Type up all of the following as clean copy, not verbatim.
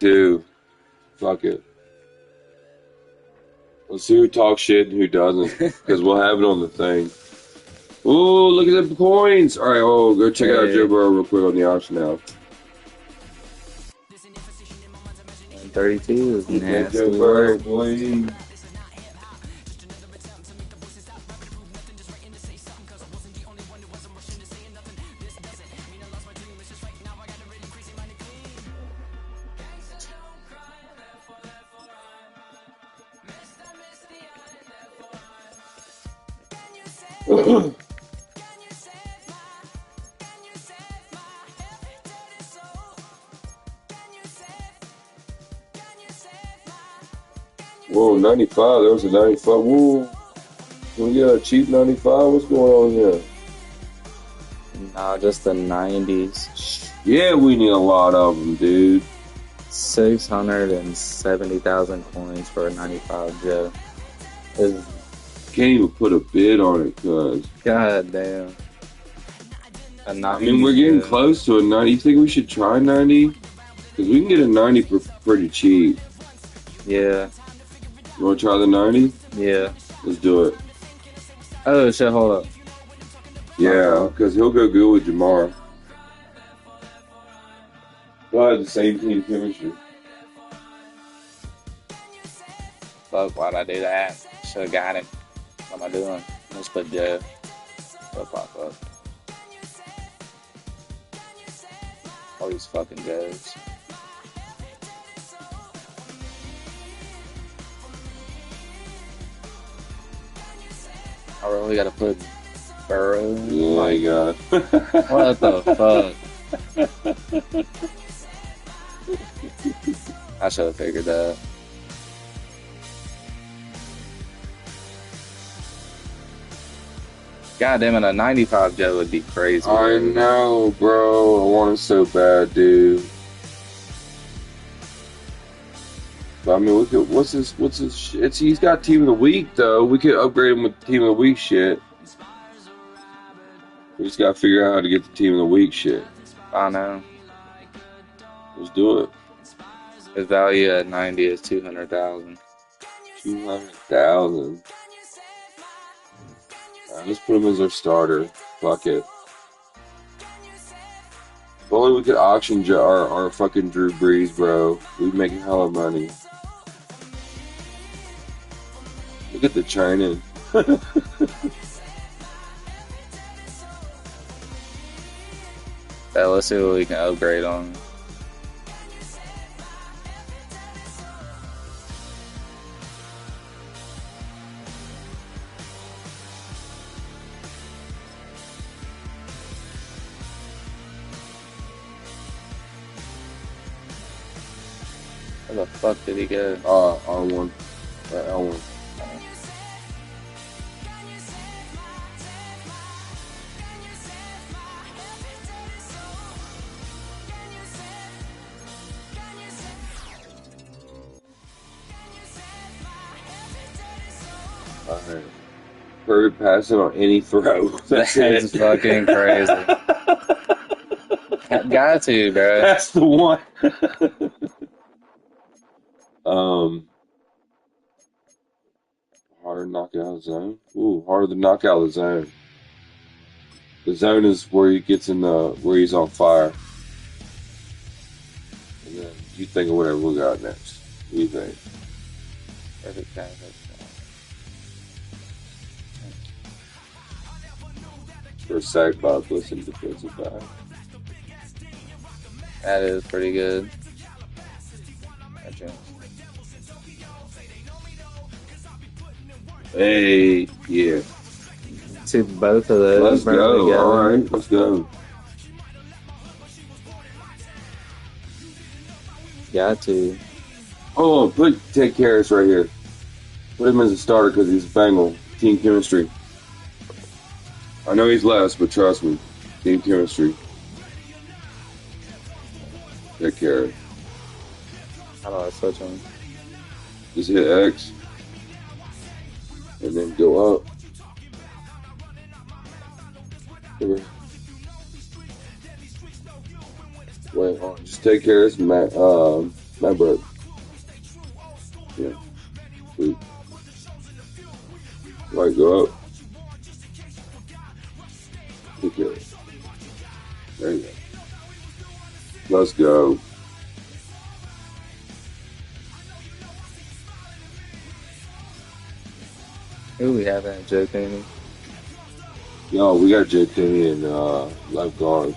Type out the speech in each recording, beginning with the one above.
do. Fuck it. Let's see who talks shit and who doesn't, because we'll have it on the thing. Ooh, look at the coins! All right, go check out Joe Burrow real quick on the auction now. 32 is nasty. Joe Burrow, boy. Whoa, 95. There was a 95. Whoa. Can we get a cheap 95? What's going on here? Nah, just the 90s. Yeah, we need a lot of them, dude. 670,000 coins for a 95 Joe. Can't even put a bid on it, cuz. God damn. I mean, we're getting close to a 90. You think we should try 90? Because we can get a 90 for pretty cheap. Yeah. You want to try the 90? Yeah. Let's do it. Oh, shit, hold up. Yeah, because he'll go good with Jamar. We'll have the same team chemistry. Fuck, why'd I do that? Should've got him. What am I doing? Let's put Joe. Go pop up. All these fucking Joes. I really gotta put Burrow. Oh my god. What the fuck? I should have figured that. God damn it, a 95 Joe would be crazy. I know, bro. I want it so bad, dude. But I mean, we could, what's his shit? He's got Team of the Week, though. We could upgrade him with Team of the Week shit. We just gotta figure out how to get the Team of the Week shit. I know. Let's do it. His value at 90 is 200,000. 200,000. Alright, let's put him as our starter. Fuck it. If only we could auction our fucking Drew Brees, bro. We'd make hella money. Look at the China. Yeah, let's see what we can upgrade on. Where the fuck did he go? R1. L1. Alright. Perfect passing on any throw. That's fucking crazy. Got to, bro. That's the one. Harder to knock out the zone. Ooh, harder to knock out the zone. The zone is where he gets in where he's on fire. And then you think of whatever we got next. What do you think? Perfect pass. For a sack by a blitzing defensive back. That is pretty good. Hey, yeah. To both of those. Let's go. All right, let's go. Got to. Oh, put Ted Karras right here. Put him as a starter because he's a Bengal. Team chemistry. I know he's less, but trust me. Team chemistry. Ted Karras. How do I switch him? Just hit X. And then go up. Wait, hold on. Just take care of this, Matt. My brother. Yeah. Sweet. Right, go up. Take care. There you go. Let's go. Who we have at Joe Penny? Yo, we got Jay Penny and left guard.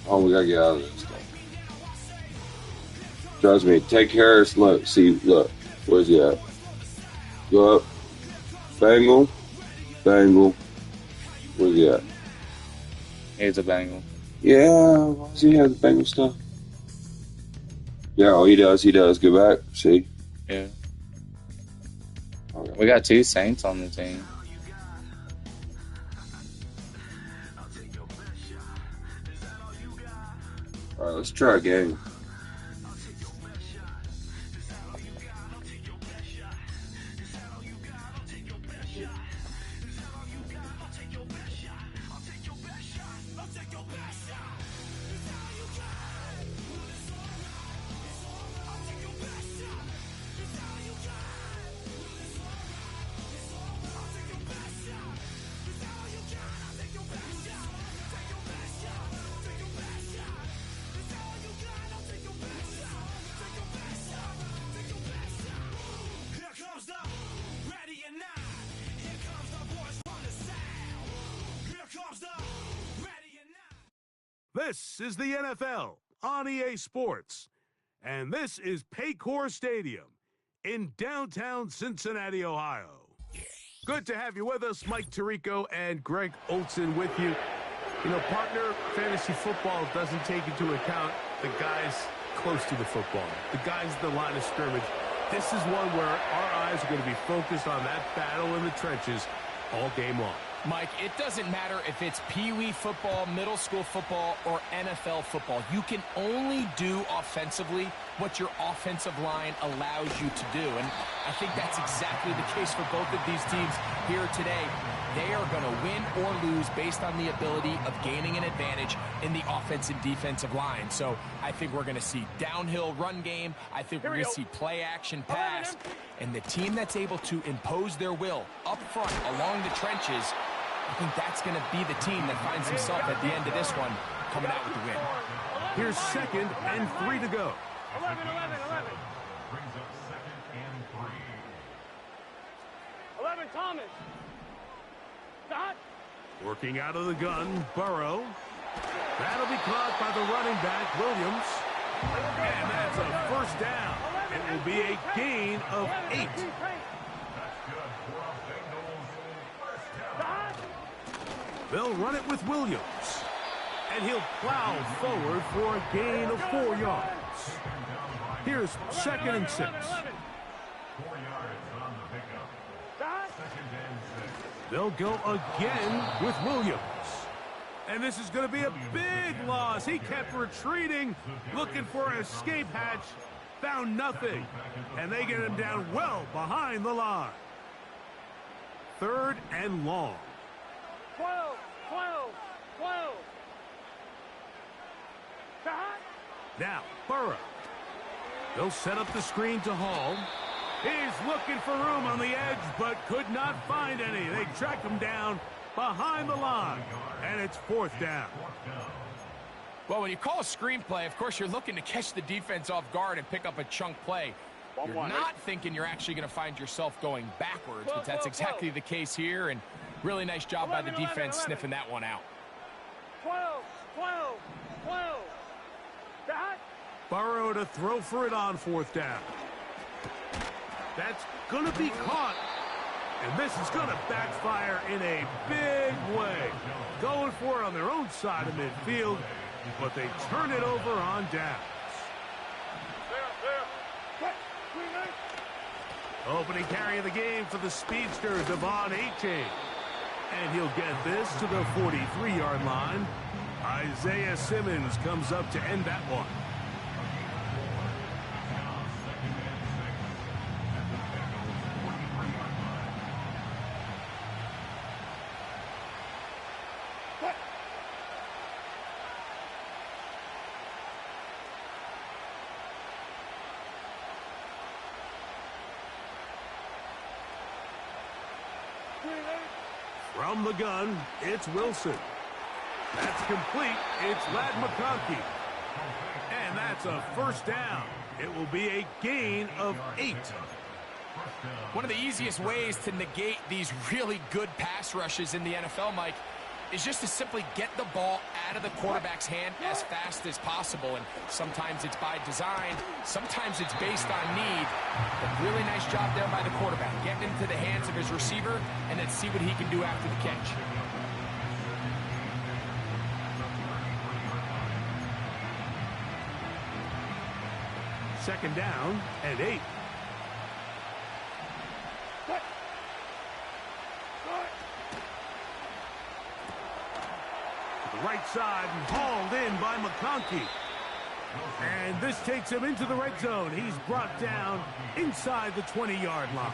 Oh, we gotta get out of this stuff. Trust me. Take Harris. Look, see, look. Where's he at? Go up. Bangle. Bangle. Where's he at? He's a Bengal. Yeah, why does he have the Bengal stuff? Yeah, oh, he does. He does. Go back. See? Yeah. Okay. We got 2 Saints on the team. All right, let's try a game. This is the NFL on EA Sports, and this is Paycor Stadium in downtown Cincinnati, Ohio. Good to have you with us, Mike Tirico and Greg Olson with you. You know, partner, fantasy football doesn't take into account the guys close to the football, the guys at the line of scrimmage. This is one where our eyes are going to be focused on that battle in the trenches all game long. Mike, it doesn't matter if it's Pee-wee football, middle school football, or NFL football. You can only do offensively what your offensive line allows you to do. And I think that's exactly the case for both of these teams here today. They are going to win or lose based on the ability of gaining an advantage in the offensive and defensive line. So I think we're going to see downhill run game. I think we're going to see play action pass. And the team that's able to impose their will up front along the trenches, I think that's going to be the team that finds himself at the end of this one coming out with the win. Here's 2nd and 3 to go. 11. Brings up 2nd and 3. 11, Thomas. Dot. Working out of the gun, Burrow. That'll be caught by the running back, Williams. And that's a first down. It will be a gain of 8. They'll run it with Williams. And he'll plow forward for a gain of 4 yards. Here's 2nd and 6. 4 yards on the pickup. 2nd and 6. They'll go again with Williams. And this is going to be a big loss. He kept retreating, looking for an escape hatch. Found nothing. And they get him down well behind the line. 3rd and long. 12. Now, Burrow. They'll set up the screen to Hall. He's looking for room on the edge, but could not find any. They track him down behind the line, and it's 4th down. Well, when you call a screenplay, of course, you're looking to catch the defense off guard and pick up a chunk play. You're not thinking you're actually going to find yourself going backwards, but that's exactly the case here, and really nice job by the defense sniffing that one out. 12. Dot. Burrow to throw for it on 4th down. That's going to be caught. And this is going to backfire in a big way. Going for it on their own side of midfield, but they turn it over on downs. Opening carry of the game for the speedster, Devon 18. And he'll get this to the 43-yard line. Isaiah Simmons comes up to end that one. From the gun, it's Wilson. That's complete. It's Lad McConkey. And that's a first down. It will be a gain of 8. One of the easiest ways to negate these really good pass rushes in the NFL, Mike, is just to simply get the ball out of the quarterback's hand as fast as possible. And sometimes it's by design, sometimes it's based on need. But really nice job there by the quarterback, getting into the hands of his receiver and then see what he can do after the catch. Second down and 8. Right side and hauled in by McConkey. And this takes him into the red zone. He's brought down inside the 20-yard line.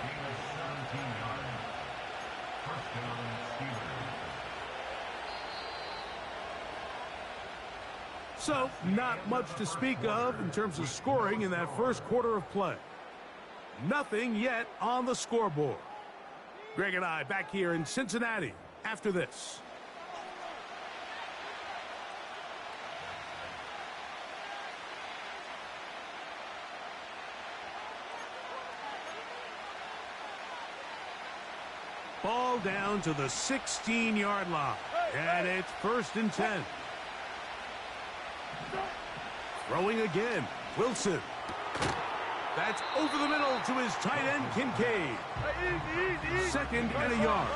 So, not much to speak of in terms of scoring in that first quarter of play. Nothing yet on the scoreboard. Greg and I back here in Cincinnati after this. Ball down to the 16-yard line. And it's 1st and 10. Throwing again. Wilson. That's over the middle to his tight end, Kincaid. 2nd and a yard.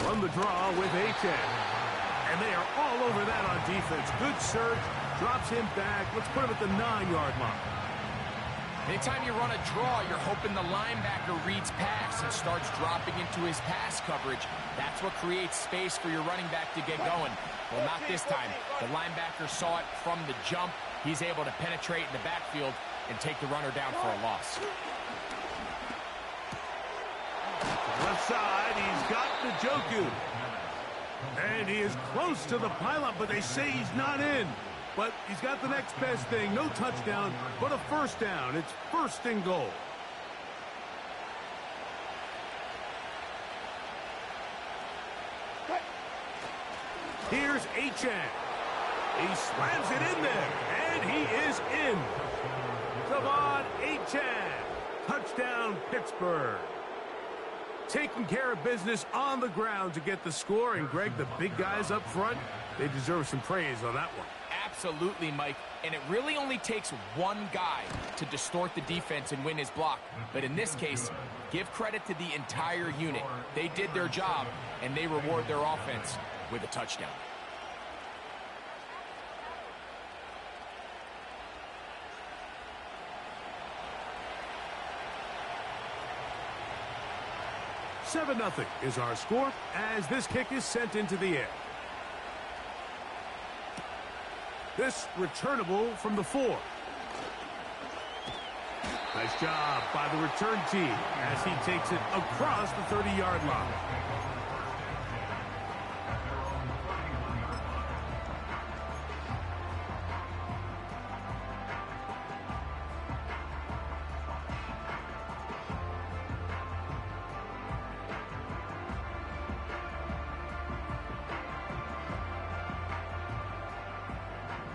Run the draw with H.N. And they are all over that on defense. Good search. Drops him back. Let's put him at the 9-yard line. Anytime you run a draw, you're hoping the linebacker reads pass and starts dropping into his pass coverage. That's what creates space for your running back to get going. Well, not this time. The linebacker saw it from the jump. He's able to penetrate in the backfield and take the runner down for a loss. Left side, he's got Njoku. And he is close to the pylon, but they say he's not in. But he's got the next best thing. No touchdown, but a first down. It's 1st and goal. Here's H.N. He slams it in there, and he is in. Devon H.N. Touchdown, Pittsburgh. Taking care of business on the ground to get the score. And, Greg, the big guys up front, they deserve some praise on that one. Absolutely, Mike. And it really only takes one guy to distort the defense and win his block. But in this case, give credit to the entire unit. They did their job, and they reward their offense with a touchdown. $7-0 is our score as this kick is sent into the air. This returnable from the 4. Nice job by the return team as he takes it across the 30-yard line.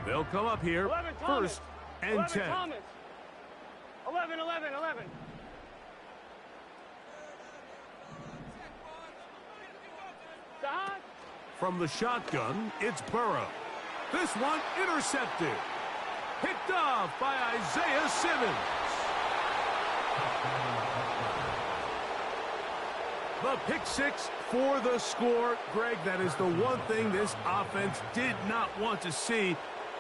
They'll come up here 1st and 10. 11. From the shotgun, it's Burrow. This one intercepted. Picked off by Isaiah Simmons. The pick 6 for the score. Greg, that is the one thing this offense did not want to see.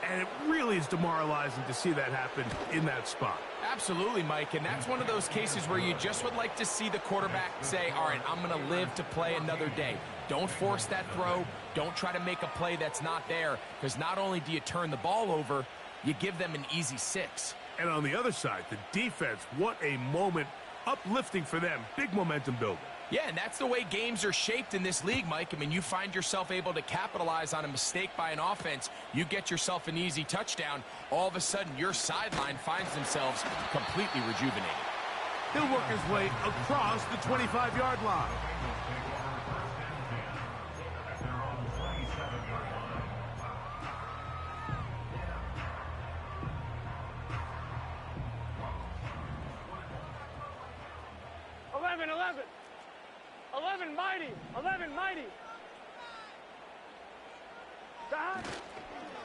And it really is demoralizing to see that happen in that spot. Absolutely, Mike, and that's one of those cases where you just would like to see the quarterback say, all right, I'm going to live to play another day. Don't force that throw. Don't try to make a play that's not there, because not only do you turn the ball over, you give them an easy 6. And on the other side, the defense, what a moment, uplifting for them. Big momentum building. Yeah, and that's the way games are shaped in this league, Mike. I mean, you find yourself able to capitalize on a mistake by an offense. You get yourself an easy touchdown. All of a sudden, your sideline finds themselves completely rejuvenated. He'll work his way across the 25-yard line. Mighty. 11 mighty. Stop.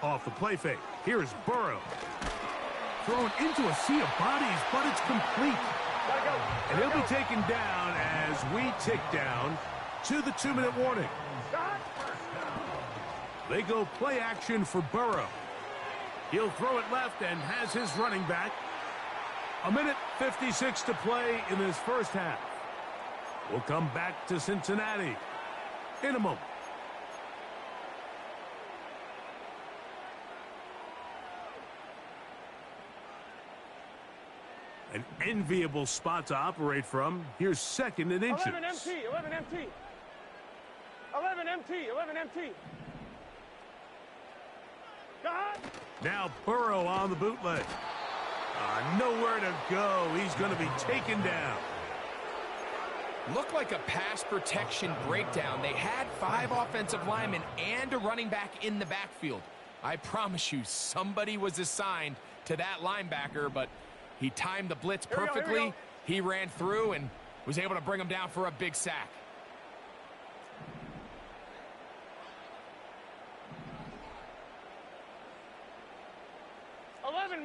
Off the play fake. Here's Burrow. Thrown into a sea of bodies, but it's complete. Gotta go. And he'll be taken down as we tick down to the 2-minute warning. Stop. They go play action for Burrow. He'll throw it left and has his running back. 1:56 to play in this first half. We'll come back to Cincinnati in a moment. An enviable spot to operate from. Here's 2nd and inches. 11 MT. 11 MT. 11 MT. 11 MT. God. Now Burrow on the bootleg. Nowhere to go. He's going to be taken down. Looked like a pass protection breakdown. They had 5 offensive linemen and a running back in the backfield. I promise you, somebody was assigned to that linebacker, but he timed the blitz perfectly. He ran through and was able to bring him down for a big sack.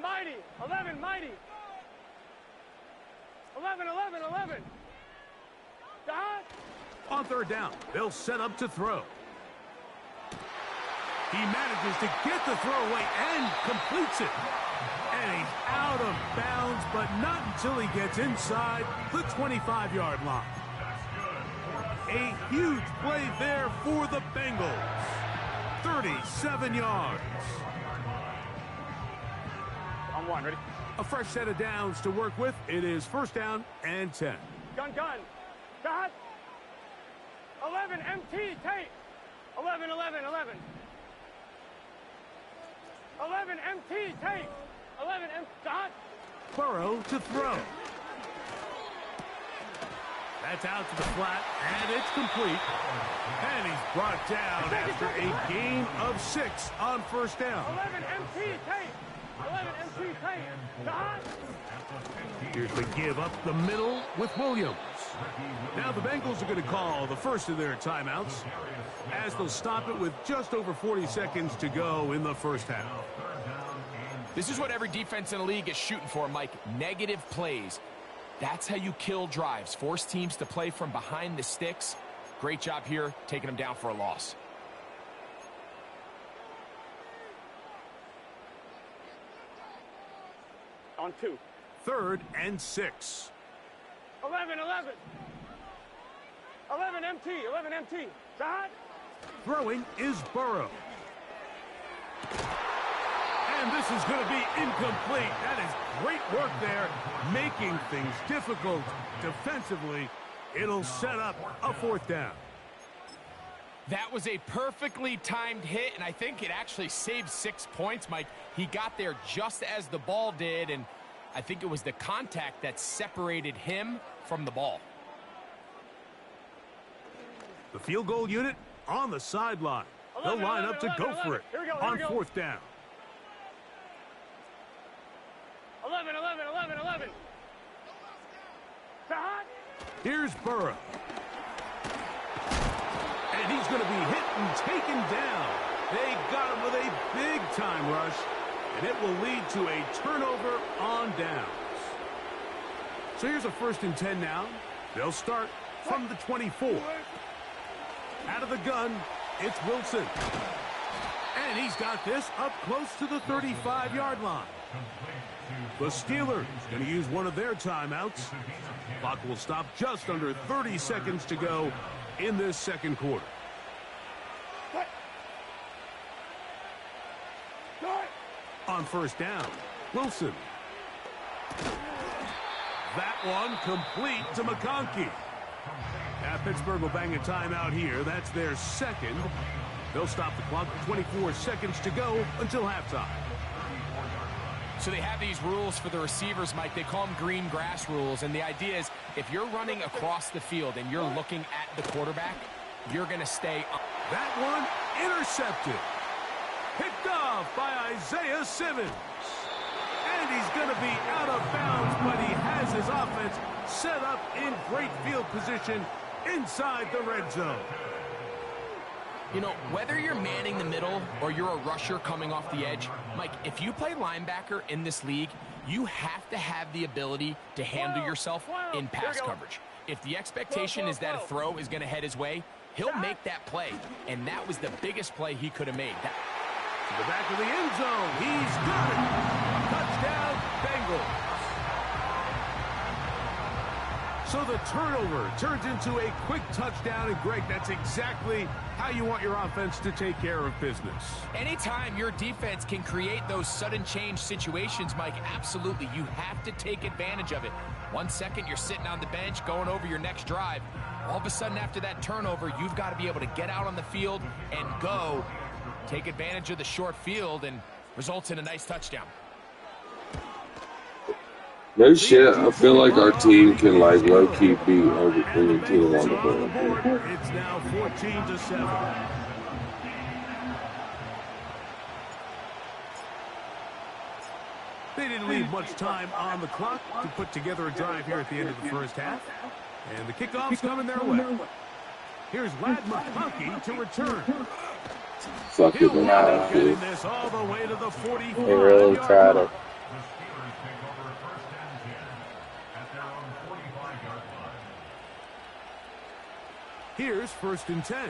Mighty. 11 mighty. 11. God. On 3rd down, they'll set up to throw. He manages to get the throw away and completes it. And he's out of bounds, but not until he gets inside the 25-yard line. A huge play there for the Bengals. 37 yards. On 1, ready? A fresh set of downs to work with. It is 1st down and 10. Gun. God. 11 MT. Tape. 11. 11 MT. Tape. 11 MT. God. Burrow to throw. That's out to the flat, and it's complete. And he's brought down after a gain of 6 on 1st down. 11 MT. Tape. 11 MT. Tape. God. Here's the give up the middle with Williams. Now the Bengals are going to call the first of their timeouts as they'll stop it with just over 40 seconds to go in the first half. This is what every defense in the league is shooting for, Mike. Negative plays. That's how you kill drives. Force teams to play from behind the sticks. Great job here, taking them down for a loss. On 2. 3rd and 6. 11 MT. 11 MT. God. Throwing is Burrow. And this is going to be incomplete. That is great work there, making things difficult defensively. It'll set up a 4th down. That was a perfectly timed hit, and I think it actually saved 6 points, Mike. He got there just as the ball did, and I think it was the contact that separated him from the ball. The field goal unit on the sideline. They'll line up to go for it on 4th down. 11. God. Here's Burrow. And he's going to be hit and taken down. They got him with a big-time rush, and it will lead to a turnover on downs. So here's a 1st and 10 now. They'll start from the 24. Out of the gun, it's Wilson. And he's got this up close to the 35-yard line. The Steelers going to use one of their timeouts. Clock will stop just under 30 seconds to go in this 2nd quarter. On 1st down, Wilson. That one complete to McConkey. Now Pittsburgh will bang a timeout here. That's their 2nd. They'll stop the clock with 24 seconds to go until halftime. So they have these rules for the receivers, Mike. They call them green grass rules. And the idea is if you're running across the field and you're looking at the quarterback, you're going to stay up. That one intercepted. Picked off by Isaiah Simmons. And he's going to be out of bounds, but he has his offense set up in great field position inside the red zone. You know, whether you're manning the middle or you're a rusher coming off the edge, Mike, if you play linebacker in this league, you have to have the ability to handle yourself in pass coverage. If the expectation is that a throw is going to head his way, he'll make that play, and that was the biggest play he could have made. To the back of the end zone, he's got it. Touchdown, Bengals. So the turnover turns into a quick touchdown, and Greg, that's exactly how you want your offense to take care of business. Anytime your defense can create those sudden change situations, Mike, absolutely, you have to take advantage of it. 1 second, you're sitting on the bench going over your next drive. All of a sudden, after that turnover, you've got to be able to get out on the field and go, take advantage of the short field, and results in a nice touchdown. No shit, I feel like our team can like low-key beat any team on the board. It's now 14-7. They didn't leave much time on the clock to put together a drive here at the end of the first half. And the kickoff's coming their way. Here's GOAT-MUT25 to return. Fuck it, He'll wind up man. getting this all the way to the 45. They really tried it. Here's 1st and 10.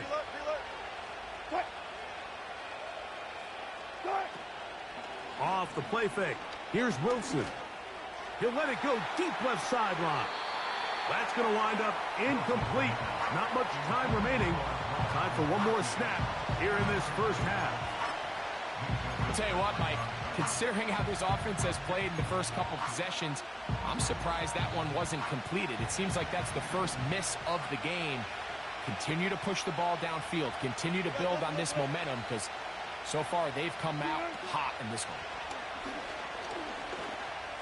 Off the play fake. Here's Wilson. He'll let it go deep left sideline. That's going to wind up incomplete. Not much time remaining. Time for one more snap here in this first half. I'll tell you what, Mike, considering how this offense has played in the first couple possessions, I'm surprised that one wasn't completed. It seems like that's the first miss of the game. Continue to push the ball downfield. Continue to build on this momentum because so far they've come out hot in this one.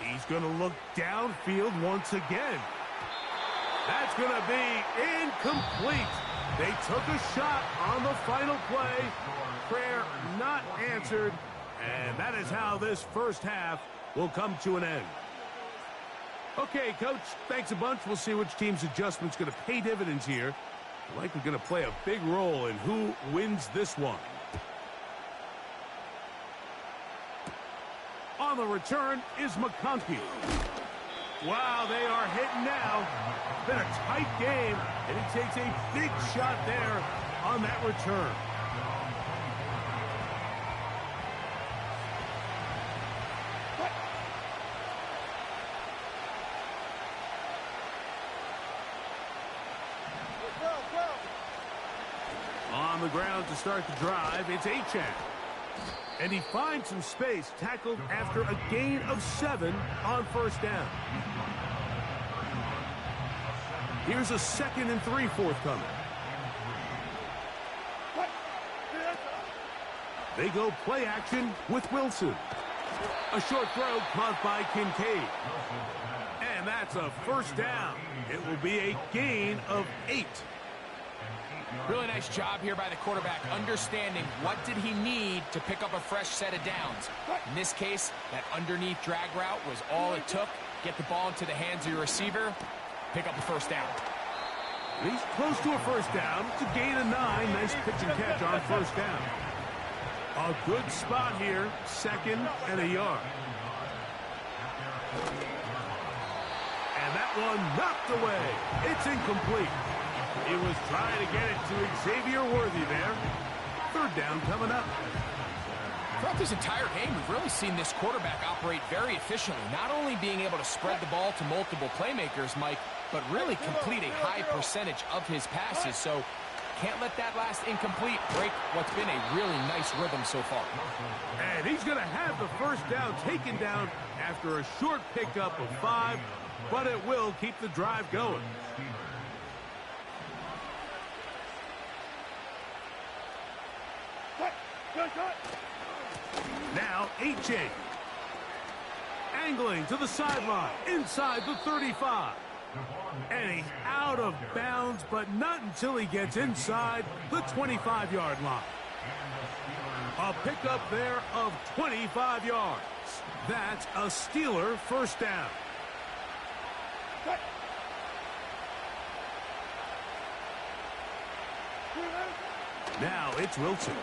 He's going to look downfield once again. That's going to be incomplete. They took a shot on the final play. Prayer not answered. And that is how this first half will come to an end. Okay, Coach, thanks a bunch. We'll see which team's adjustment's going to pay dividends here. Likely going to play a big role in who wins this one. On the return is McConkey. Wow, they are hitting now. It's been a tight game, and he takes a big shot there on that return. On the ground to start the drive, it's Achane. And he finds some space, tackled after a gain of 7 on 1st down. Here's a 2nd and 3 forthcoming. They go play action with Wilson. A short throw caught by Kincaid. And that's a 1st down. It will be a gain of 8. Really nice job here by the quarterback, understanding what did he need to pick up a fresh set of downs. In this case, that underneath drag route was all it took. Get the ball into the hands of your receiver, pick up a 1st down. He's close to a 1st down. It's a gain of 9. Nice pitch and catch on 1st down. A good spot here, 2nd and a yard. And that one knocked away. It's incomplete. He was trying to get it to Xavier Worthy there. 3rd down coming up. Throughout this entire game, we've really seen this quarterback operate very efficiently, not only being able to spread the ball to multiple playmakers, Mike, but really complete a high percentage of his passes. So can't let that last incomplete break what's been a really nice rhythm so far. And he's going to have the 1st down taken down after a short pickup of 5, but it will keep the drive going. Now, Achane. Angling to the sideline, inside the 35. And he's out of bounds, but not until he gets inside the 25-yard line. A pickup there of 25 yards. That's a Steeler first down. Now it's Wilson.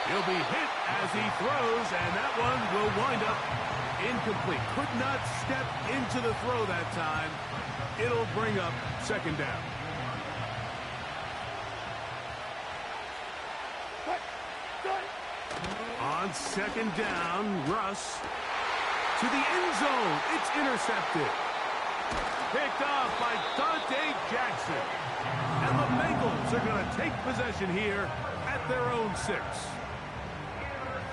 He'll be hit as he throws, and that one will wind up incomplete. Could not step into the throw that time. It'll bring up second down. On second down, Russ to the end zone. It's intercepted. Picked off by Dante Jackson. And the Bengals are going to take possession here at their own 6.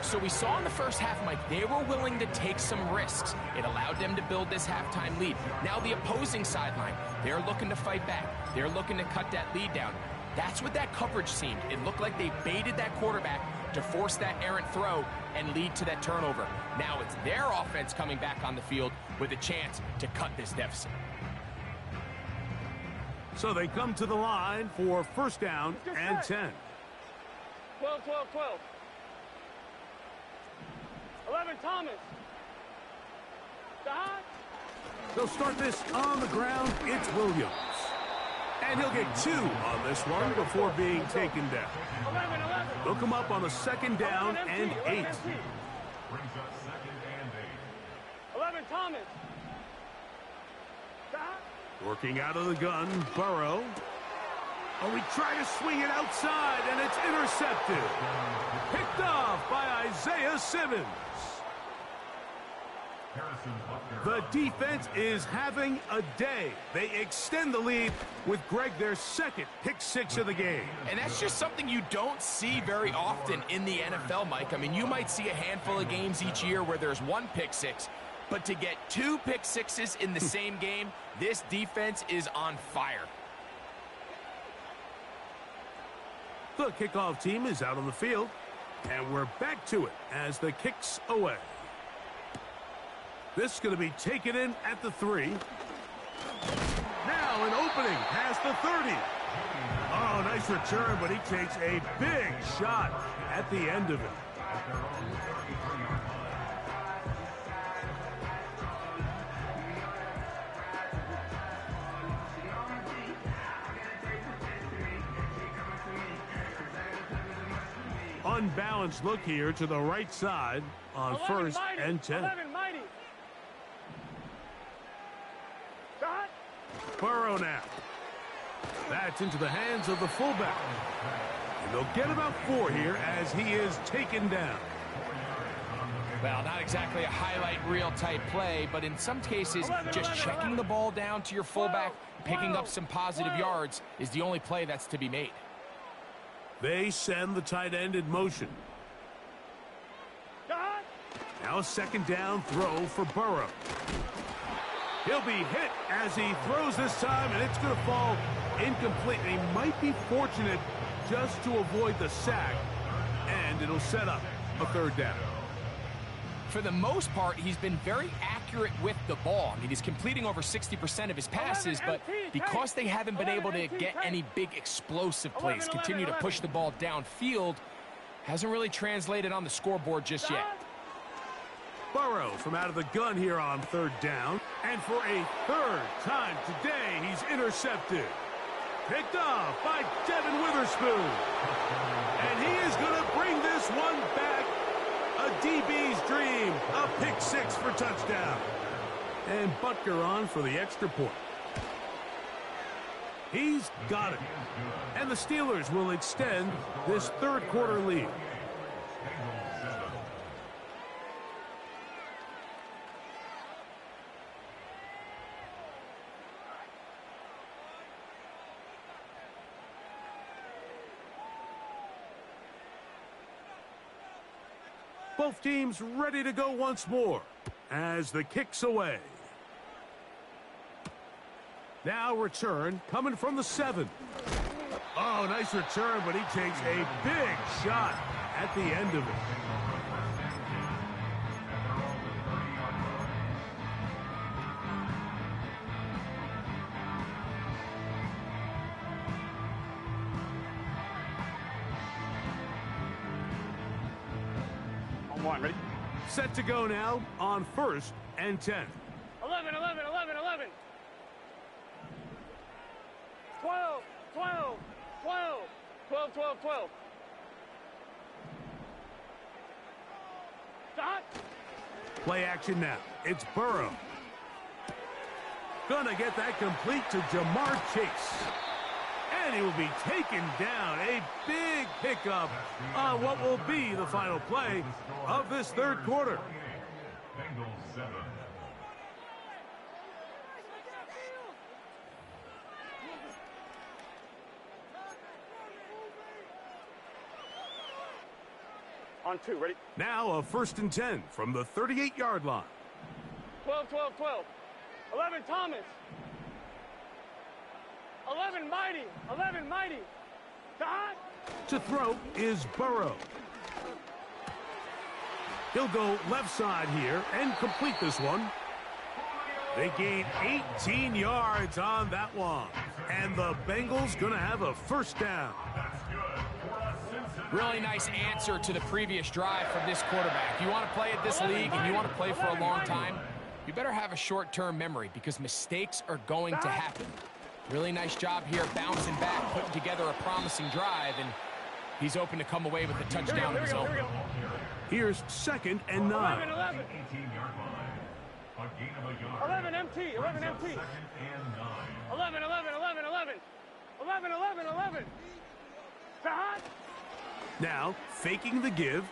So we saw in the first half, Mike, they were willing to take some risks. It allowed them to build this halftime lead. Now the opposing sideline, they're looking to fight back. They're looking to cut that lead down. That's what that coverage seemed. It looked like they baited that quarterback to force that errant throw and lead to that turnover. Now it's their offense coming back on the field with a chance to cut this deficit. So they come to the line for first down and 10. 12, 12, 12. 11, Thomas. They'll start this on the ground. It's Williams. And he'll get 2 on this one before being taken down. 11, 11. They'll come up on a second down and 8. Brings up second and 8. 11, Thomas. Working out of the gun, Burrow. Oh, he tried to swing it outside, and it's intercepted. Picked off by Isaiah Simmons. The defense is having a day. They extend the lead with Greg, their second pick-6 of the game. And that's just something you don't see very often in the NFL, Mike. I mean, you might see a handful of games each year where there's 1 pick-6, but to get 2 pick-6s in the same game, this defense is on fire. The kickoff team is out on the field, and we're back to it as the kick's away. This is going to be taken in at the 3. Now an opening past the 30. Oh, nice return, but he takes a big shot at the end of it. Unbalanced look here to the right side on 11, first mighty. and 10. 11, mighty. Burrow now. That's into the hands of the fullback. And they'll get about 4 here as he is taken down. Well, not exactly a highlight reel type play, but in some cases, just checking the ball down to your fullback, picking up some positive yards is the only play that's to be made. They send the tight end in motion. Now a second down throw for Burrow. He'll be hit as he throws this time, and it's going to fall incomplete. He might be fortunate just to avoid the sack, and it'll set up a third down. For the most part, he's been very accurate with the ball. I mean, he's completing over 60% of his passes, but because they haven't been able to get any big explosive plays, continue to push the ball downfield, hasn't really translated on the scoreboard just yet. Burrow from out of the gun here on third down. And for a third time today, he's intercepted. Picked off by Devin Witherspoon. And he is going to bring this one back. A DB's dream. A pick-6 for touchdown. And Butker on for the extra point. He's got it. And the Steelers will extend this third quarter lead. Both teams ready to go once more as the kick's away. Now return coming from the 7. Oh, nice return, but he takes a big shot at the end of it. One, ready? Set to go now on 1st and 10. 11, 11, 11, 11. 12, 12, 12, 12, 12, 12. Stop. Play action now. It's Burrow. Gonna get that complete to Jamar Chase. And he will be taken down. A big pickup on what will be the final play of this third quarter. Bengals 7. On 2, ready? Now a 1st and 10 from the 38-yard line. 12, 12, 12. 11, Thomas. 11, Mighty. 11, Mighty. Stop. To throw is Burrow. He'll go left side here and complete this one. They gain 18 yards on that one. And the Bengals going to have a 1st down. Really nice answer to the previous drive from this quarterback. You want to play at this league and you want to play for a long time, you better have a short-term memory because mistakes are going to happen. Really nice job here bouncing back, putting together a promising drive, and he's open to come away with a touchdown of his own. Here's 2nd and 9. 11, 11. 18-yard line. A gain of a yard. 11 MT, 11 MT. 2nd and 9. 11, 11, 11, 11. 11, 11, 11. Stop. Now faking the give.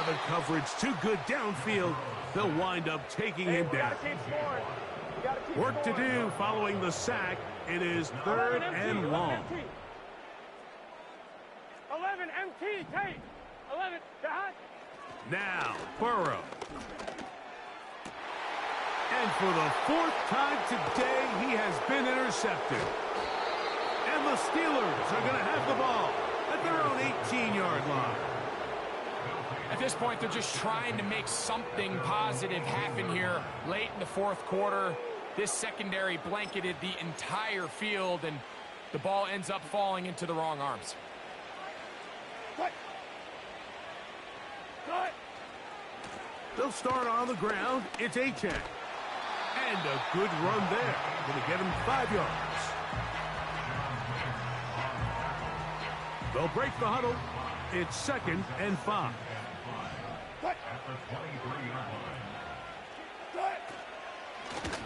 The coverage too good downfield. They'll wind up taking him down. Work to do following the sack. It is 3rd and long. 11 MT, take. 11, dot. Now, Burrow. And for the 4th time today, he has been intercepted. And the Steelers are going to have the ball at their own 18-yard line. At this point, they're just trying to make something positive happen here late in the 4th quarter. This secondary blanketed the entire field, and the ball ends up falling into the wrong arms. Cut. Cut. They'll start on the ground. It's Achane. And a good run there. Going to get him 5 yards. They'll break the huddle. It's 2nd and 5.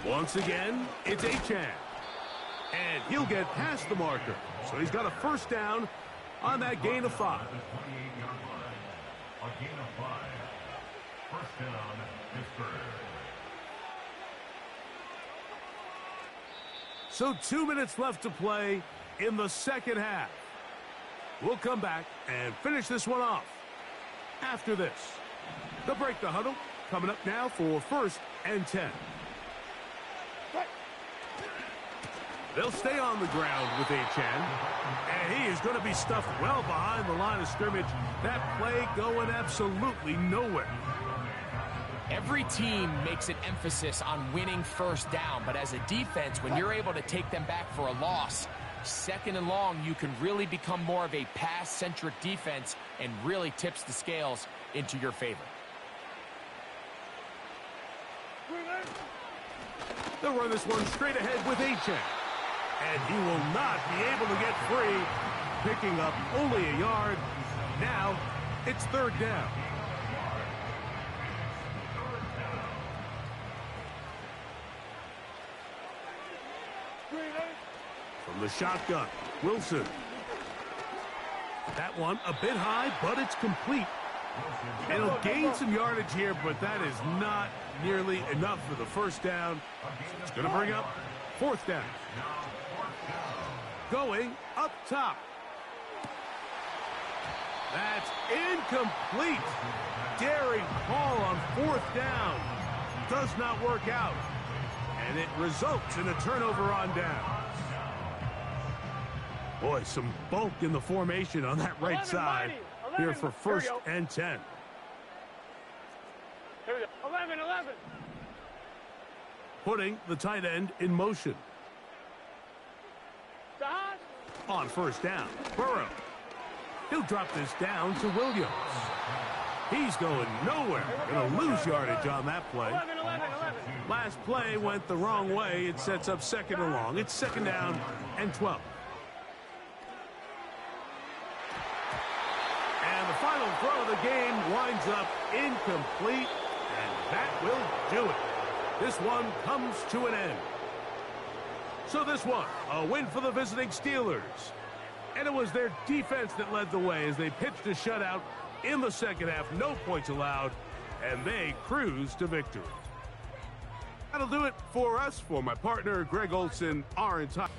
Once again, it's Achane. And he'll get past the marker. So he's got a 1st down on that gain of 5. A gain of 5. 1st down, Pittsburgh. So 2 minutes left to play in the 2nd half. We'll come back and finish this one off after this. They'll break the huddle. Coming up now for 1st and 10. They'll stay on the ground with Achane. And he is going to be stuffed well behind the line of scrimmage. That play going absolutely nowhere. Every team makes an emphasis on winning 1st down, but as a defense, when you're able to take them back for a loss, 2nd and long, you can really become more of a pass-centric defense and really tips the scales into your favor. They'll run this one straight ahead with Achane. And he will not be able to get free, picking up only a yard. Now, it's 3rd down. From the shotgun, Wilson. That one a bit high, but it's complete. And he'll gain some yardage here, but that is not nearly enough for the 1st down. It's going to bring up 4th down. Going up top. That's incomplete. Daring Paul on 4th down. Does not work out. And it results in a turnover on down. Boy, some bulk in the formation on that right side. Here for 1st and 10. Here we go. 11, 11. Putting the tight end in motion. Stop. On 1st down, Burrow. He'll drop this down to Williams. He's going nowhere. Going to lose yardage on that play. 11, 11, 11. Last play went the wrong way. It sets up second and long. It's second down and 12. And the final throw of the game winds up incomplete, and that will do it. This one comes to an end. So this one, a win for the visiting Steelers. And it was their defense that led the way as they pitched a shutout in the second half. No points allowed, and they cruised to victory. That'll do it for us. For my partner, Greg Olson, our entire...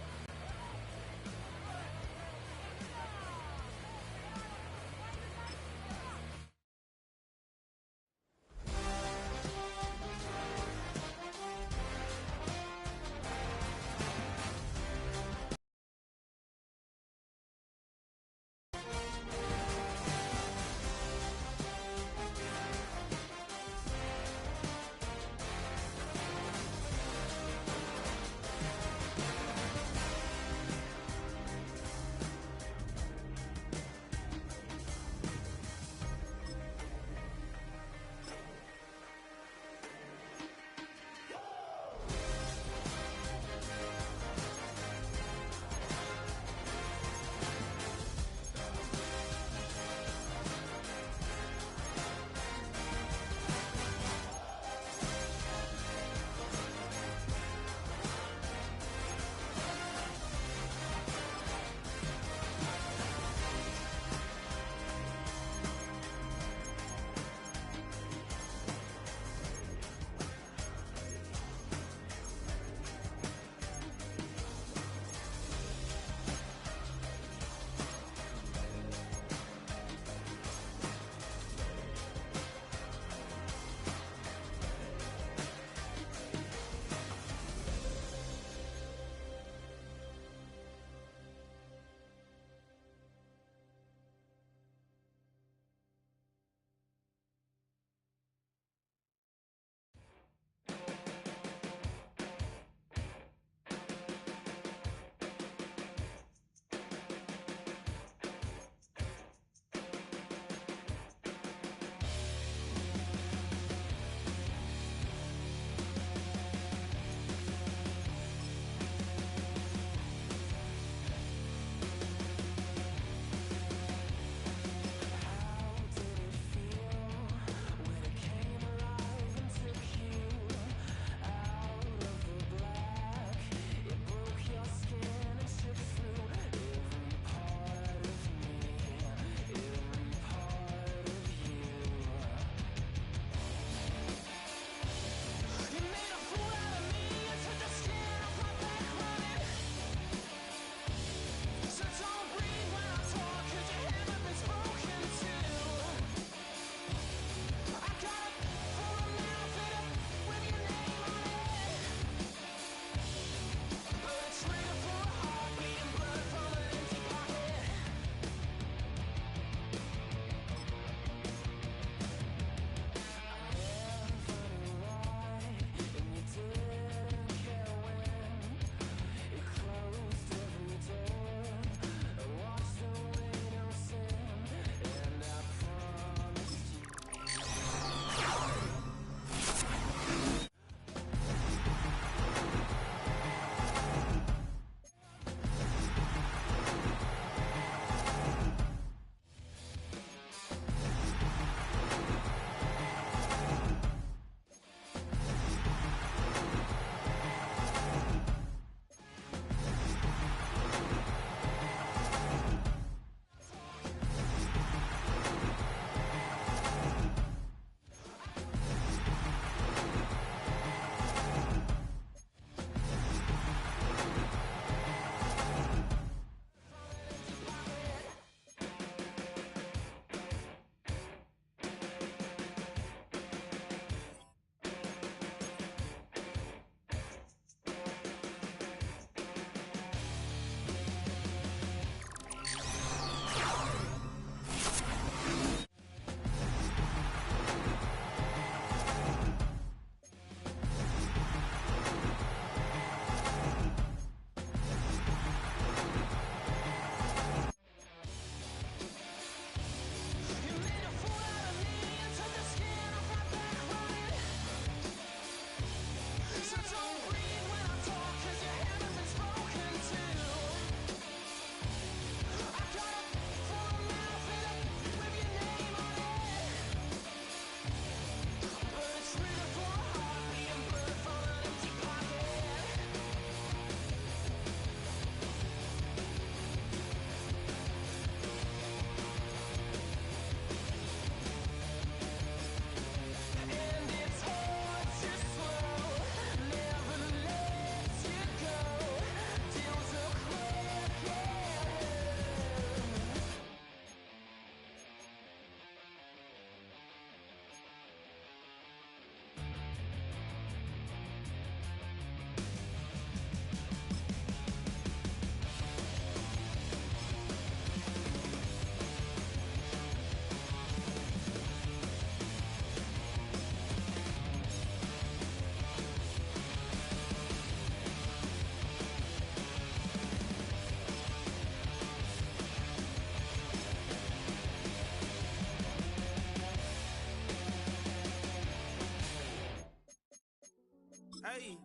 Hey,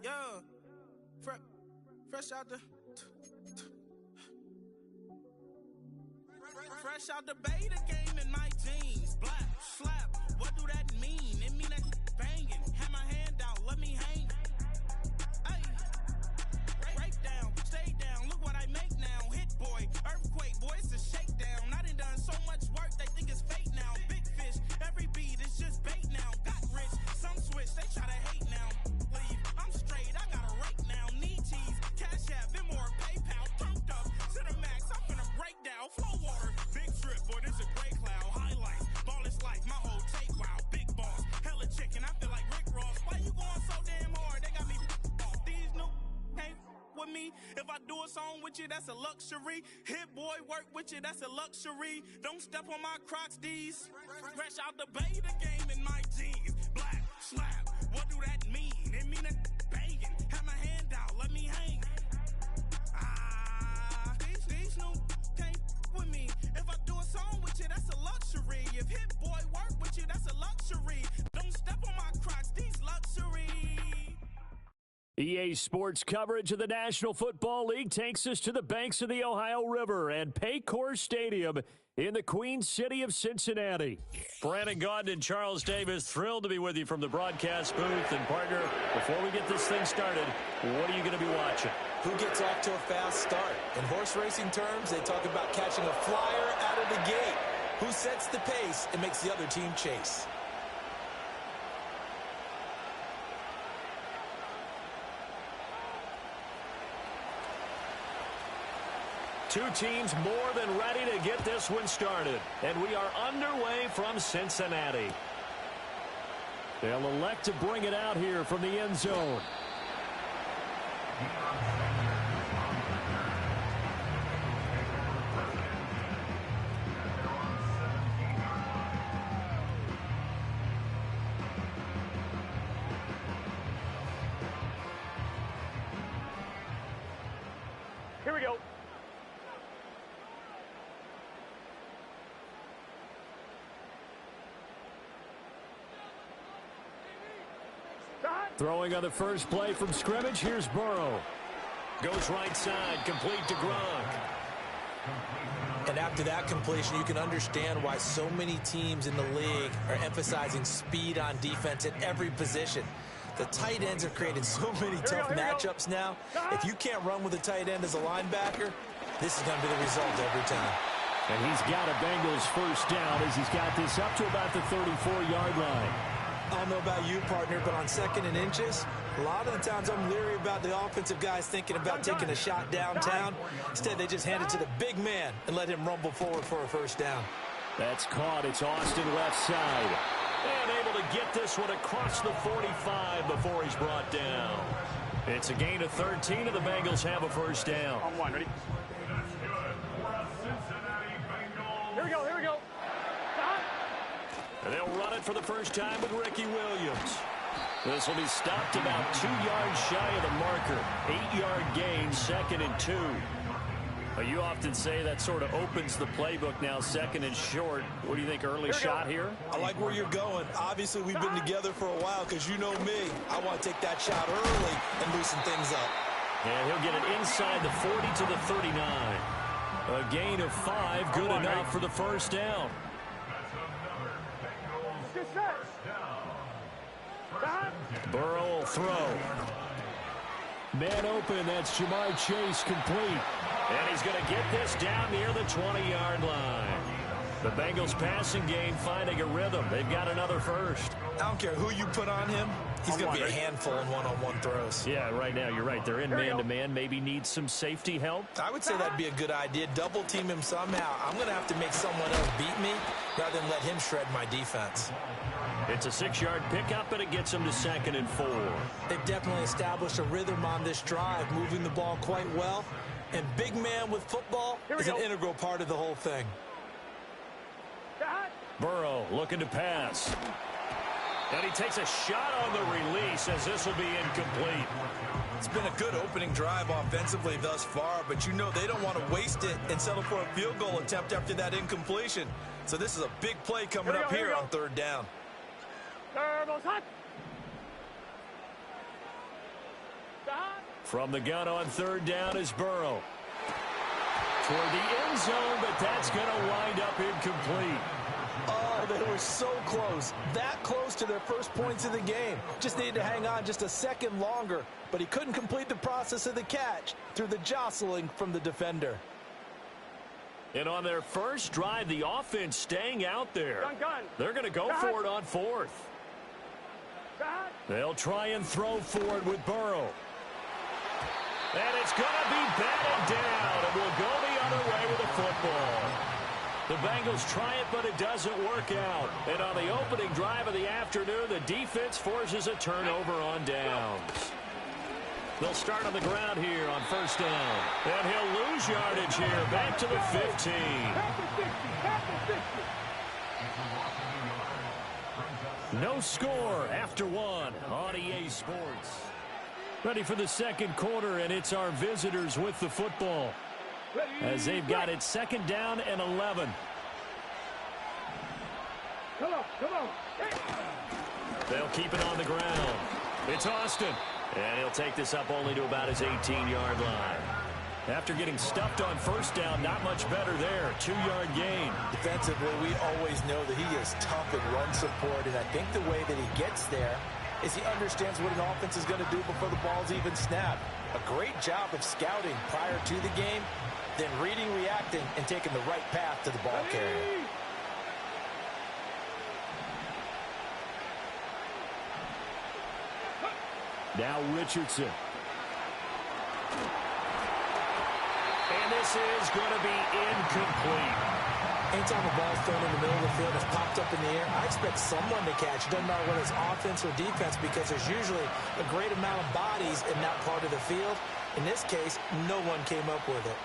yeah, fresh out the beta game in my jeans. Black, slap, what do that mean? It mean that banging. Have my hand out, let me hang. Hey, break down, stay down, look what I make now. Hit boy, earthquake, boy, it's a shakedown. I done so much work, they think it's fate now. Big fish, every beat is just bait now. Got rich, some switch, they try to hate now. Leave, I'm straight, I got a rake now. Need cheese, cash app, Venmo, PayPal. Turned up to the max, I'm finna break down. Flow water, big trip, boy, this a gray cloud. Highlights, ball is life, my whole take, wow. Big boss, hella chicken, I feel like Rick Ross. Why you going so damn hard? They got me off. These new ain't with me. If I do a song with you, that's a luxury. Hit boy, work with you, that's a luxury. Don't step on my Crocs, D's. Fresh out the beta game in my jeans. Black, slap, what do that mean? It mean a banging. Have my hand out, let me hang. These new can't with me. If I do a song with you, that's a luxury. If hit boy work with you, that's a luxury. Don't step on my Crocs, these luxury. EA Sports coverage of the National Football League takes us to the banks of the Ohio River and Paycor Stadium in the Queen City of Cincinnati. Brandon Gaudin and Charles Davis, thrilled to be with you from the broadcast booth. And partner, before we get this thing started, what are you going to be watching? Who gets off to a fast start? In horse racing terms, they talk about catching a flyer out of the gate. Who sets the pace and makes the other team chase? Two teams more than ready to get this one started. And we are underway from Cincinnati. They'll elect to bring it out here from the end zone. Here we go. Throwing on the first play from scrimmage, here's Burrow. Goes right side, complete to Gronk. And after that completion, you can understand why so many teams in the league are emphasizing speed on defense at every position. The tight ends are creating so many tough matchups now. If you can't run with a tight end as a linebacker, this is going to be the result every time. And he's got a Bengals first down as he's got this up to about the 34-yard line. I don't know about you, partner, but on 2nd and inches, a lot of the times I'm leery about the offensive guys thinking about taking a shot downtown. Instead, they just hand it to the big man and let him rumble forward for a first down. That's caught. It's Austin left side. And able to get this one across the 45 before he's brought down. It's a gain of 13, and the Bengals have a first down. On one, ready? Here we go, here we go. And they'll run it for the first time with Ricky Williams. This will be stopped about 2 yards shy of the marker. 8-yard gain, 2nd and 2. Well, you often say that sort of opens the playbook now, 2nd and short. What do you think, early shot here? I like where you're going. Obviously, we've been together for a while because you know me. I want to take that shot early and loosen things up. And he'll get it inside the 40 to the 39. A gain of 5, good enough for the first down. Burrow will throw. Man open, that's Jamar Chase, complete. And he's going to get this down near the 20-yard line. The Bengals passing game finding a rhythm. They've got another first. I don't care who you put on him. He's going to be a handful in one-on-one throws. Yeah, right now, you're right. They're in man-to-man. Maybe needs some safety help. I would say that'd be a good idea. Double team him somehow. I'm going to have to make someone else beat me rather than let him shred my defense. It's a 6-yard pickup, and it gets them to 2nd and 4. They've definitely established a rhythm on this drive, moving the ball quite well. And big man with football is an integral part of the whole thing. Burrow looking to pass. And he takes a shot on the release as this will be incomplete. It's been a good opening drive offensively thus far, but you know they don't want to waste it and settle for a field goal attempt after that incompletion. So this is a big play coming up here on 3rd down. From the gun on third down is Burrow. Toward the end zone, but that's going to wind up incomplete. Oh, they were so close. That close to their first points of the game. Just needed to hang on just a second longer, but he couldn't complete the process of the catch through the jostling from the defender. And on their first drive, the offense staying out there. They're going to go for it on fourth. They'll try and throw for it with Burrow. And it's going to be batted down, and we'll go the other way with the football. The Bengals try it, but it doesn't work out. And on the opening drive of the afternoon, the defense forces a turnover on downs. They'll start on the ground here on first down. And he'll lose yardage here, back to the 15. No score after one on EA Sports. Ready for the second quarter, and it's our visitors with the football as they've got it second down and 11. Come on. They'll keep it on the ground. It's Austin, and he'll take this up only to about his 18-yard line. After getting stuffed on first down, not much better there. 2-yard gain. Defensively, we always know that he is tough in run support, and I think the way that he gets there is he understands what an offense is going to do before the ball's even snapped. A great job of scouting prior to the game, then reading, reacting, and taking the right path to the ball carrier. Now Richardson. And this is going to be incomplete. Anytime the ball's thrown in the middle of the field, it's popped up in the air, I expect someone to catch. It doesn't matter whether it's offense or defense, because there's usually a great amount of bodies in that part of the field. In this case, no one came up with it.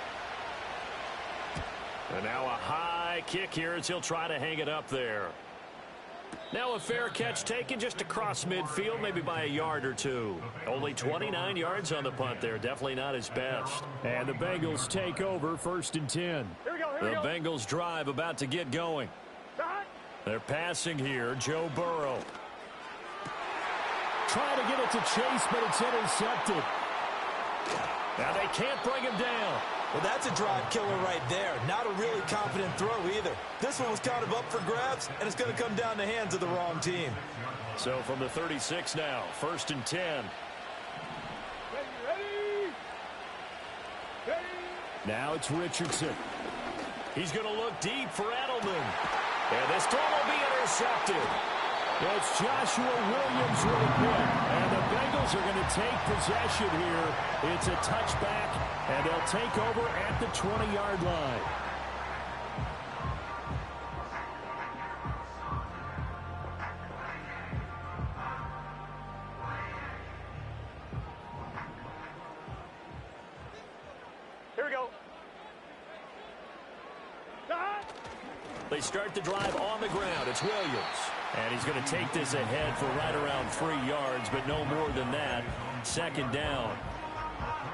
And now a high kick here as he'll try to hang it up there. Now a fair catch taken just across midfield, maybe by a yard or two. Only 29 yards on the punt there. Definitely not his best. And the Bengals take over first and 10. The Bengals drive about to get going. They're passing here. Joe Burrow. Trying to get it to Chase, but it's intercepted. Now they can't bring him down. Well, that's a drive killer right there. Not a really confident throw either. This one was kind of up for grabs, and it's going to come down the hands of the wrong team. So from the 36 now, first and 10. Ready. Now it's Richardson. He's going to look deep for Edelman. And this throw will be intercepted. It's Joshua Williams with a pick. And the Bengals are going to take possession here. It's a touchback, and they'll take over at the 20-yard line. Here we go. They start the drive on the ground. It's Williams. And he's going to take this ahead for right around 3 yards, but no more than that. Second down.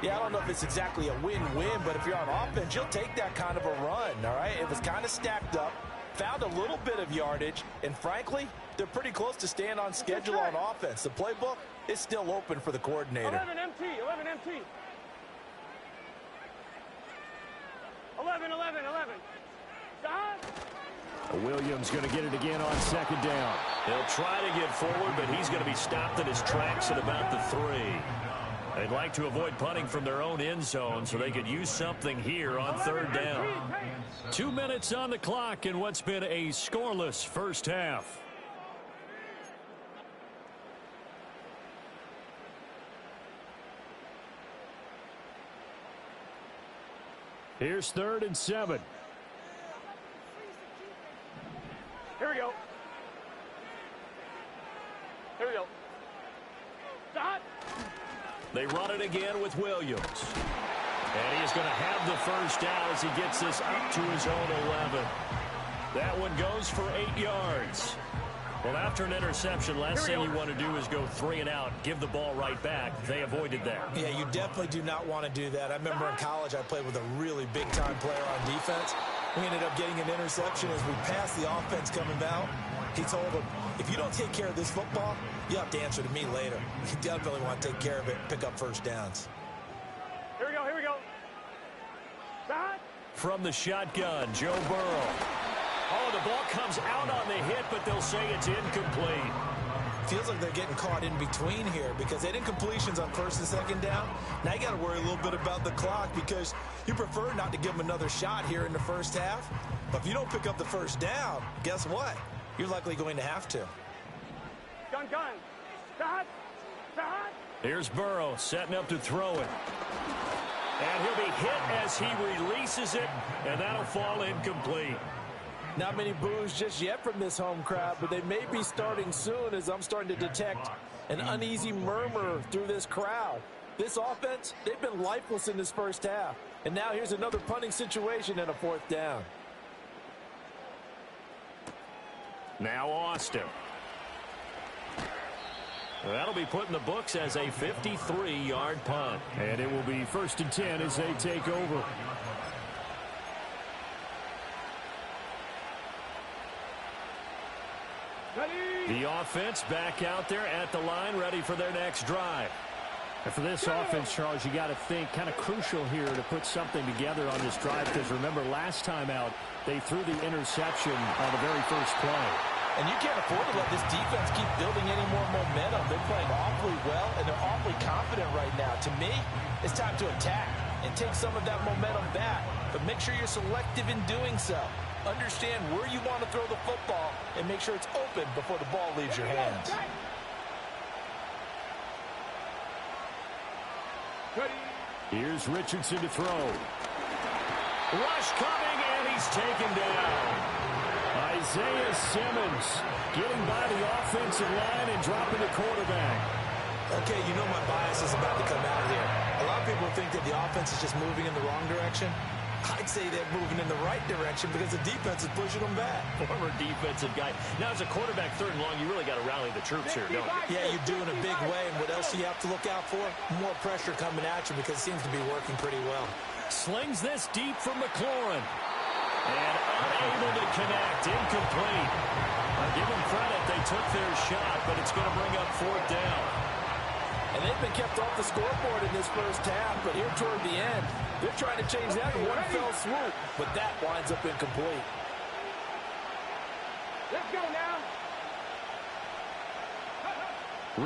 Yeah, I don't know if it's exactly a win-win, but if you're on offense, you'll take that kind of a run, all right? It was kind of stacked up, found a little bit of yardage, and frankly, they're pretty close to staying on schedule on offense. The playbook is still open for the coordinator. 11 MT. 11. Stop. Williams going to get it again on second down. They'll try to get forward, but he's going to be stopped in his tracks at about the 3. They'd like to avoid punting from their own end zone so they could use something here on third down. 2 minutes on the clock in what's been a scoreless first half. Here's 3rd and 7. Here we go. Stop. They run it again with Williams. And he's going to have the first down as he gets this up to his own 11. That one goes for 8 yards. Well, after an interception, last thing you want to do is go 3 and out, give the ball right back. They avoided that. Yeah, you definitely do not want to do that. I remember in college I played with a really big-time player on defense. We ended up getting an interception as we passed the offense coming out. He told him, if you don't take care of this football, you'll have to answer to me later. You definitely want to take care of it, pick up first downs. from the shotgun, Joe Burrow. Oh, the ball comes out on the hit, but they'll say it's incomplete. Feels like they're getting caught in between here because they didn't completions on first and second down. Now you got to worry a little bit about the clock because you prefer not to give them another shot here in the first half. But if you don't pick up the first down, guess what? You're likely going to have to. Gun. Stop. Here's Burrow setting up to throw it. And he'll be hit as he releases it, and that'll fall incomplete. Not many boos just yet from this home crowd, but they may be starting soon as I'm starting to detect an uneasy murmur through this crowd. This offense, they've been lifeless in this first half. And now here's another punting situation and a fourth down. Now Austin. That'll be put in the books as a 53-yard punt. And it will be 1st and 10 as they take over. The offense back out there at the line, ready for their next drive. And for this offense, Charles, you got to think kind of crucial here to put something together on this drive because remember last time out they threw the interception on the very first play. And you can't afford to let this defense keep building any more momentum. They're playing awfully well, and they're awfully confident right now. To me, it's time to attack and take some of that momentum back. But make sure you're selective in doing so. Understand where you want to throw the football and make sure it's open before the ball leaves your hands. Here's Richardson to throw. Rush coming, and he's taken down. Isaiah Simmons getting by the offensive line and dropping the quarterback. Okay, you know my bias is about to come out here. A lot of people think that the offense is just moving in the wrong direction. I'd say they're moving in the right direction because the defense is pushing them back. Former defensive guy. Now, as a quarterback, 3rd and long, you really got to rally the troops here, don't you? Yeah, you do in a big way. And what else do you have to look out for? More pressure coming at you because it seems to be working pretty well. Slings this deep from McLaurin. And unable to connect. Incomplete. I'll give them credit. They took their shot, but it's going to bring up 4th down. And they've been kept off the scoreboard in this first half, but here toward the end, they're trying to change that in one fell swoop, but that winds up incomplete. Let's go now.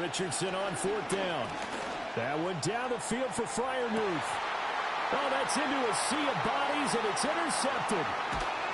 Richardson on 4th down. That one down the field for Freiermuth. Oh, that's into a sea of bodies, and it's intercepted.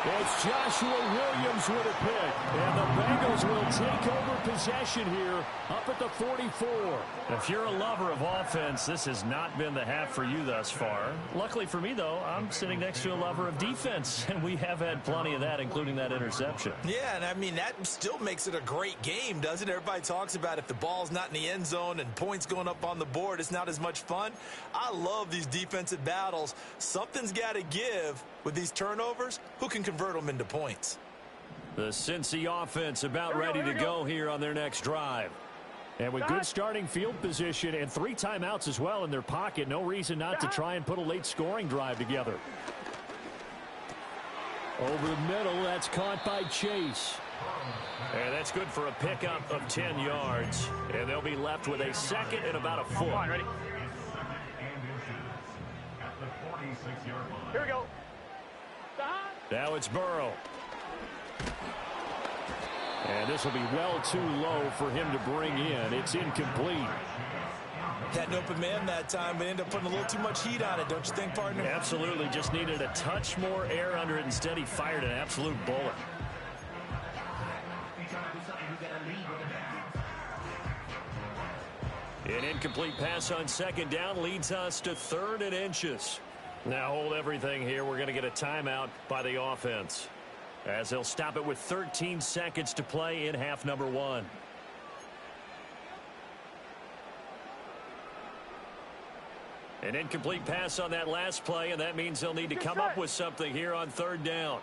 It's Joshua Williams with a pick, and the Bengals will take over possession here up at the 44. If you're a lover of offense, this has not been the half for you thus far. Luckily for me, though, I'm sitting next to a lover of defense, and we have had plenty of that, including that interception. Yeah, and I mean, that still makes it a great game, doesn't it? Everybody talks about if the ball's not in the end zone and points going up on the board, it's not as much fun. I love these defensive battles. Something's got to give with these turnovers. Who can convert them into points? The Cincy offense about ready to go here on their next drive. And with good starting field position and 3 timeouts as well in their pocket, no reason not to try and put a late scoring drive together. Over the middle, that's caught by Chase. And that's good for a pickup of 10 yards. And they'll be left with a 2nd and about a foot. Come on, ready? Here we go. Now it's Burrow. And this will be well too low for him to bring in. It's incomplete. Had an open man that time, but ended up putting a little too much heat on it, don't you think, partner? Absolutely. Just needed a touch more air under it. Instead, he fired an absolute bullet. An incomplete pass on 2nd down leads us to 3rd and inches. Now hold everything here. We're going to get a timeout by the offense, as they'll stop it with 13 seconds to play in half number 1. An incomplete pass on that last play, and that means they'll need to come up with something here on 3rd down.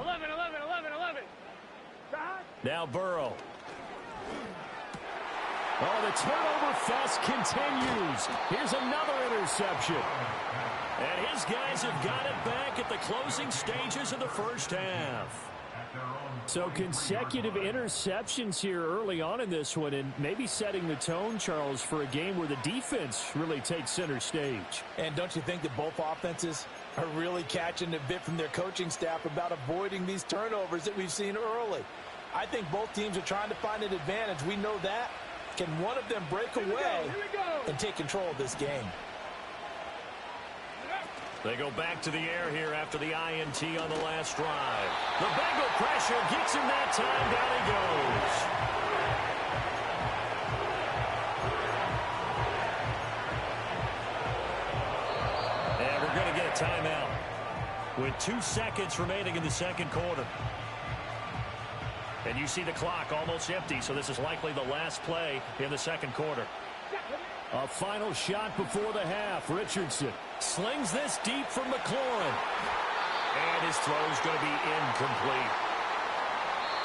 11. Now Burrow. Oh, the turnover fest continues. Here's another interception. And his guys have got it back at the closing stages of the first half. At their own So consecutive interceptions here early on in this one, and maybe setting the tone, Charles, for a game where the defense really takes center stage. And don't you think that both offenses are really catching a bit from their coaching staff about avoiding these turnovers that we've seen early? I think both teams are trying to find an advantage. We know that. Can one of them break away and take control of this game? They go back to the air here after the INT on the last drive. The Bengal pressure gets him that time. Down he goes. And we're going to get a timeout with 2 seconds remaining in the second quarter. And you see the clock almost empty, so this is likely the last play in the second quarter. A final shot before the half. Richardson slings this deep from McLaurin. And his throw's going to be incomplete.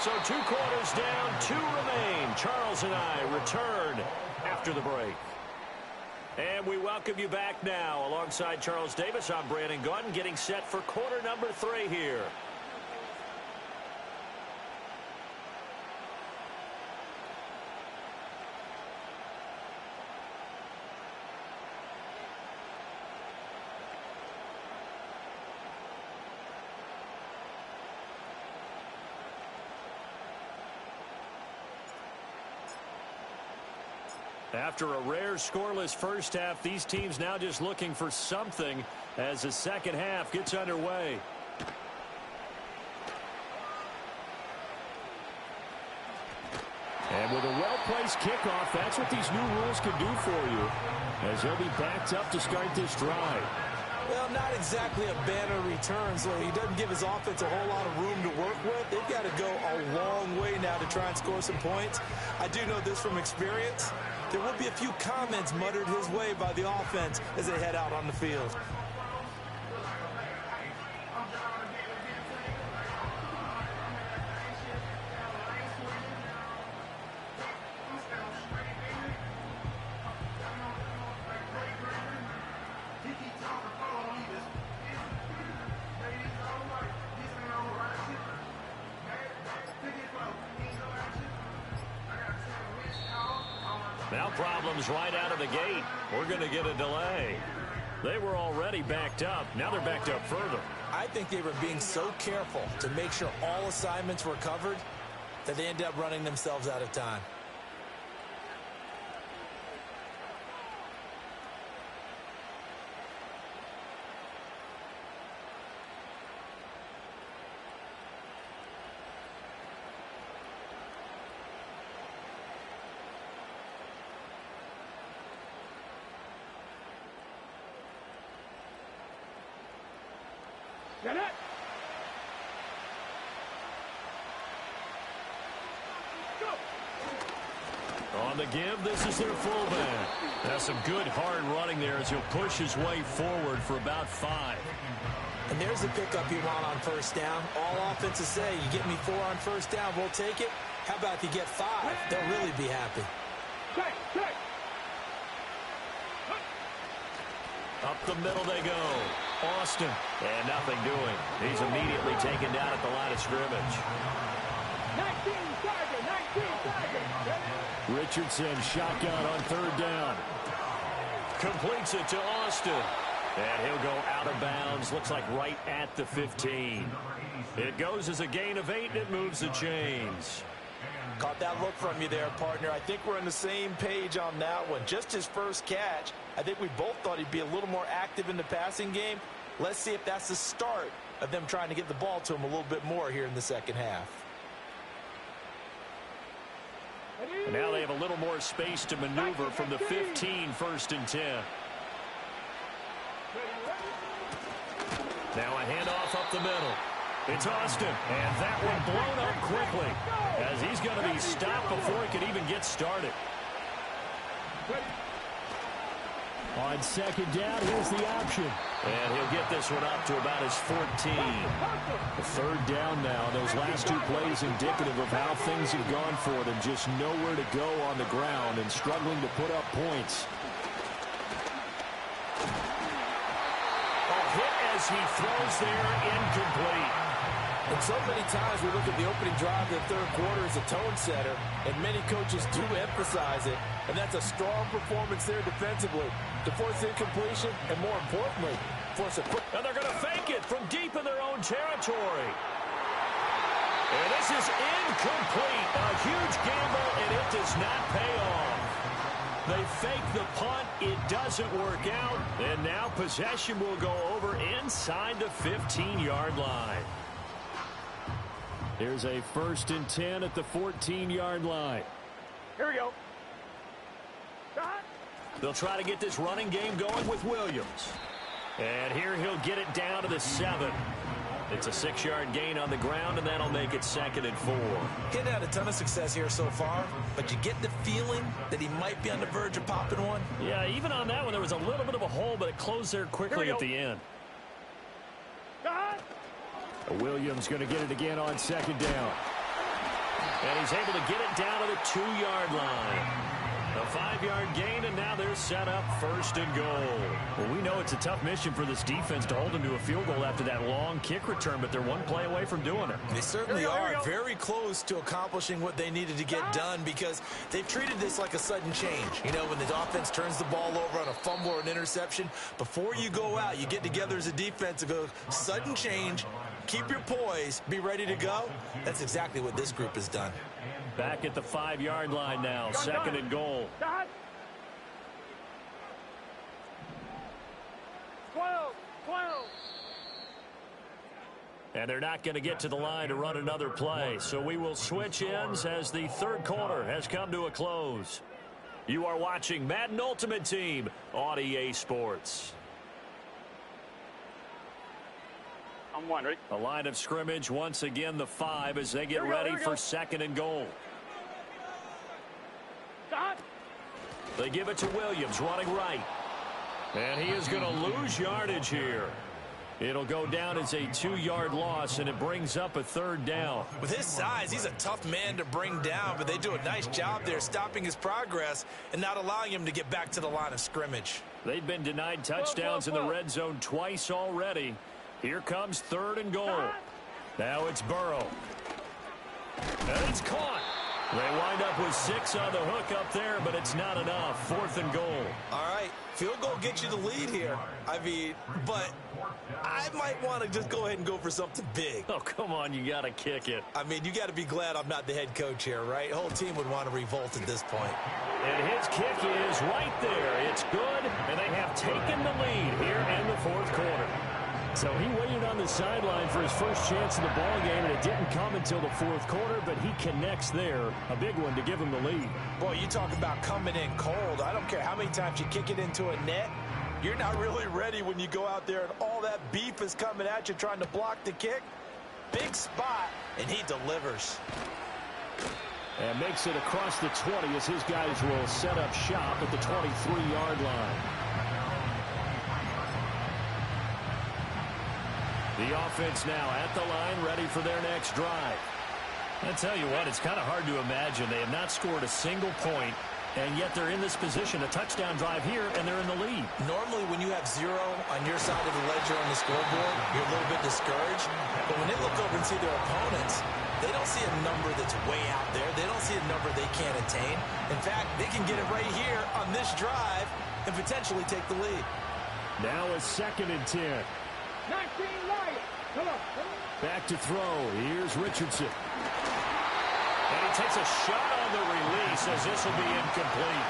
So 2 quarters down, 2 remain. Charles and I return after the break. And we welcome you back now. Alongside Charles Davis, I'm Brandon Gaudin, getting set for quarter number 3 here. After a rare scoreless first half, these teams now just looking for something as the second half gets underway. And with a well-placed kickoff, that's what these new rules can do for you, as they'll be backed up to start this drive. Well, not exactly a banner return, so he doesn't give his offense a whole lot of room to work with. They've got to go a long way now to try and score some points. I do know this from experience. There will be a few comments muttered his way by the offense as they head out on the field. Now problems right out of the gate. We're going to get a delay. They were already backed up. Now they're backed up further. I think they were being so careful to make sure all assignments were covered that they ended up running themselves out of time. Get it! On the give, this is their fullback. That's some good hard running there as he'll push his way forward for about 5. And there's the pickup you want on first down. All offenses say, you get me 4 on first down, we'll take it. How about if you get 5? They'll really be happy. Up the middle they go. Austin. And nothing doing. He's immediately taken down at the line of scrimmage. 19 target. Richardson shotgun on 3rd down. Completes it to Austin. And he'll go out of bounds. Looks like right at the 15. It goes as a gain of 8, and it moves the chains. Caught that look from you there, partner. I think we're on the same page on that one. Just his first catch. I think we both thought he'd be a little more active in the passing game. Let's see if that's the start of them trying to get the ball to him a little bit more here in the second half. And now they have a little more space to maneuver from the 15, 1st and 10. Now a handoff up the middle. It's Austin, and that one blown up quickly as he's going to be stopped before he can even get started. On 2nd down, here's the option. And he'll get this one up to about his 14. A 3rd down now. Those last 2 plays indicative of how things have gone for them. Just nowhere to go on the ground and struggling to put up points. A hit as he throws there, incomplete. And so many times we look at the opening drive of the third quarter as a tone setter, and many coaches do emphasize it, and that's a strong performance there defensively to force incompletion and, more importantly, force a quick. And they're going to fake it from deep in their own territory. And this is incomplete. A huge gamble, and it does not pay off. They fake the punt. It doesn't work out. And now possession will go over inside the 15-yard line. Here's a 1st and 10 at the 14-yard line. Here we go. They'll try to get this running game going with Williams. And here he'll get it down to the 7. It's a 6-yard gain on the ground, and that'll make it 2nd and 4. He's had a ton of success here so far, but you get the feeling that he might be on the verge of popping one. Yeah, even on that one, there was a little bit of a hole, but it closed there quickly at the end. Williams going to get it again on 2nd down. And he's able to get it down to the 2-yard line. A 5-yard gain, and now they're set up 1st and goal. Well, we know it's a tough mission for this defense to hold them to a field goal after that long kick return, but they're one play away from doing it. They certainly are very close to accomplishing what they needed to get done, because they've treated this like a sudden change. You know, when the offense turns the ball over on a fumble or an interception, before you go out, you get together as a defense and go, sudden change, keep your poise, be ready to go. That's exactly what this group has done. Back at the 5-yard line now, 2nd and goal. 12. And they're not going to get to the line to run another play, so we will switch ends as the third quarter has come to a close. You are watching Madden Ultimate Team on EA Sports. I'm wondering. A line of scrimmage, once again the 5 as they get ready for 2nd and goal. They give it to Williams, running right. And he is going to lose yardage here. It'll go down as a 2-yard loss, and it brings up a 3rd down. With his size, he's a tough man to bring down, but they do a nice job there stopping his progress and not allowing him to get back to the line of scrimmage. They've been denied touchdowns in the red zone twice already. Here comes 3rd and goal. Now it's Burrow. And it's caught. They wind up with 6 on the hook up there, but it's not enough. 4th and goal. All right, field goal gets you the lead here. I mean, but I might want to just go ahead and go for something big. Oh, come on, you got to kick it. I mean, you got to be glad I'm not the head coach here, right? The whole team would want to revolt at this point. And his kick is right there. It's good, and they have taken the lead here in the 4th quarter. So he waited on the sideline for his first chance in the ball game, and it didn't come until the 4th quarter, but he connects there. A big one to give him the lead. Boy, you talk about coming in cold. I don't care how many times you kick it into a net. You're not really ready when you go out there and all that beef is coming at you trying to block the kick. Big spot, and he delivers. And makes it across the 20 as his guys will set up shop at the 23-yard line. The offense now at the line, ready for their next drive. I tell you what, it's kind of hard to imagine. They have not scored a single point, and yet they're in this position, a touchdown drive here, and they're in the lead. Normally, when you have 0 on your side of the ledger on the scoreboard, you're a little bit discouraged. But when they look over and see their opponents, they don't see a number that's way out there. They don't see a number they can't attain. In fact, they can get it right here on this drive and potentially take the lead. Now a 2nd and 10. 19 right. Come on. Back to throw. Here's Richardson. And he takes a shot on the release as this will be incomplete.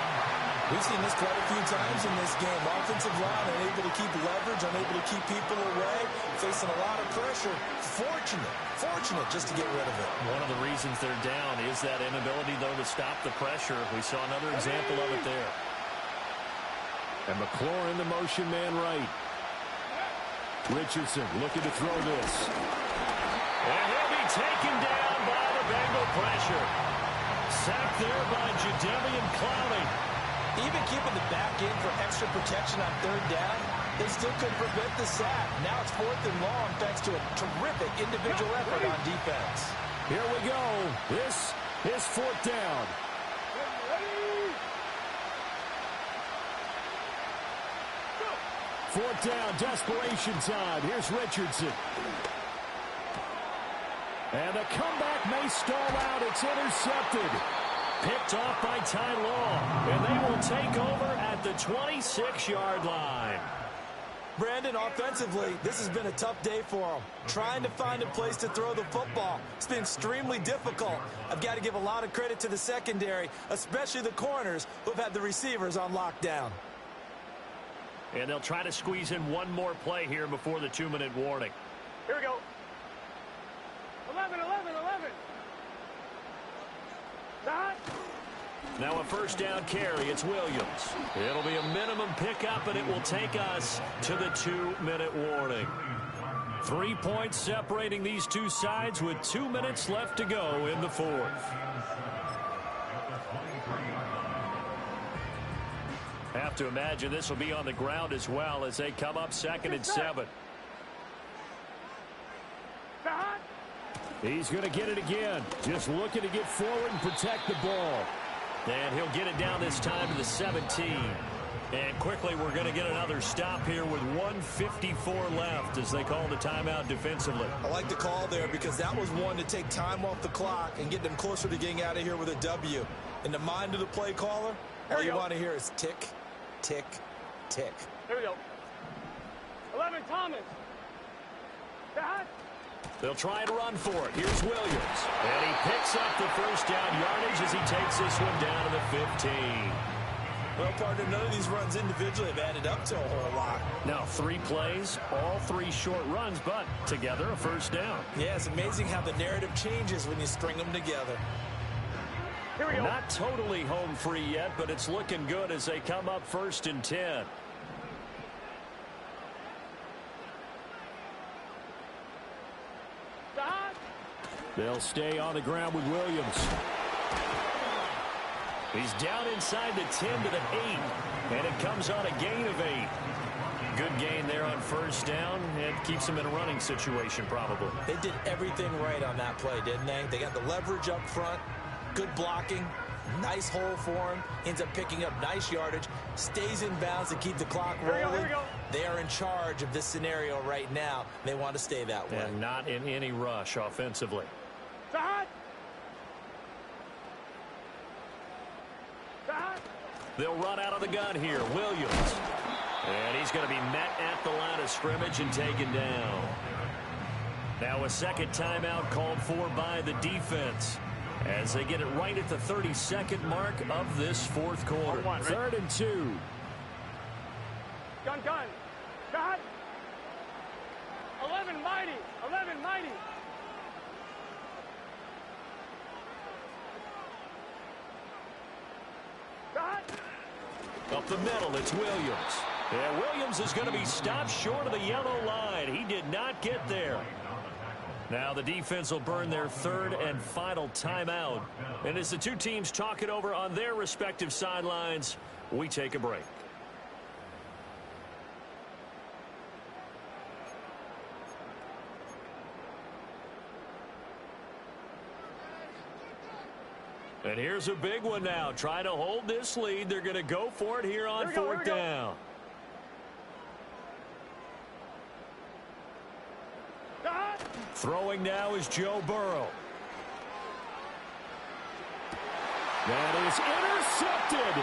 We've seen this quite a few times in this game. Offensive line unable to keep leverage, unable to keep people away, facing a lot of pressure. Fortunate just to get rid of it. One of the reasons they're down is that inability, though, to stop the pressure. We saw another example of it there. And McLaurin, the motion man right. Richardson looking to throw this. And he'll be taken down by the Bengal pressure. Sacked there by Jadeveon Clowney. Even keeping the back in for extra protection on 3rd down, they still couldn't prevent the sack. Now it's 4th and long thanks to a terrific individual effort on defense. Here we go. This is 4th down. 4th down, desperation time. Here's Richardson. And the comeback may stall out. It's intercepted. Picked off by Ty Law. And they will take over at the 26-yard line. Brandon, offensively, this has been a tough day for him. Trying to find a place to throw the football. It's been extremely difficult. I've got to give a lot of credit to the secondary, especially the corners who have had the receivers on lockdown. And they'll try to squeeze in one more play here before the 2-minute warning. Here we go. 11, 11, 11. Stop. Now a first down carry. It's Williams. It'll be a minimum pickup, and it will take us to the 2-minute warning. 3 points separating these two sides with 2 minutes left to go in the fourth. Have to imagine this will be on the ground as well as they come up 2nd and 7. He's going to get it again. Just looking to get forward and protect the ball. And he'll get it down this time to the 17. And quickly we're going to get another stop here with 1:54 left as they call the timeout defensively. I like the call there because that was one to take time off the clock and get them closer to getting out of here with a W. In the mind of the play caller, all you want to hear is tick, tick, tick. Here we go. 11, Thomas. Dad. They'll try and run for it. Here's Williams. And he picks up the first down yardage as he takes this one down to the 15. Well, partner, none of these runs individually have added up to a whole lot. Now 3 plays, all 3 short runs, but together a first down. Yeah, it's amazing how the narrative changes when you string them together. Here we go. Not totally home free yet, but it's looking good as they come up 1st and 10. They'll stay on the ground with Williams. He's down inside the 10 to the 8, and it comes on a gain of 8. Good gain there on first down, and keeps him in a running situation probably. They did everything right on that play, didn't they? They got the leverage up front, good blocking, nice hole for him, ends up picking up nice yardage, stays in bounds to keep the clock rolling. Here we go. They are in charge of this scenario right now. They want to stay that way. And not in any rush offensively. They'll run out of the gun here. Williams. And he's going to be met at the line of scrimmage and taken down. Now a second timeout called for by the defense as they get it right at the 32nd mark of this fourth quarter. 3rd and 2. Gun. God. 11, mighty. 11, mighty. God. Up the middle, it's Williams. And Williams is going to be stopped short of the yellow line. He did not get there. Now the defense will burn their 3rd and final timeout. And as the two teams talk it over on their respective sidelines, we take a break. And here's a big one now. Trying to hold this lead. They're going to go for it here on 4th down. Throwing now is Joe Burrow. That is intercepted.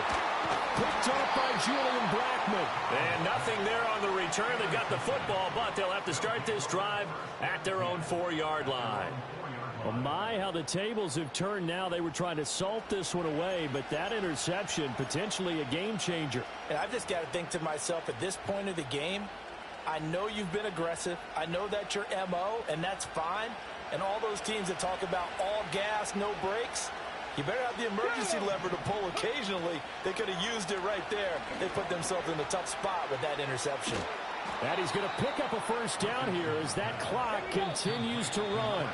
Picked off by Julian Blackmon. And nothing there on the return. They've got the football, but they'll have to start this drive at their own 4-yard line. Well, my, how the tables have turned now. They were trying to salt this one away, but that interception, potentially a game changer. And I've just got to think to myself, at this point of the game, I know you've been aggressive. I know that's your MO, and that's fine. And all those teams that talk about all gas, no brakes, you better have the emergency lever to pull occasionally. They could have used it right there. They put themselves in a tough spot with that interception. And he's going to pick up a first down here as that clock continues to run.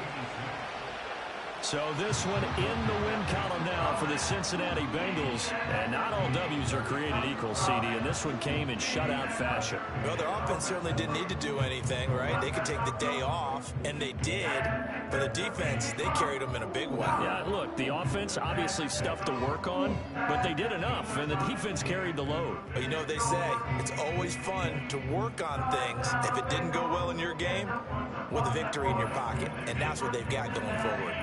So this one in the win column now for the Cincinnati Bengals. And not all W's are created equal, CD, and this one came in shutout fashion. Well, their offense certainly didn't need to do anything, right? They could take the day off, and they did. For the defense, they carried them in a big way. Yeah, look, the offense obviously stuff to work on, but they did enough, and the defense carried the load. But you know what they say, it's always fun to work on things. If it didn't go well in your game, with a victory in your pocket, and that's what they've got going forward.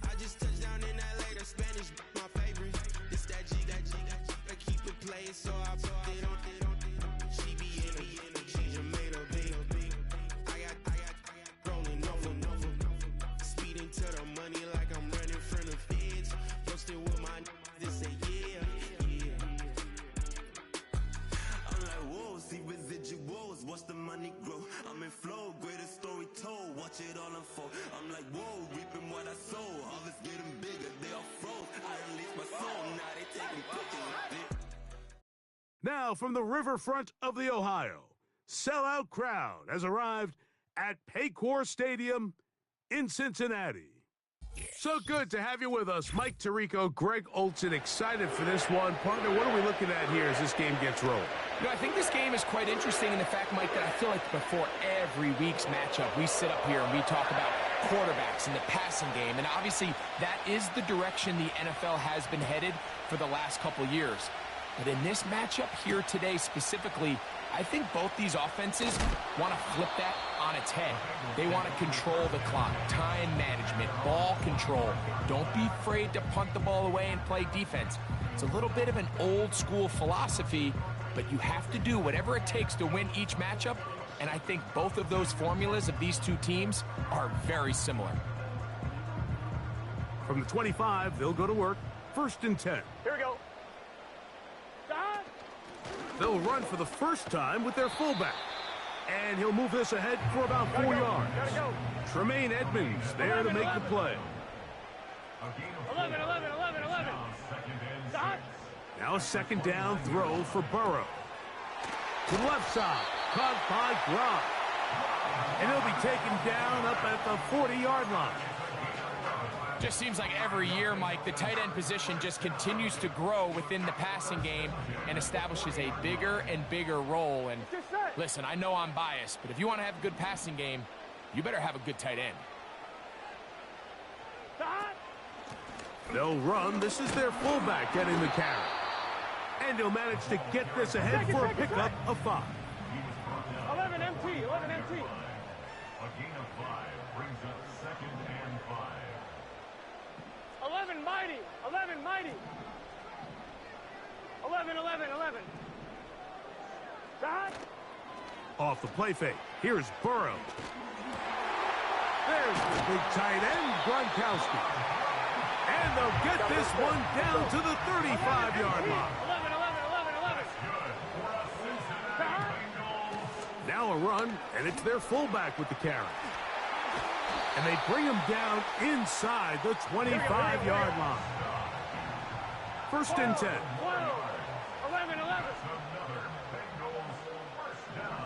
I just touched down in LA, the Spanish, my favorite. This that G, I keep it playing, so I put it on. She be in the she's made a big. I got rolling over, speeding to the money like I'm running from the feds. Posted with my they say yeah. I'm like whoa, see residuals, watch the money grow. I'm in flow, greatest story told, watch it all unfold. I'm like whoa, reaping what I sow, harvest getting bigger, they all froze. I release my soul, now they taking pictures. Now from the riverfront of the Ohio, sellout crowd has arrived at Paycor Stadium in Cincinnati. So good to have you with us, Mike Tirico, Greg Olson, excited for this one. Partner, what are we looking at here as this game gets rolling? You know, I think this game is quite interesting in the fact, Mike, that I feel like before every week's matchup, we sit up here and we talk about quarterbacks and the passing game, and obviously that is the direction the NFL has been headed for the last couple years. But in this matchup here today specifically, I think both these offenses want to flip that on its head. They want to control the clock, time management, ball control. Don't be afraid to punt the ball away and play defense. It's a little bit of an old school philosophy, but you have to do whatever it takes to win each matchup, and I think both of those formulas of these two teams are very similar. From the 25, they'll go to work. 1st and 10. Here we go. They'll run for the first time with their fullback. And he'll move this ahead for about 4 yards. Tremaine Edmonds there to make the play. 11. Now a 2nd down throw for Burrow. To the left side, caught by Gronk. And he'll be taken down up at the 40-yard line. Just seems like every year, Mike, the tight end position just continues to grow within the passing game and establishes a bigger and bigger role. And listen, I know I'm biased, but if you want to have a good passing game, you better have a good tight end. They'll run. This is their fullback getting the carry. And he'll manage to get this ahead for a pickup of 5. 11 MT. A gain of 5 brings up 2nd and 5. 11 mighty. 11. Off the play fake. Here's Burrow. There's the big tight end, Gronkowski. And they'll get this one down to the 35-yard line. 11. Now a run, and it's their fullback with the carry. And they bring him down inside the 25-yard line. 1st and 10. 11. Another Bengals first down.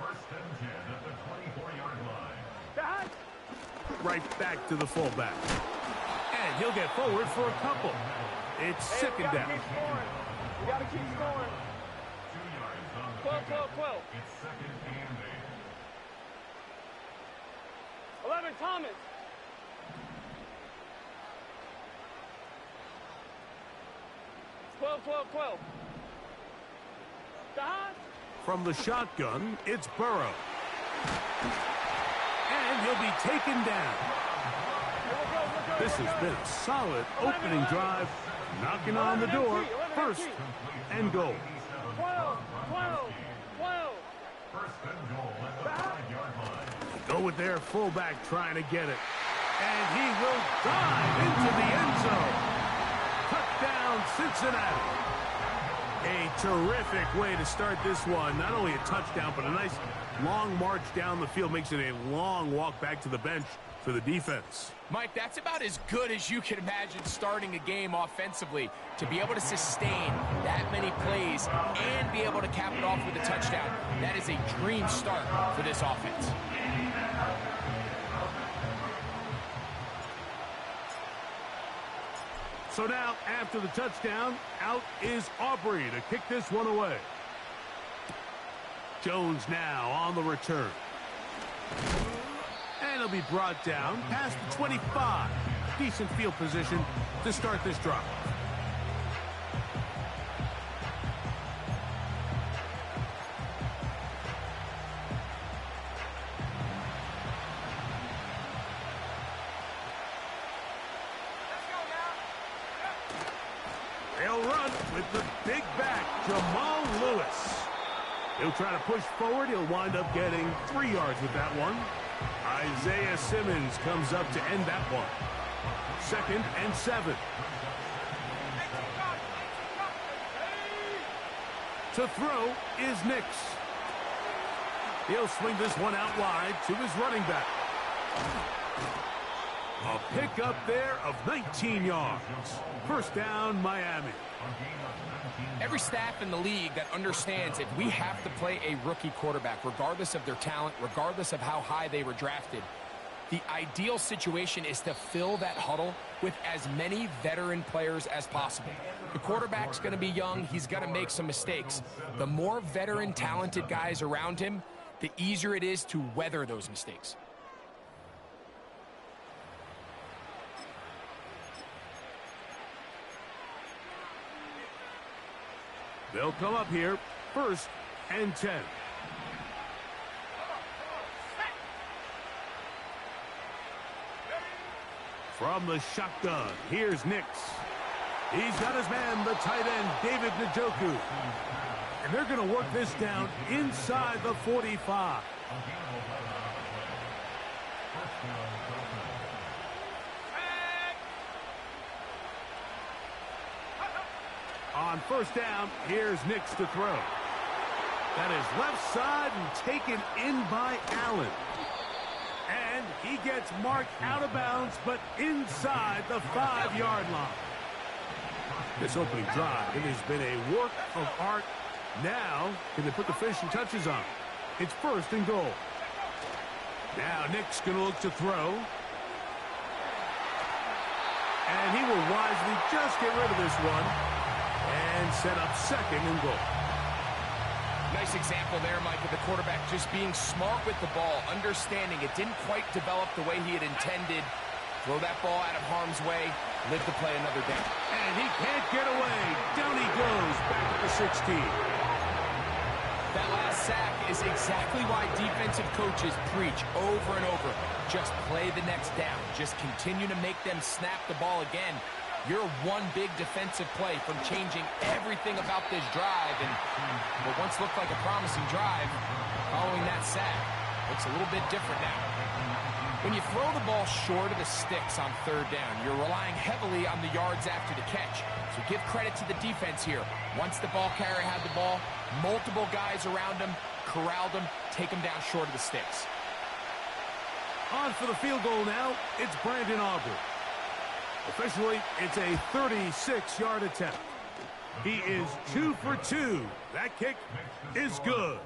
1st and 10 at the 24-yard line. Right back to the fullback. And he'll get forward for a couple. It's 2nd down. You got to keep scoring. 2 yards on the 12. It's 2nd and 8. 11 Thomas. Twelve. From the shotgun, it's Burrow. And he'll be taken down. This has been a solid opening drive, knocking on the door. 1st and goal. 12. 1st and goal at the 5-yard line. Go with their fullback trying to get it. And he will dive into the end zone. Touchdown, Cincinnati. A terrific way to start this one. Not only a touchdown, but a nice long march down the field. Makes it a long walk back to the bench for the defense. Mike, that's about as good as you can imagine starting a game offensively. To be able to sustain that many plays and be able to cap it off with a touchdown, that is a dream start for this offense. So now, after the touchdown, out is Aubrey to kick this one away. Jones now on the return. And he'll be brought down past the 25. Decent field position to start this drive. They'll run with the big back, Jamal Lewis. He'll try to push forward. He'll wind up getting 3 yards with that one. Isaiah Simmons comes up to end that one. 2nd and 7. To throw is Nix. He'll swing this one out wide to his running back. A pickup there of 19 yards. First down, Miami. Every staff in the league that understands if we have to play a rookie quarterback, regardless of their talent, regardless of how high they were drafted, the ideal situation is to fill that huddle with as many veteran players as possible. The quarterback's going to be young. He's going to make some mistakes. The more veteran, talented guys around him, the easier it is to weather those mistakes. They'll come up here, 1st and 10. From the shotgun, here's Nix. He's got his man, the tight end, David Njoku. And they're going to work this down inside the 45. On 1st down, here's Nix to throw. That is left side and taken in by Allen. And he gets marked out of bounds, but inside the 5-yard line. This opening drive, it has been a work of art. Now, can they put the finishing touches on? It's 1st and goal. Now Nix going to look to throw. And he will wisely just get rid of this one and set up 2nd and goal. Nice example there, Mike, of the quarterback just being smart with the ball, understanding it didn't quite develop the way he had intended. Throw that ball out of harm's way, live to play another day. And he can't get away. Down he goes, back at the 16. That last sack is exactly why defensive coaches preach over and over. Just play the next down. Just continue to make them snap the ball again. You're one big defensive play from changing everything about this drive. And what once looked like a promising drive, following that sack, looks a little bit different now. When you throw the ball short of the sticks on 3rd down, you're relying heavily on the yards after the catch. So give credit to the defense here. Once the ball carrier had the ball, multiple guys around him, corralled him, take him down short of the sticks. On for the field goal now, it's Brandon Aubrey. Officially, it's a 36-yard attempt. He is 2 for 2. That kick is good.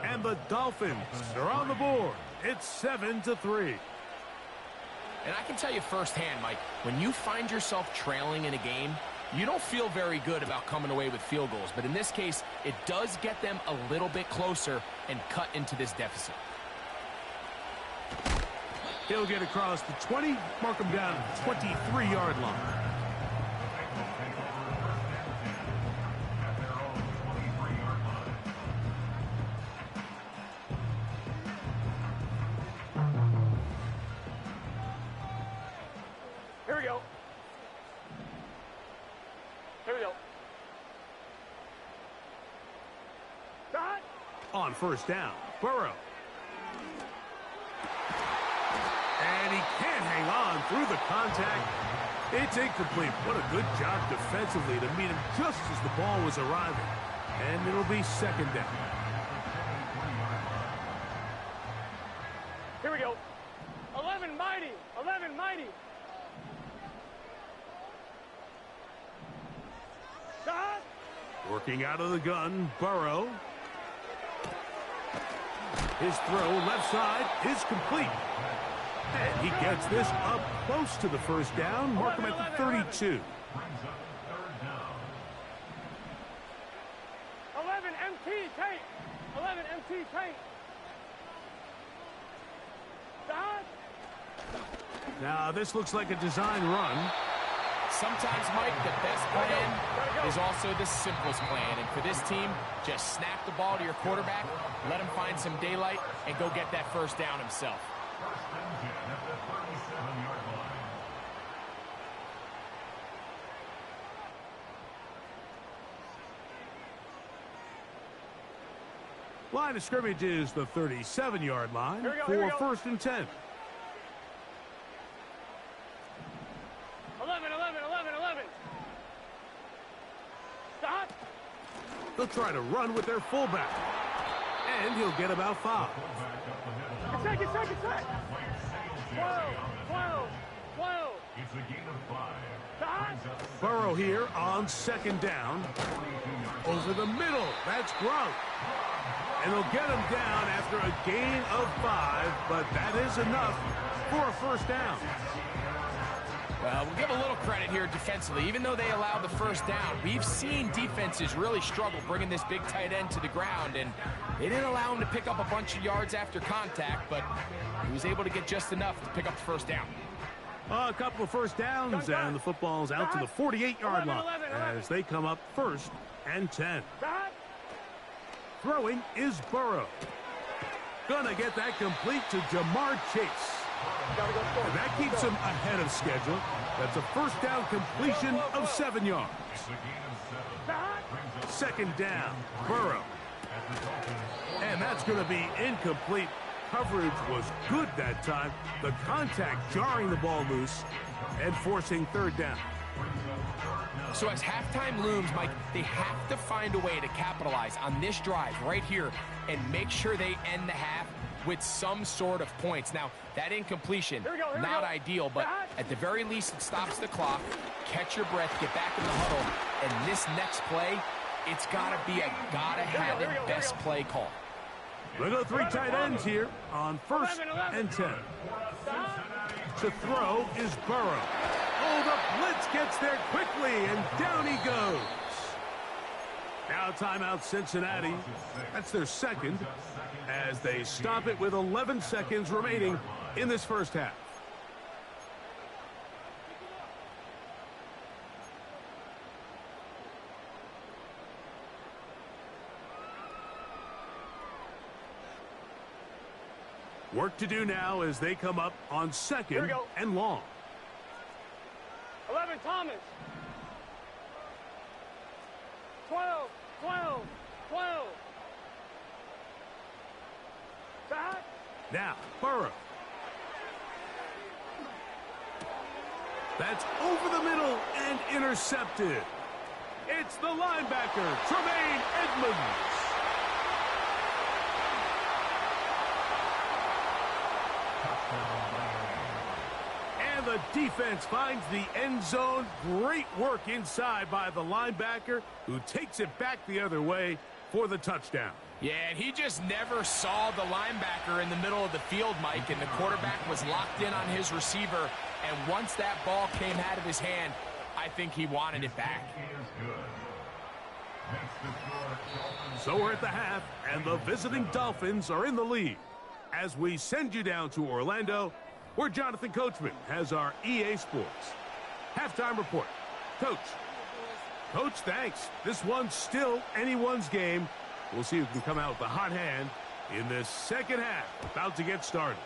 And the Dolphins are on the board. It's 7-3. And I can tell you firsthand, Mike, when you find yourself trailing in a game, you don't feel very good about coming away with field goals. But in this case, it does get them a little bit closer and cut into this deficit. He'll get across the 20, mark him down at the 23-yard line. Here we go. Here we go. Start. On 1st down, Burrow. And he can't hang on through the contact. It's incomplete. What a good job defensively to meet him just as the ball was arriving. And it'll be 2nd down. Here we go. 11 mighty. 11 mighty. Start. Working out of the gun, Burrow. His throw left side is complete. And he gets this up close to the 1st down. Mark him at the 32. 11 MT tape. 11 MT. T, paint. Dodge. Now, this looks like a design run. Sometimes, Mike, the best plan is also the simplest plan. And for this team, just snap the ball to your quarterback, let him find some daylight, and go get that first down himself. First and 10 at the 37-yard line. Line of scrimmage is the 37-yard line for first and 10. 11, 11, 11, 11. Stop. They'll try to run with their fullback. And he'll get about 5. Second. 12, 12, 12. It's a gain of 5. Stop. Burrow here on second down. Over the middle. That's Gronk. And they'll get him down after a gain of 5, but that is enough for a first down. Well, we'll give a little credit here defensively. Even though they allowed the first down, we've seen defenses really struggle bringing this big tight end to the ground, and they didn't allow him to pick up a bunch of yards after contact, but he was able to get just enough to pick up the first down. A couple of first downs, and the football's out to the 48-yard line as they come up first and 10. Throwing is Burrow. Gonna get that complete to Jamar Chase. And that keeps him ahead of schedule. That's a first down completion of 7 yards. Second down, Burrow. And that's going to be incomplete. Coverage was good that time. The contact jarring the ball loose and forcing third down. So as halftime looms, Mike, they have to find a way to capitalize on this drive right here and make sure they end the half with some sort of points. Now, that incompletion, not ideal, but at the very least, it stops the clock. Catch your breath, get back in the huddle, and this next play, it's got to be a gotta-have-it best play call. We'll go 3 tight ends here on first and 10. To throw is Burrow. Oh, the blitz gets there quickly, and down he goes. Now timeout Cincinnati. That's their second as they stop it with 11 seconds remaining in this first half. Work to do now as they come up on second and long. 11, Thomas. 12, 12, 12. Back. Now, Burrow. That's over the middle and intercepted. It's the linebacker, Tremaine Edmonds. And the defense finds the end zone. Great work inside by the linebacker, who takes it back the other way for the touchdown. Yeah, and he just never saw the linebacker in the middle of the field, Mike, and the quarterback was locked in on his receiver, and once that ball came out of his hand, I think he wanted it back. So we're at the half, and the visiting Dolphins are in the lead. As we send you down to Orlando, where Jonathan Coachman has our EA Sports halftime report. Coach, thanks. This one's still anyone's game. We'll see who can come out with the hot hand in this second half. About to get started.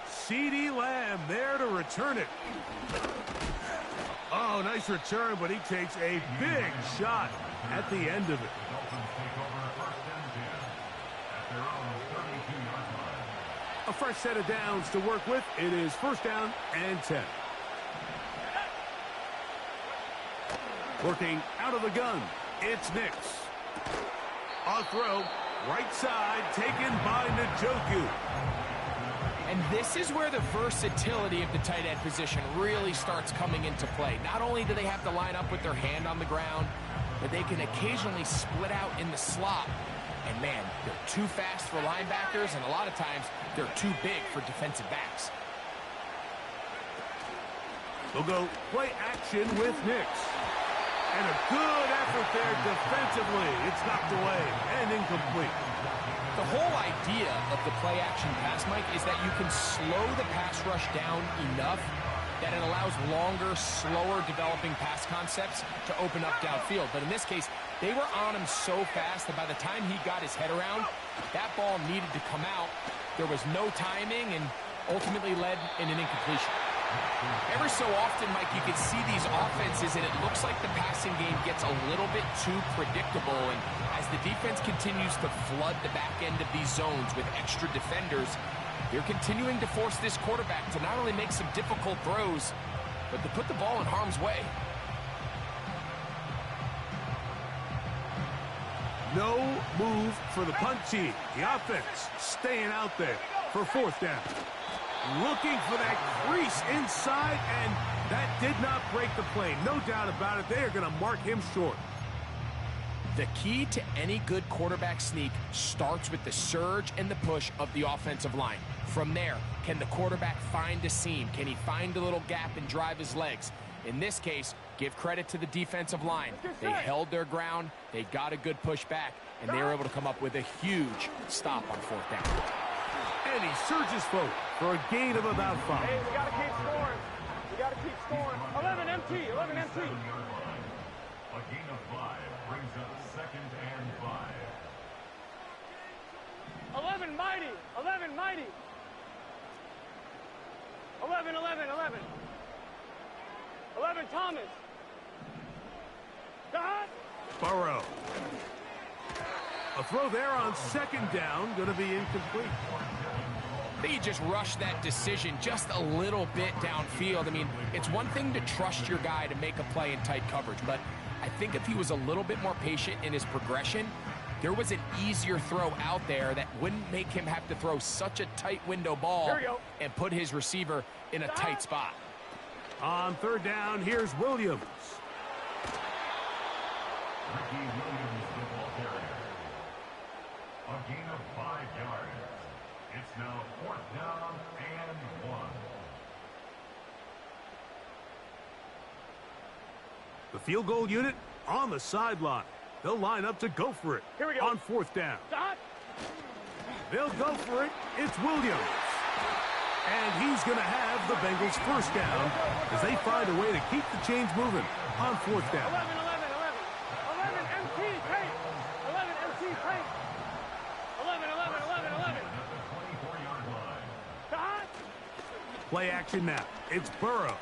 CeeDee Lamb there to return it. Oh, nice return, but he takes a big shot at the end of it. A fresh set of downs to work with. It is first down and 10. Working out of the gun, it's Nix. On throw, right side, taken by Njoku. And this is where the versatility of the tight end position really starts coming into play. Not only do they have to line up with their hand on the ground, but they can occasionally split out in the slot. And man, they're too fast for linebackers, and a lot of times they're too big for defensive backs. We'll go play action with Nix. And a good effort there defensively. It's knocked away and incomplete. The whole idea of the play-action pass, Mike, is that you can slow the pass rush down enough that it allows longer, slower developing pass concepts to open up downfield. But in this case, they were on him so fast that by the time he got his head around, that ball needed to come out. There was no timing and ultimately led in an incompletion. Every so often, Mike, you can see these offenses, and it looks like the passing game gets a little bit too predictable. And as the defense continues to flood the back end of these zones with extra defenders, they're continuing to force this quarterback to not only make some difficult throws, but to put the ball in harm's way. No move for the punt team. The offense staying out there for fourth down. Looking for that crease inside, and that did not break the play. No doubt about it. They are going to mark him short. The key to any good quarterback sneak starts with the surge and the push of the offensive line. From there, can the quarterback find a seam? Can he find a little gap and drive his legs? In this case, give credit to the defensive line. They held their ground, they got a good push back, and they were able to come up with a huge stop on fourth down. And he surges forward for a gain of about 5. Hey, we got to keep scoring. We got to keep scoring. 11 MT, 11 MT. A gain of 5 brings up second and 5. 11 mighty, 11 mighty. 11, 11, 11. 11 Thomas. Dot. Burrow. A throw there on second down, going to be incomplete. They just rushed that decision just a little bit downfield. I mean, it's one thing to trust your guy to make a play in tight coverage, but I think if he was a little bit more patient in his progression, there was an easier throw out there that wouldn't make him have to throw such a tight window ball and put his receiver in a tight spot. On third down, here's Williams. Ricky Williams, the ball carrier. A gain of 5 yards. It's now fourth down and 1. The field goal unit on the sideline. They'll line up to go for it. Here we go. On fourth down. Dot. They'll go for it. It's Williams. And he's going to have the Bengals first down as they find a way to keep the chains moving on fourth down. 11, 11, 11. 11 MT tape. 11 MT tape. 11, 11, 11, 11. Dot. Play action now. It's Burrow.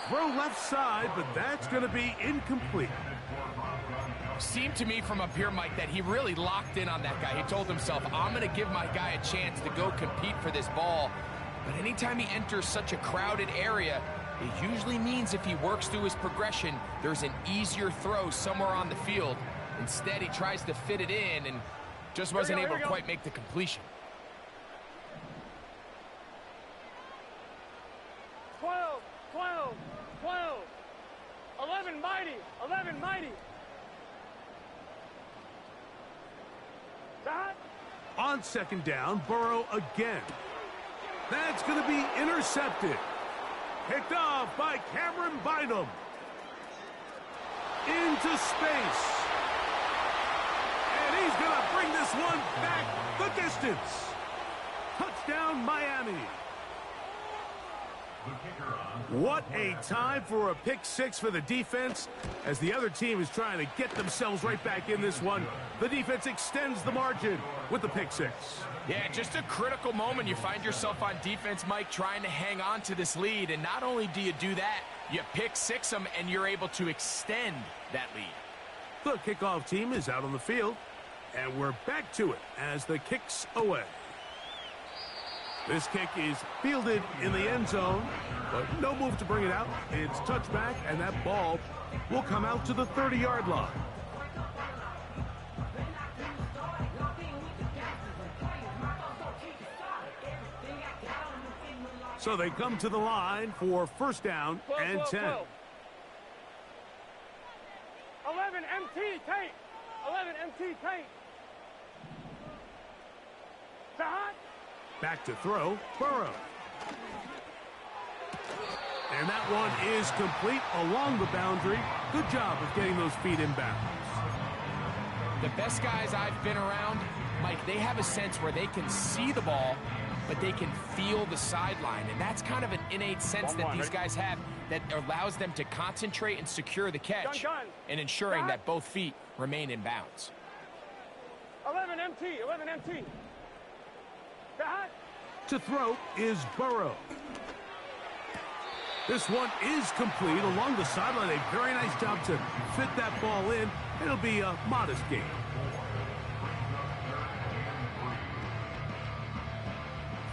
Throw left side, but that's going to be incomplete. Seemed to me from up here, Mike, that he really locked in on that guy. He told himself, I'm going to give my guy a chance to go compete for this ball. But anytime he enters such a crowded area, it usually means if he works through his progression, there's an easier throw somewhere on the field. Instead, he tries to fit it in and just wasn't able to quite make the completion. 12, 12, 12. 11 mighty, 11 mighty. Dot. On second down, Burrow again. That's going to be intercepted. Picked off by Cameron Bynum. Into space. And he's going to bring this one back the distance. Touchdown, Miami. What a time for a pick six for the defense as the other team is trying to get themselves right back in this one. The defense extends the margin with the pick six. Yeah, just a critical moment. You find yourself on defense, Mike, trying to hang on to this lead. And not only do you do that, you pick six them and you're able to extend that lead. The kickoff team is out on the field, and we're back to it as the kick's away. This kick is fielded in the end zone, but no move to bring it out. It's touchback, and that ball will come out to the 30-yard line. So they come to the line for first down and 10. 11 MT tape. 11 MT tape. Dot. Back to throw, Burrow. And that one is complete along the boundary. Good job of getting those feet in bounds. The best guys I've been around, Mike, they have a sense where they can see the ball, but they can feel the sideline. And that's kind of an innate sense that these guys have that allows them to concentrate and secure the catch and ensuring that both feet remain in bounds. 11 MT, 11 MT. To throw is Burrow. This one is complete along the sideline. A very nice job to fit that ball in. It'll be a modest gain.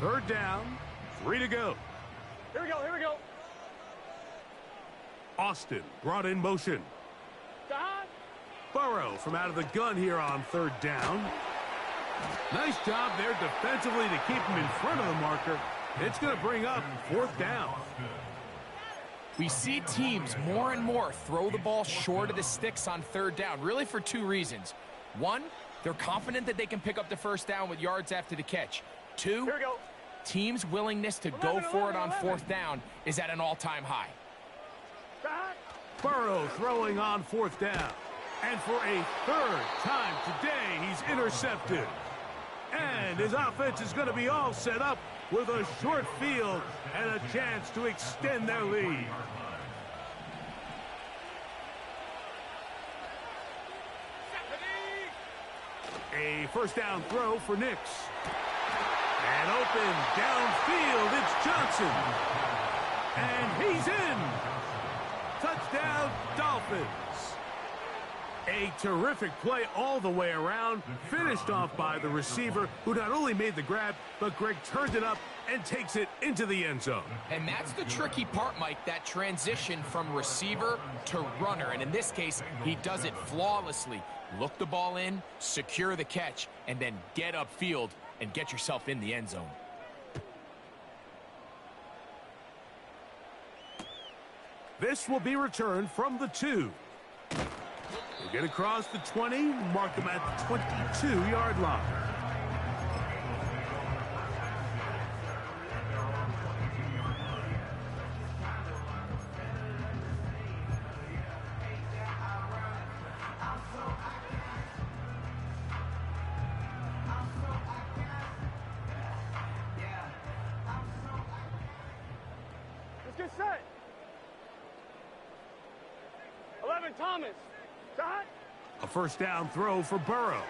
Third down, 3 to go. Here we go, here we go. Austin brought in motion. Burrow from out of the gun here on third down. Nice job there defensively to keep him in front of the marker. It's going to bring up fourth down. We see teams more and more throw the ball short of the sticks on third down, really for two reasons. One, they're confident that they can pick up the first down with yards after the catch. Two, here we go. Teams' willingness to go for it on fourth down is at an all-time high. Burrow throwing on fourth down. And for a third time today, he's intercepted. And his offense is going to be all set up with a short field and a chance to extend their lead. A first down throw for Nix. And open downfield, it's Johnson. And he's in. Touchdown, Dolphins. A terrific play all the way around, finished off by the receiver, who not only made the grab, but Greg turned it up and takes it into the end zone. And that's the tricky part, Mike, that transition from receiver to runner. And in this case, he does it flawlessly. Look the ball in, secure the catch, and then get upfield and get yourself in the end zone. This will be returned from the 2. They get across the 20, mark them at the 22-yard line. Let's get set. 11 Thomas. A first down throw for Burrow.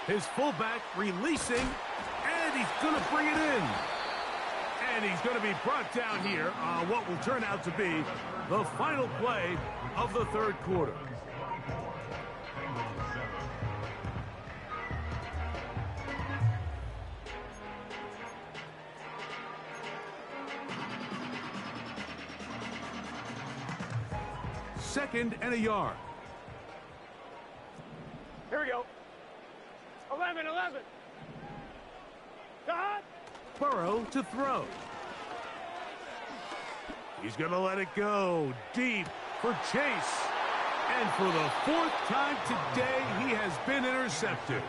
His fullback releasing, and he's going to bring it in. And he's going to be brought down here on what will turn out to be the final play of the third quarter. Second and a yard. Here we go. 11. Burrow to throw. He's going to let it go deep for Chase. And for the fourth time today, he has been intercepted.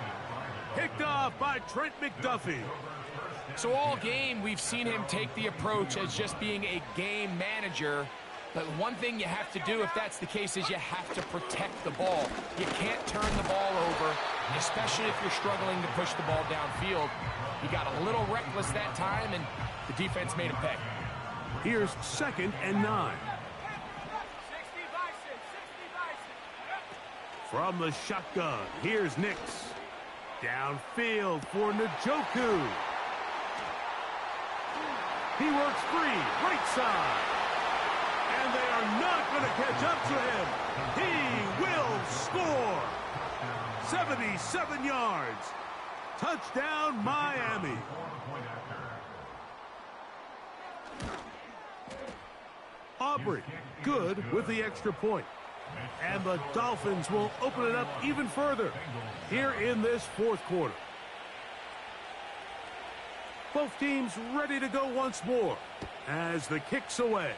Picked off by Trent McDuffie. So all game, we've seen him take the approach as just being a game manager. But one thing you have to do if that's the case is you have to protect the ball. You can't turn the ball over, especially if you're struggling to push the ball downfield. He got a little reckless that time, and the defense made him pay. Here's second and 9. From the shotgun, here's Nix. Downfield for Njoku. He works free, right side. And they are not going to catch up to him. He will score. 77 yards. Touchdown, Miami. Aubrey, good with the extra point. And the Dolphins will open it up even further here in this fourth quarter. Both teams ready to go once more as the kick's away.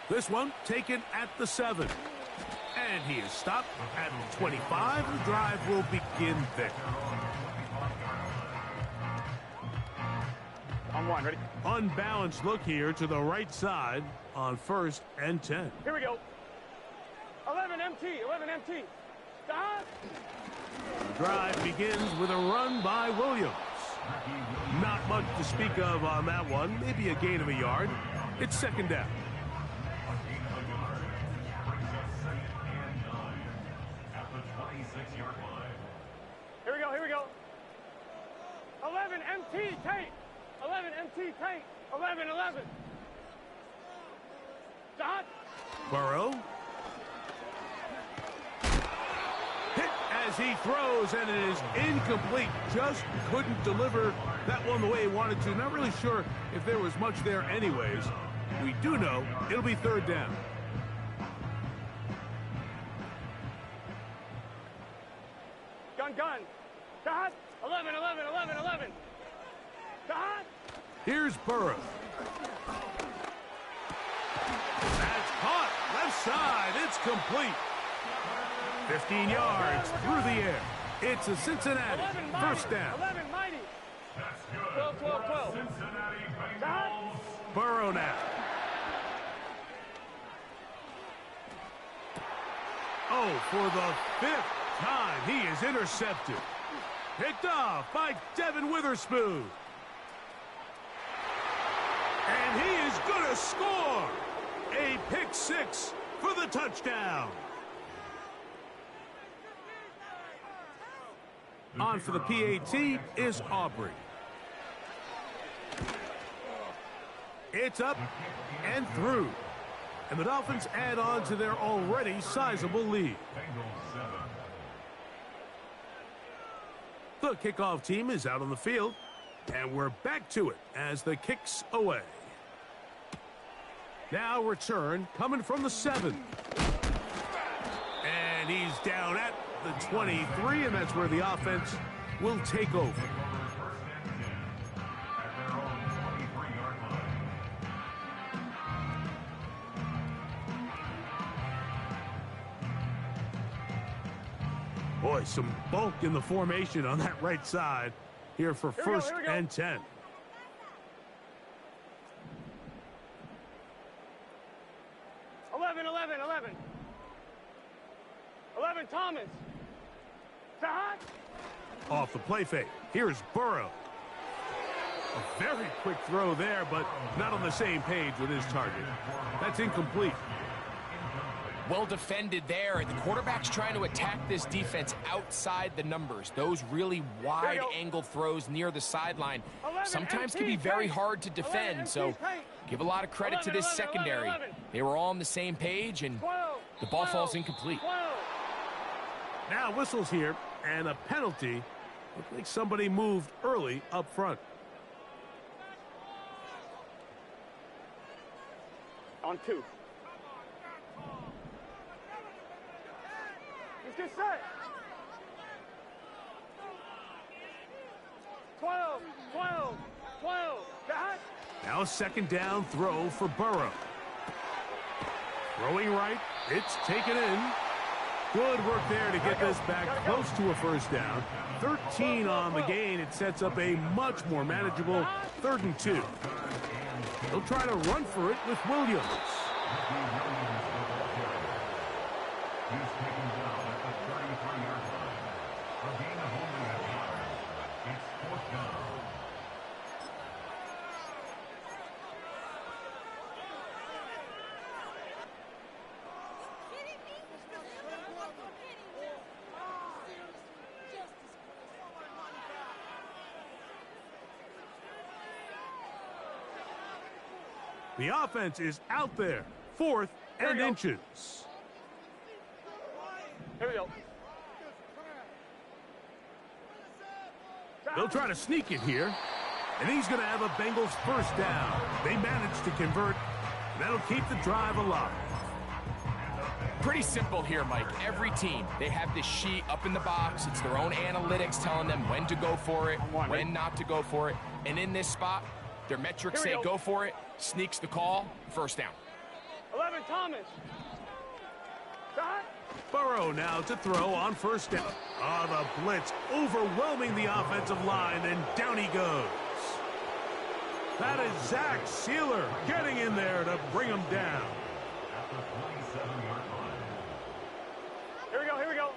This one taken at the 7. And he is stopped at the 25. The drive will begin there. On 1. Ready? Unbalanced look here to the right side on 1st and 10. Here we go. 11 MT. 11 MT. Stop. The drive begins with a run by Williams. Not much to speak of on that one. Maybe a gain of a yard. It's 2nd down. Here we go. Here we go. 11 MT tape. 11 MT tape. 11 11. Stop. Burrow. Hit as he throws, and it is incomplete. Just couldn't deliver that one the way he wanted to. Not really sure if there was much there anyways. We do know it'll be 3rd down. Gun. Stop. 11 11 11 11. Stop. Here's Burrow. That's caught. Left side. It's complete. 15 yards through the air. It's a Cincinnati 1st down. 11 mighty. 12 12 12. Stop. Burrow now. Oh, for the 5th time, he is intercepted. Picked off by Devin Witherspoon. And he is going to score. A pick 6 for the touchdown. On for the PAT is Aubrey. It's up and through. And the Dolphins add on to their already sizable lead. The kickoff team is out on the field, and we're back to it as the kick's away. Now return coming from the 7. And he's down at the 23, and that's where the offense will take over. Boy, some bulk in the formation on that right side here for 1st and 10. Thomas. Stop. Off the play fake. Here's Burrow. A very quick throw there, but not on the same page with his target. That's incomplete. Well defended there, and the quarterback's trying to attack this defense outside the numbers. Those really wide-angle throws near the sideline sometimes can be very hard to defend, so give a lot of credit to this secondary. They were all on the same page, and the ball falls incomplete. Now whistles here, and a penalty. Looks like somebody moved early up front. On 2. Let's get set. 12, 12, 12. Back. Now a 2nd down throw for Burrow. Throwing right. It's taken in. Good work there to get this back close to a 1st down. 13 on the gain. It sets up a much more manageable 3rd and 2. He'll try to run for it with Williams. The offense is out there. 4th and inches. Here we go. They'll try to sneak it here. And he's going to have a Bengals 1st down. They managed to convert. That'll keep the drive alive. Pretty simple here, Mike. Every team, they have this sheet up in the box. It's their own analytics telling them when to go for it, when not to go for it. And in this spot, their metrics say go for it, sneaks the call, 1st down. 11 Thomas. Stop. Burrow now to throw on 1st down. The blitz overwhelming the offensive line, and down he goes. That is Zach Sealer getting in there to bring him down. At the 27-yard line. Here we go, here we go.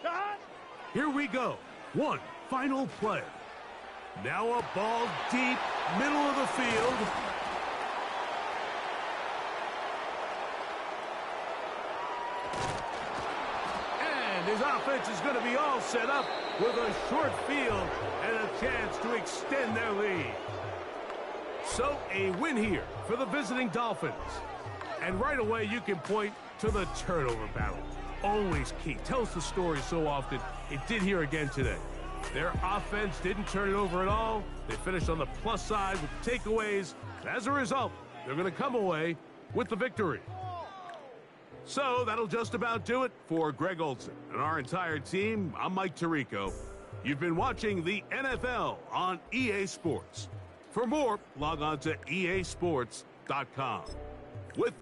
Shot! Here we go. One final play. Now a ball deep, middle of the field. And his offense is going to be all set up with a short field and a chance to extend their lead. So a win here for the visiting Dolphins. And right away you can point to the turnover battle. Always key. Tells the story so often. It did here again today. Their offense didn't turn it over at all. They finished on the plus side with takeaways. As a result, they're going to come away with the victory. So that'll just about do it for Greg Olsen and our entire team. I'm Mike Tirico. You've been watching the NFL on EA Sports. For more, log on to easports.com. With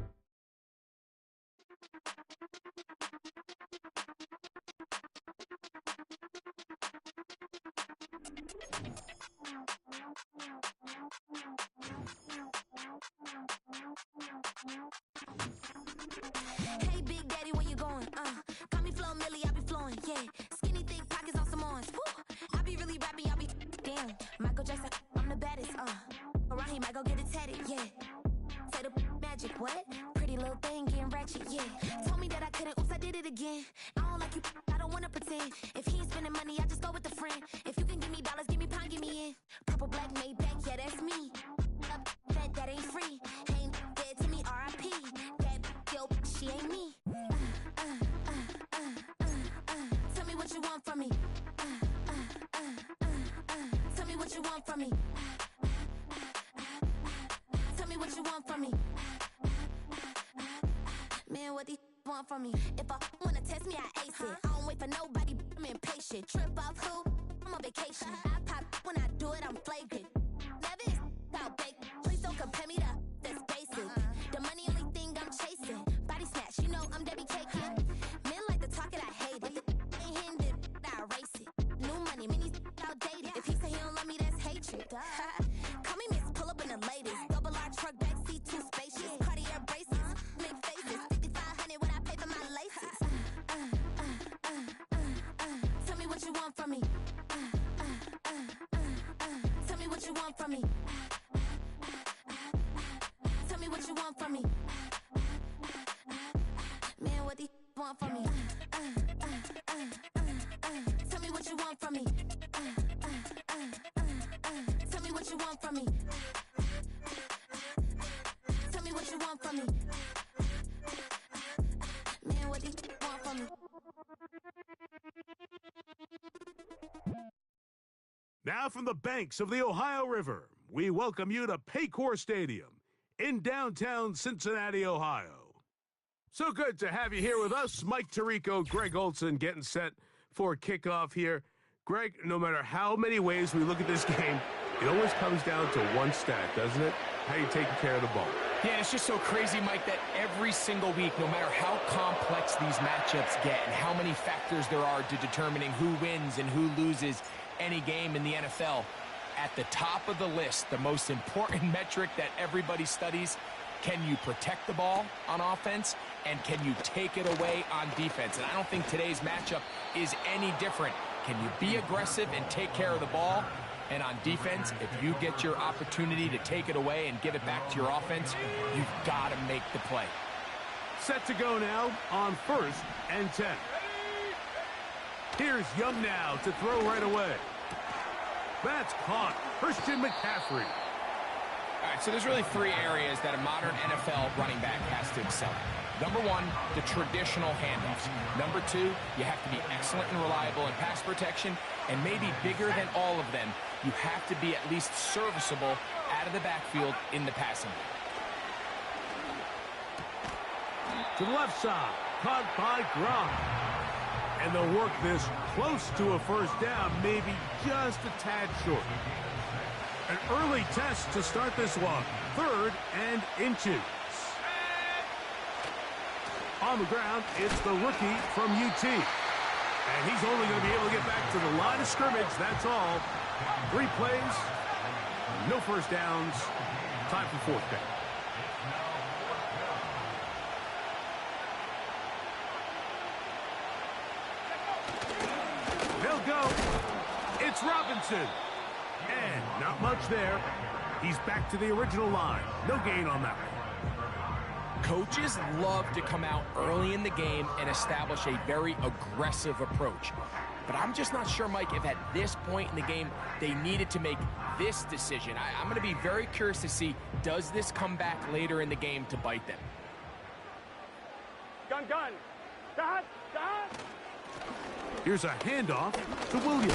Hey, Big Daddy, where you going? Call me Flo Millie, I be flowing, yeah. Skinny, thick pockets on some ones. I be really rapping, y'all be damn. Michael Jackson, I'm the baddest, Around he might go get it tatted, yeah. Say the magic, what? Pretty little thing getting ratchet, yeah. Told me that I couldn't, oops, I did it again. I don't like you, I don't wanna pretend. If he ain't spending money, I just go with a friend. If you can give me dollars, give me pound, give me in. Purple, black, made back, yeah, that's me. That ain't free. Ain't dead to me, R.I.P. That yo, she ain't me. Tell me what you want from me. Tell me what you want from me. Tell me what you want from me. Man, what do you want from me? If I wanna test me, I ace it. I don't wait for nobody, I'm impatient. Trip off who? I'm on vacation. I pop when I do it, I'm flagrant. Never is out bake. Please don't compare me to that's basic. The money only thing I'm chasing. Body snatch, you know I'm Debbie Cake. Men like to talk it, I hate it. Ain't hitting it, I erase it. New money, minis outdated. If he say he don't love me, that's hatred. Call me Miss, pull up in the latest. Double R truck, backseat, too spacious. Cartier braces, make faces. 5,500 when I pay for my laces. Tell me what you want from me. Tell me what you want from me. Tell me what you want from me. Man, what do you want from me? Tell me what you want from me. Tell me what you want from me. Tell me what you want from me. Man, what do you want from me? now from the banks of the Ohio River, we welcome you to Paycor Stadium in downtown Cincinnati, Ohio. So good to have you here with us. Mike Tirico, Greg Olsen getting set for kickoff here. Greg, no matter how many ways we look at this game, it always comes down to one stat, doesn't it? How you taking care of the ball. Yeah, it's just so crazy, Mike, that every single week, no matter how complex these matchups get and how many factors there are to determining who wins and who loses any game in the NFL, at the top of the list, the most important metric that everybody studies, can you protect the ball on offense and can you take it away on defense? And I don't think today's matchup is any different. Can you be aggressive and take care of the ball? And on defense, if you get your opportunity to take it away and give it back to your offense, you've got to make the play. Set to go now on 1st and 10. Here's Young now to throw right away. That's caught. Christian McCaffrey. All right, so there's really three areas that a modern NFL running back has to excel at. Number one, the traditional handoffs. Number two, you have to be excellent and reliable in pass protection. And maybe bigger than all of them, you have to be at least serviceable out of the backfield in the passing game. To the left side, caught by Gronk. And they'll work this close to a first down, maybe just a tad short. An early test to start this one. 3rd and inches. On the ground, it's the rookie from UT. And he's only going to be able to get back to the line of scrimmage, that's all. 3 plays, No first downs. Time for fourth down. They'll go. It's Robinson. And not much there. He's back to the original line. No gain on that one. Coaches love to come out early in the game and establish a very aggressive approach. But I'm just not sure, Mike, if at this point in the game they needed to make this decision. I'm going to be very curious to see, does this come back later in the game to bite them? Gun. Dot. Here's a handoff to Williams.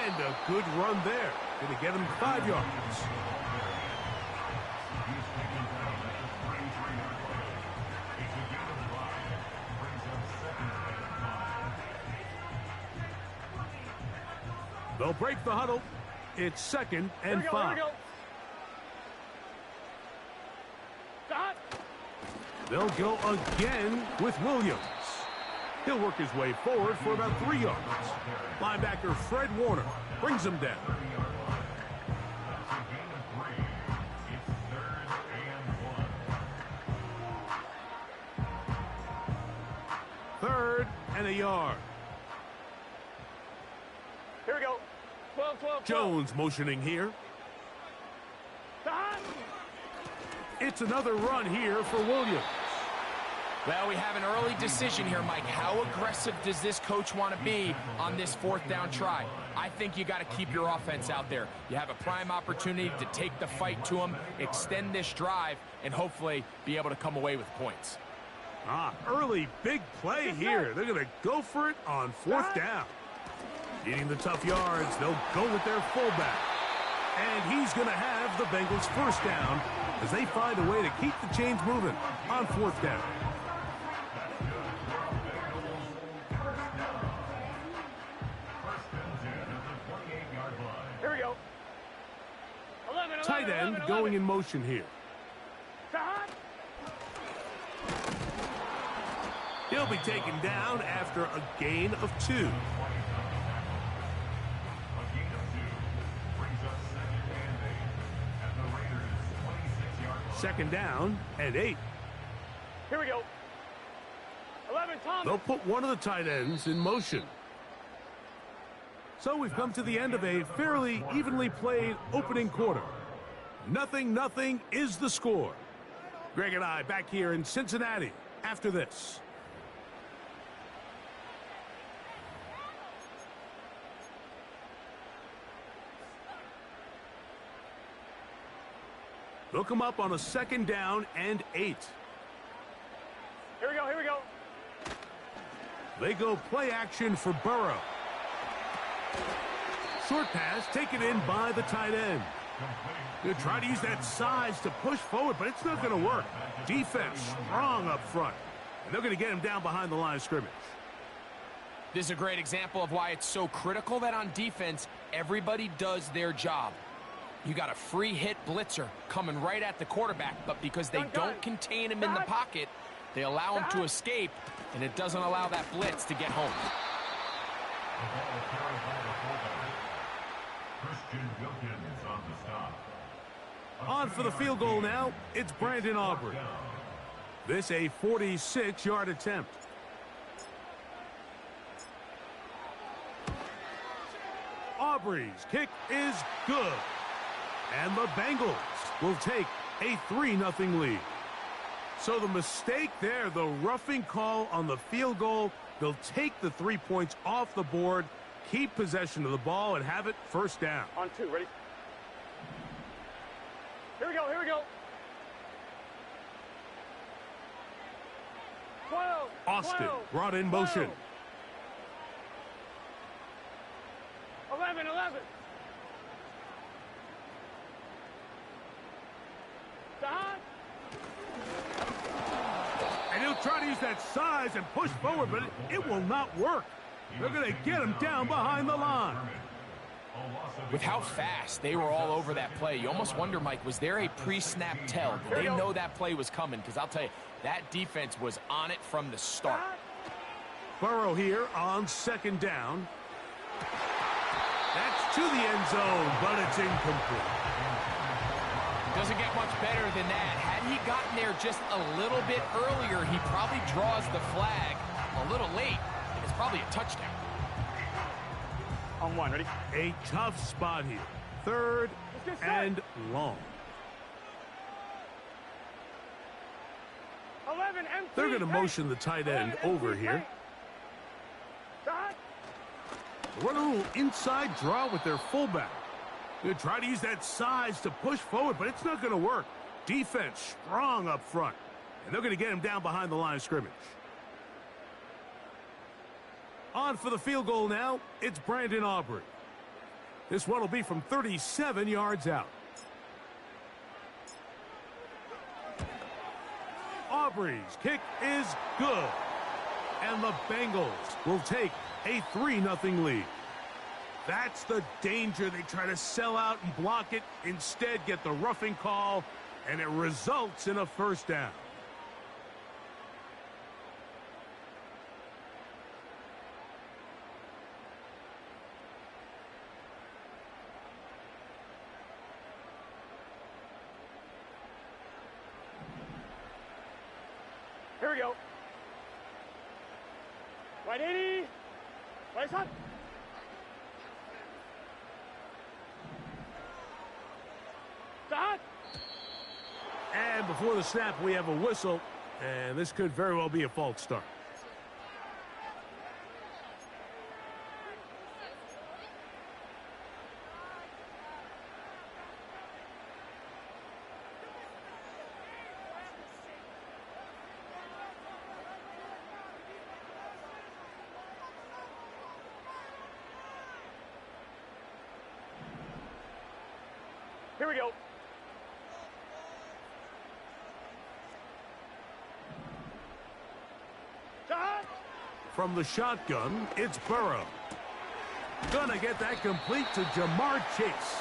And a good run there. Going to get him 5 yards. They'll break the huddle. It's 2nd and 5. Dot. They'll go again with Williams. He'll work his way forward for about 3 yards. Linebacker Fred Warner brings him down. Third and a yard. Here we go. 12. Jones motioning here. Dot. It's another run here for Williams. Well, we have an early decision here, Mike. How aggressive does this coach want to be on this 4th down try? I think you got to keep your offense out there. You have a prime opportunity to take the fight to them, extend this drive, and hopefully be able to come away with points. Early big play here. They're going to go for it on 4th down. Needing the tough yards, they'll go with their fullback. And he's going to have the Bengals 1st down as they find a way to keep the chains moving on 4th down. Here we go. 11. Tight end going in motion here. Dot. He'll be taken down after a gain of 2. Second down and 8. Here we go. 11, Thomas. They'll put one of the tight ends in motion. So we've come to the end of a fairly evenly played opening quarter. 0-0 is the score. Greg and I back here in Cincinnati after this. They'll come up on a 2nd down and 8. Here we go. They go play action for Burrow. Short pass taken in by the tight end. They'll try to use that size to push forward, but it's not going to work. Defense strong up front. And they're going to get him down behind the line of scrimmage. This is a great example of why it's so critical that on defense, everybody does their job. You got a free hit blitzer coming right at the quarterback, but because they don't contain him in the pocket, they allow him to escape, and it doesn't allow that blitz to get home. On for the field goal now, it's Brandon Aubrey. This a 46-yard attempt. Aubrey's kick is good. And the Bengals will take a 3-0 lead. So the mistake there, the roughing call on the field goal, they'll take the 3 points off the board, keep possession of the ball, and have it 1st down. On 2, ready? Here we go. 12. Austin brought in motion. 11. Dot. And he'll try to use that size and push forward, but it will not work. They're going to get him down behind the line. With how fast they were all over that play, you almost wonder, Mike, was there a pre-snap tell? Did they know that play was coming? Because I'll tell you, that defense was on it from the start. Burrow here on 2nd down. That's to the end zone, but it's incomplete. Doesn't get much better than that. Had he gotten there just a little bit earlier, he probably draws the flag a little late, and it's probably a touchdown. On one, ready? A tough spot here. Third and long. 11 MT. They're going to motion the tight end over here. Run a little inside draw with their fullback. They try to use that size to push forward, but it's not going to work. Defense strong up front, and they're going to get him down behind the line of scrimmage. On for the field goal now, it's Brandon Aubrey. This one will be from 37 yards out. Aubrey's kick is good. And the Bengals will take a 3-0 lead. That's the danger. They try to sell out and block it. Instead, get the roughing call, and it results in a first down. Here we go. Right 80. Right shot. Stop. And before the snap, we have a whistle, and this could very well be a false start. Here we go. Shot. From the shotgun, it's Burrow. Gonna get that complete to Jamar Chase.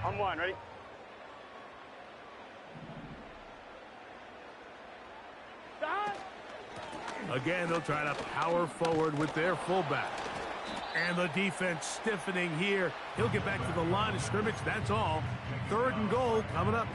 On one, ready? Stop. Again, they'll try to power forward with their fullback. And the defense stiffening here. He'll get back to the line of scrimmage. That's all. 3rd and goal coming up.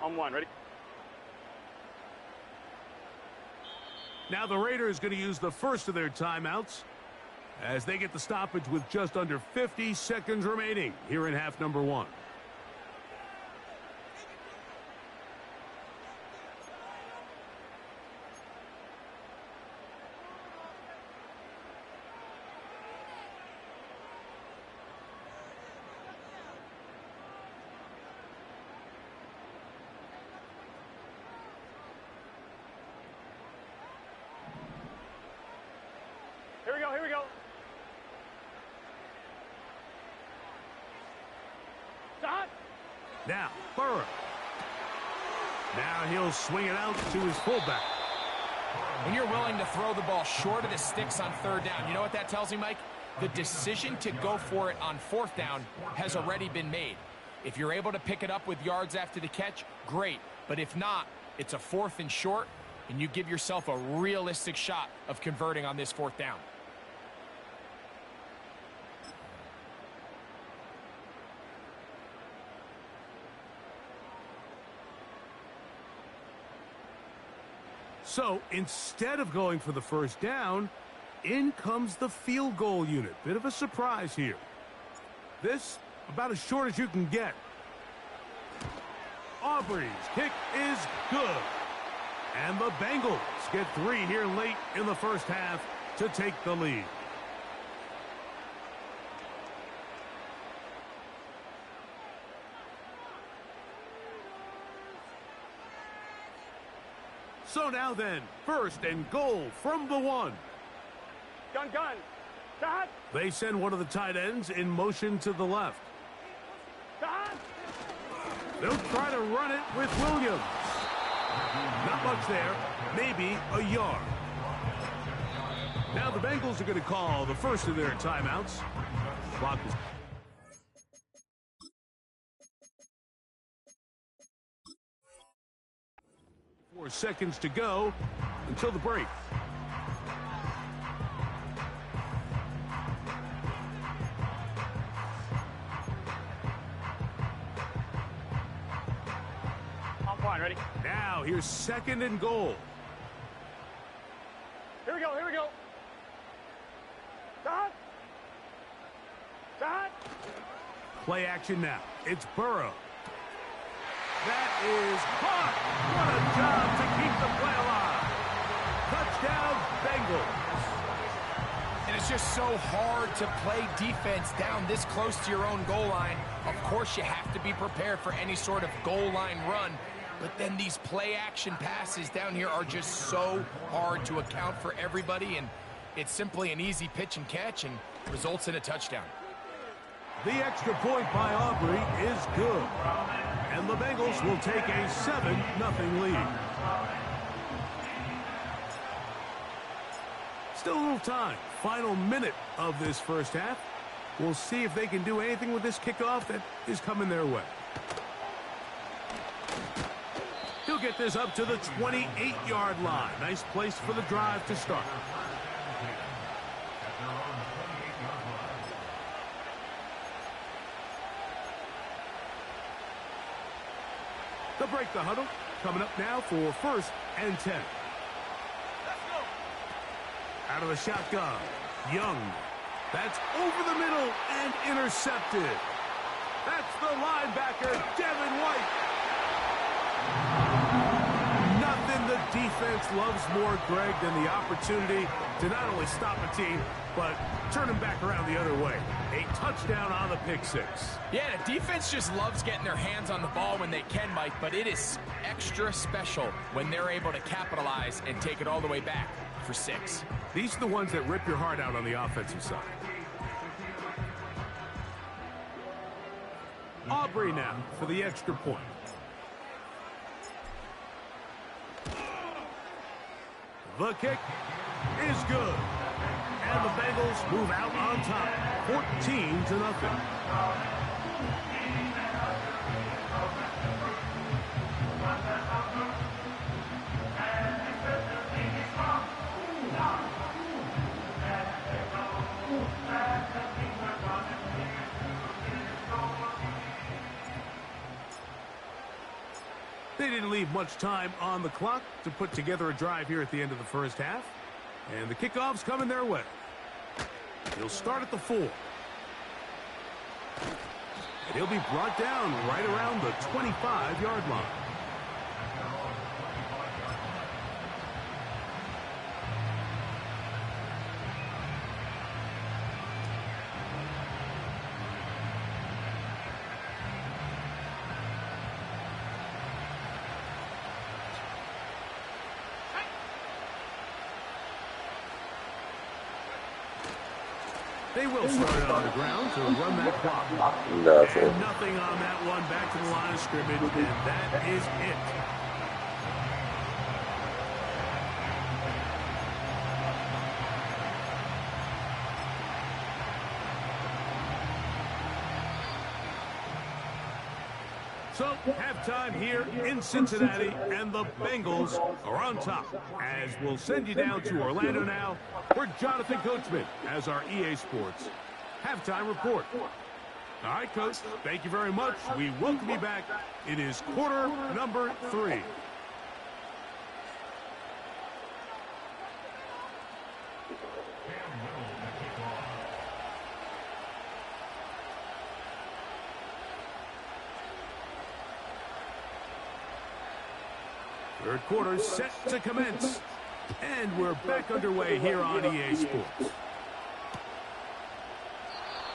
On one, ready? Now the Raiders going to use the first of their timeouts as they get the stoppage with just under 50 seconds remaining here in half number 1. Here we go, here we go. Shot. Now, Burrow. Now he'll swing it out to his fullback. When you're willing to throw the ball short of the sticks on 3rd down, you know what that tells me, Mike? The decision to go for it on 4th down has already been made. If you're able to pick it up with yards after the catch, great. But if not, it's a 4th and short, and you give yourself a realistic shot of converting on this 4th down. So instead of going for the first down, in comes the field goal unit. Bit of a surprise here. This, about as short as you can get. Aubrey's kick is good. And the Bengals get 3 here late in the first half to take the lead. So now then, 1st and goal from the 1. Gun. Dot. They send one of the tight ends in motion to the left. Dot. They'll try to run it with Williams. Not much there. Maybe a yard. Now the Bengals are going to call the first of their timeouts. Clock is 4 seconds to go until the break. I'm fine, ready? Now here's 2nd and goal. Here we go. Dot. Play action now. It's Burrow. That is caught. What a job to keep the play alive. Touchdown, Bengals. And it's just so hard to play defense down this close to your own goal line. Of course, you have to be prepared for any sort of goal line run. But then these play action passes down here are just so hard to account for everybody. And it's simply an easy pitch and catch and results in a touchdown. The extra point by Aubrey is good. And the Bengals will take a 7-0 lead. Still a little time. Final minute of this first half. We'll see if they can do anything with this kickoff that is coming their way. He'll get this up to the 28-yard line. Nice place for the drive to start. They'll break the huddle. Coming up now for 1st and 10. Out of the shotgun. Young. That's over the middle and intercepted. That's the linebacker, Devin White. Nothing the defense loves more, Greg, than the opportunity to not only stop a team, but turn them back around the other way. A touchdown on the pick 6. Yeah, the defense just loves getting their hands on the ball when they can, Mike, but it is extra special when they're able to capitalize and take it all the way back for 6. These are the ones that rip your heart out on the offensive side. Aubrey now for the extra point. The kick is good. And the Bengals move out on top, 14-0. They didn't leave much time on the clock to put together a drive here at the end of the first half. And the kickoff's coming their way. He'll start at the 4. And he'll be brought down right around the 25-yard line. They will start it on the ground to run that clock. Nothing on that one. Back to the line of scrimmage, and that is it. So, halftime here in Cincinnati, and the Bengals are on top. As we'll send you down to Orlando now for Jonathan Coachman as our EA Sports halftime report. All right, Coach, thank you very much. We welcome you back. It is quarter number 3. Third quarter set to commence. And we're back underway here on EA Sports.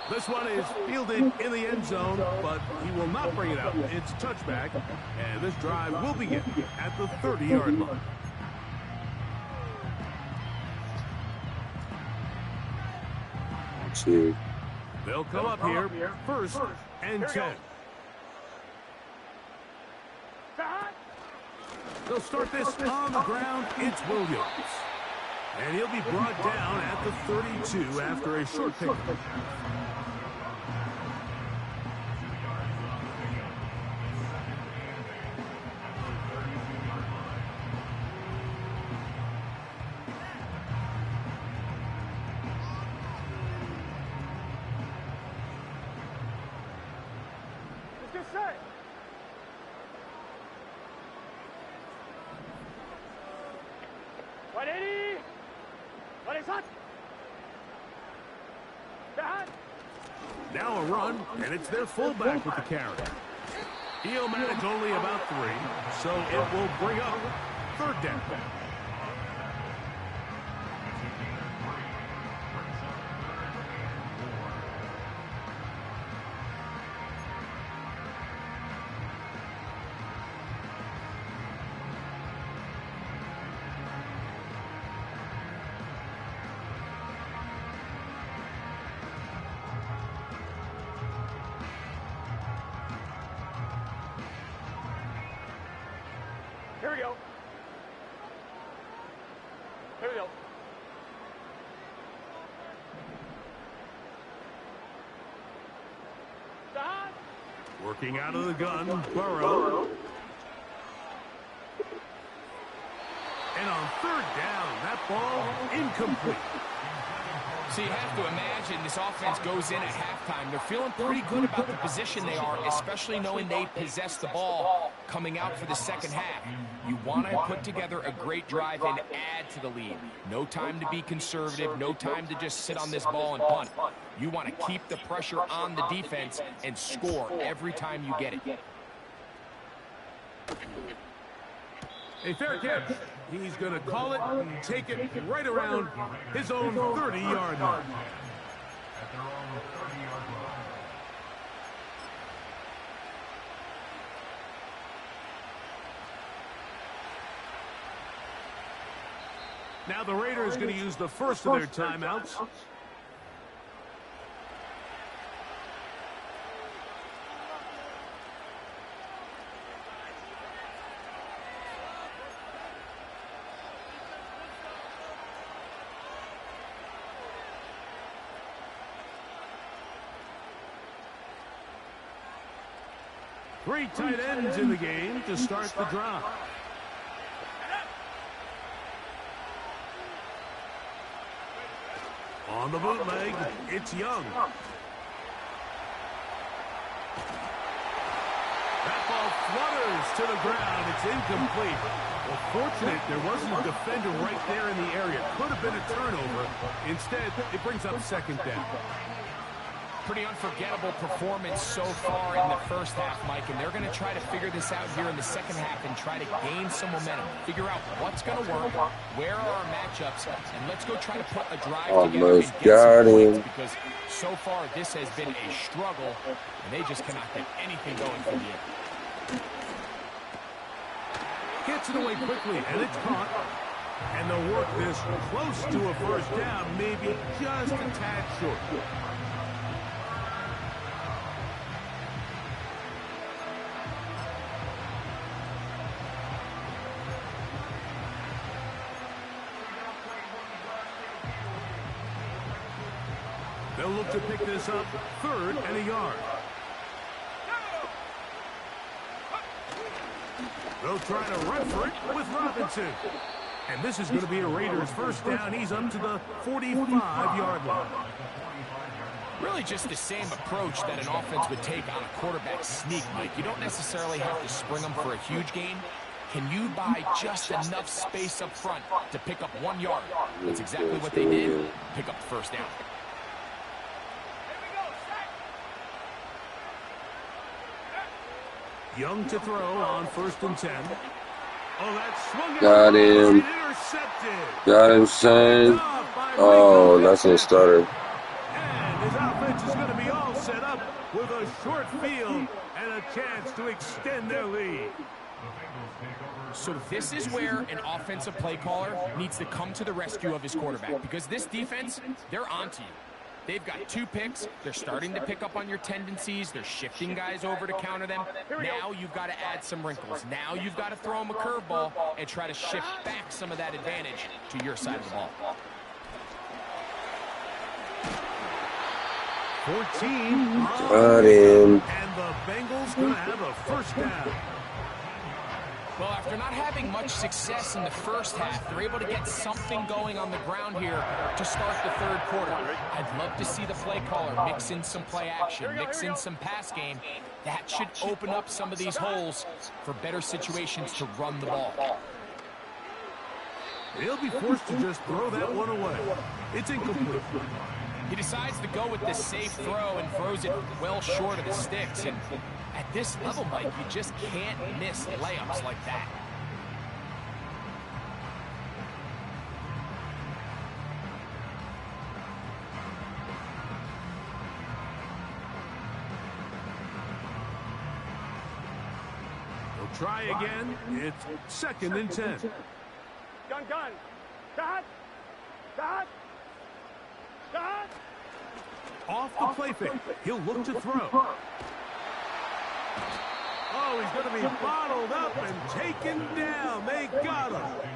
This one is fielded in the end zone, but he will not bring it out. It's a touchback, and this drive will begin at the 30-yard line. They'll come up here, first and 10. They'll start this on the ground. It's Williams. And he'll be brought down at the 32 after a short pickup. Set. Now a run, and it's their fullback with the carry. He'll manage only about 3, so it will bring up third down. Here we go. Here we go. Working out of the gun, Burrow. And on third down, that ball incomplete. So you have to imagine this offense goes in at halftime. They're feeling pretty good about the position they are, especially knowing they possess the ball coming out for the second half. You want to put together a great drive and add to the lead. No time to be conservative, no time to just sit on this ball and punt. You want to keep the pressure on the defense and score every time you get it. A fair catch. He's going to call it and take it right around his own 30-yard line. Now the Raiders going to use the first of their timeouts. Three tight ends in the game to start the drive. On the bootleg, it's Young. That ball flutters to the ground. It's incomplete. Well, fortunate there wasn't a defender right there in the area. Could have been a turnover. Instead, it brings up second down. Pretty unforgettable performance so far in the first half, Mike, and they're going to try to figure this out here in the second half and try to gain some momentum. Figure out what's going to work, where are our matchups, and let's go try to put a drive together and get some points, because so far this has been a struggle, and they just cannot get anything going from here. Gets it away quickly, and it's caught. And they'll work this close to a first down, maybe just a tad short. They'll look to pick this up, third and a yard. They'll try to run for it with Robinson. And this is going to be a Raiders first down. He's up to the 45-yard line. Really just the same approach that an offense would take on a quarterback sneak, Mike. You don't necessarily have to spring them for a huge gain. Can you buy just enough space up front to pick up 1 yard? That's exactly what they did. Pick up the first down. Young to throw on first and 10. Oh, that swung and Got him. intercepted. Got him, son. Oh, that's a starter. And his offense is going to be all set up with a short field and a chance to extend their lead. So this is where an offensive play caller needs to come to the rescue of his quarterback, because this defense, they're onto you. They've got 2 picks. They're starting to pick up on your tendencies. They're shifting guys over to counter them. Now you've got to add some wrinkles. Now you've got to throw them a curveball and try to shift back some of that advantage to your side of the ball. 14. Got him. And the Bengals going to have a first down. Well, after not having much success in the first half, they're able to get something going on the ground here to start the third quarter. I'd love to see the play caller mix in some play action, mix in some pass game. That should open up some of these holes for better situations to run the ball. He'll be forced to just throw that one away. It's incomplete. He decides to go with this safe throw and throws it well short of the sticks. And at this level, Mike, you just can't miss layups like that. He'll try again. It's 2nd and 10. Gun. Dot. Off the play fake. He'll look to throw. Oh, he's going to be bottled up and taken down. They got him.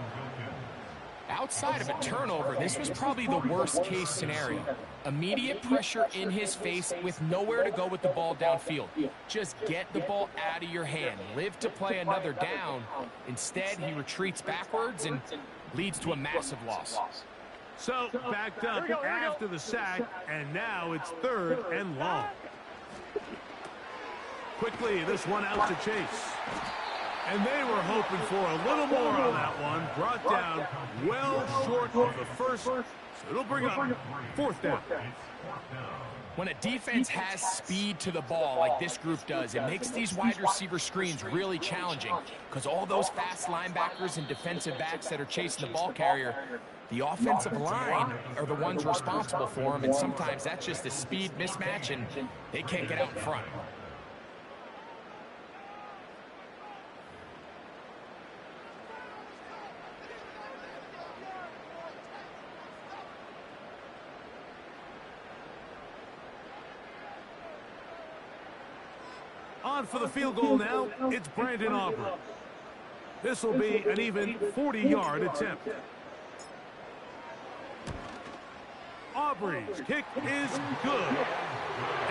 Outside of a turnover, this was probably the worst-case scenario. Immediate pressure in his face with nowhere to go with the ball downfield. Just get the ball out of your hand. Live to play another down. Instead, he retreats backwards and leads to a massive loss. So, backed up after the sack, and now it's 3rd and long. Quickly, this one out to chase. And they were hoping for a little more on that one. Brought down well short of the first, so it'll bring up 4th down. When a defense has speed to the ball like this group does, it makes these wide receiver screens really challenging, because all those fast linebackers and defensive backs that are chasing the ball carrier, the offensive line are the ones responsible for them, and sometimes that's just a speed mismatch, and they can't get out in front. On for the field goal now, it's Brandon Aubrey. This will be an even 40-yard attempt. Aubrey's kick is good.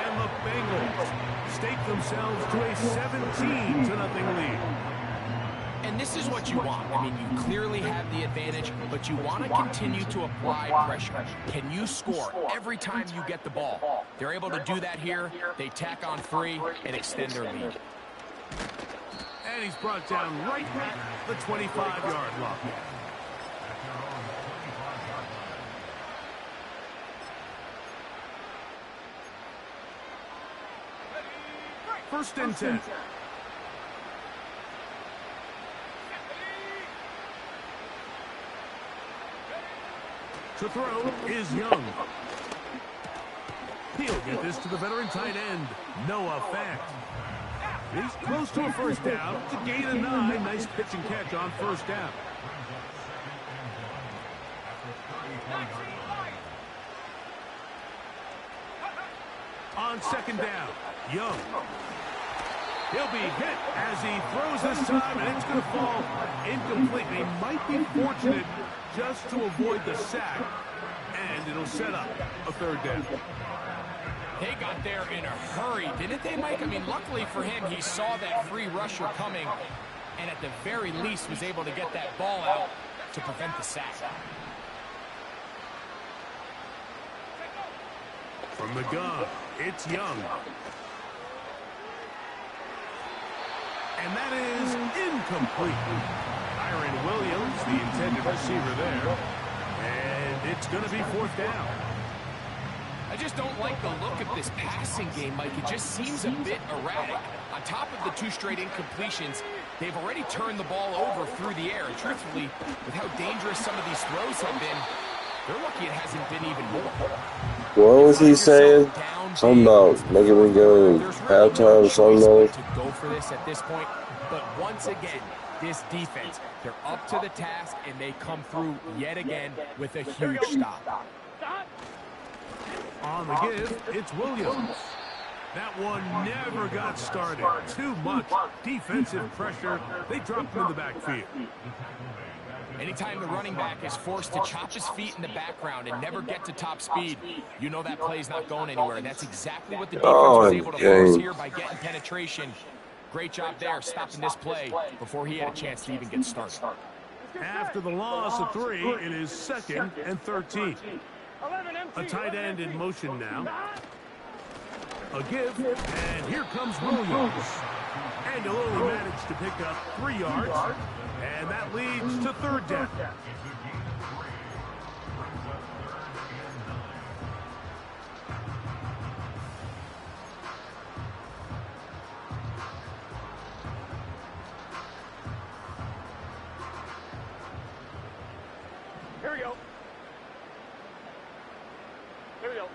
And the Bengals stake themselves to a 17-0 lead. And this is what you want. I mean, you clearly have the advantage, but you want to continue to apply pressure. Can you score every time you get the ball? They're able to do that here. They tack on 3 and extend their lead. And he's brought down right at the 25-yard line. First and 10. To throw is Young. He'll get this to the veteran tight end, Noah Fant. He's close to a first down. It's a gain of 9. Nice pitch and catch on first down. On second down, Young. He'll be hit as he throws this time, and it's going to fall incomplete. They might be fortunate just to avoid the sack, and it'll set up a 3rd down. They got there in a hurry, didn't they, Mike? I mean, luckily for him, he saw that free rusher coming, and at the very least was able to get that ball out to prevent the sack. From the gun, it's Young. And that is incomplete. Kyron Williams, the intended receiver there. And it's going to be 4th down. I just don't like the look of this passing game, Mike. It just seems a bit erratic. On top of the 2 straight incompletions, they've already turned the ball over through the air. And truthfully, with how dangerous some of these throws have been, they're lucky it hasn't been even more. What was he saying? Something about making me go in halftime or something else. To go for this at this point, but once again, this defense, they're up to the task, and they come through yet again with a huge stop. On the give, it's Williams. That one never got started. Too much defensive pressure. They dropped him in the backfield. Anytime the running back is forced to chop his feet in the background and never get to top speed, you know that play's not going anywhere. And that's exactly what the defense was able to force here by getting penetration. Great job there stopping this play before he had a chance to even get started. After the loss of 3, it is 2nd and 13. A tight end in motion now. A give, and here comes Williams. And he'll only manage to pick up 3 yards, and that leads to 3rd down. Here we go. Here we go.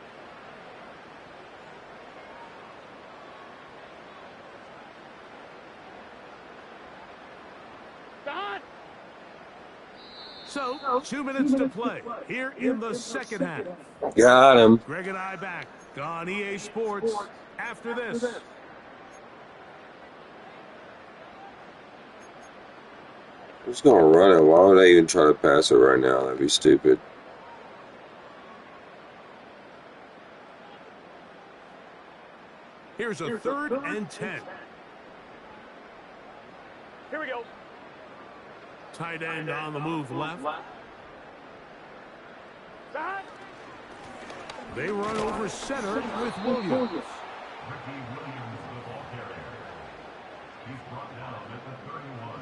Don! So, 2 minutes to play here in the 2nd half. Got him. Greg and I back on EA Sports after this. Who's gonna run it? Why would I even try to pass it right now? That'd be stupid. Here's a 3rd and 10. Here we go. Tight end on the move left. Don! They run over center with Williams. Ricky Williams, the ball carrier. He's brought down at the 31.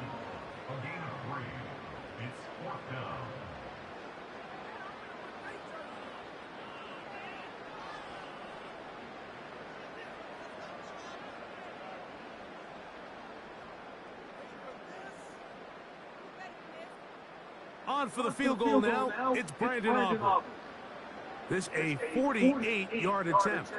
A gain of 3. It's 4th down. On for the field goal now, it's Brandon Aubrey. This a 48-yard attempt.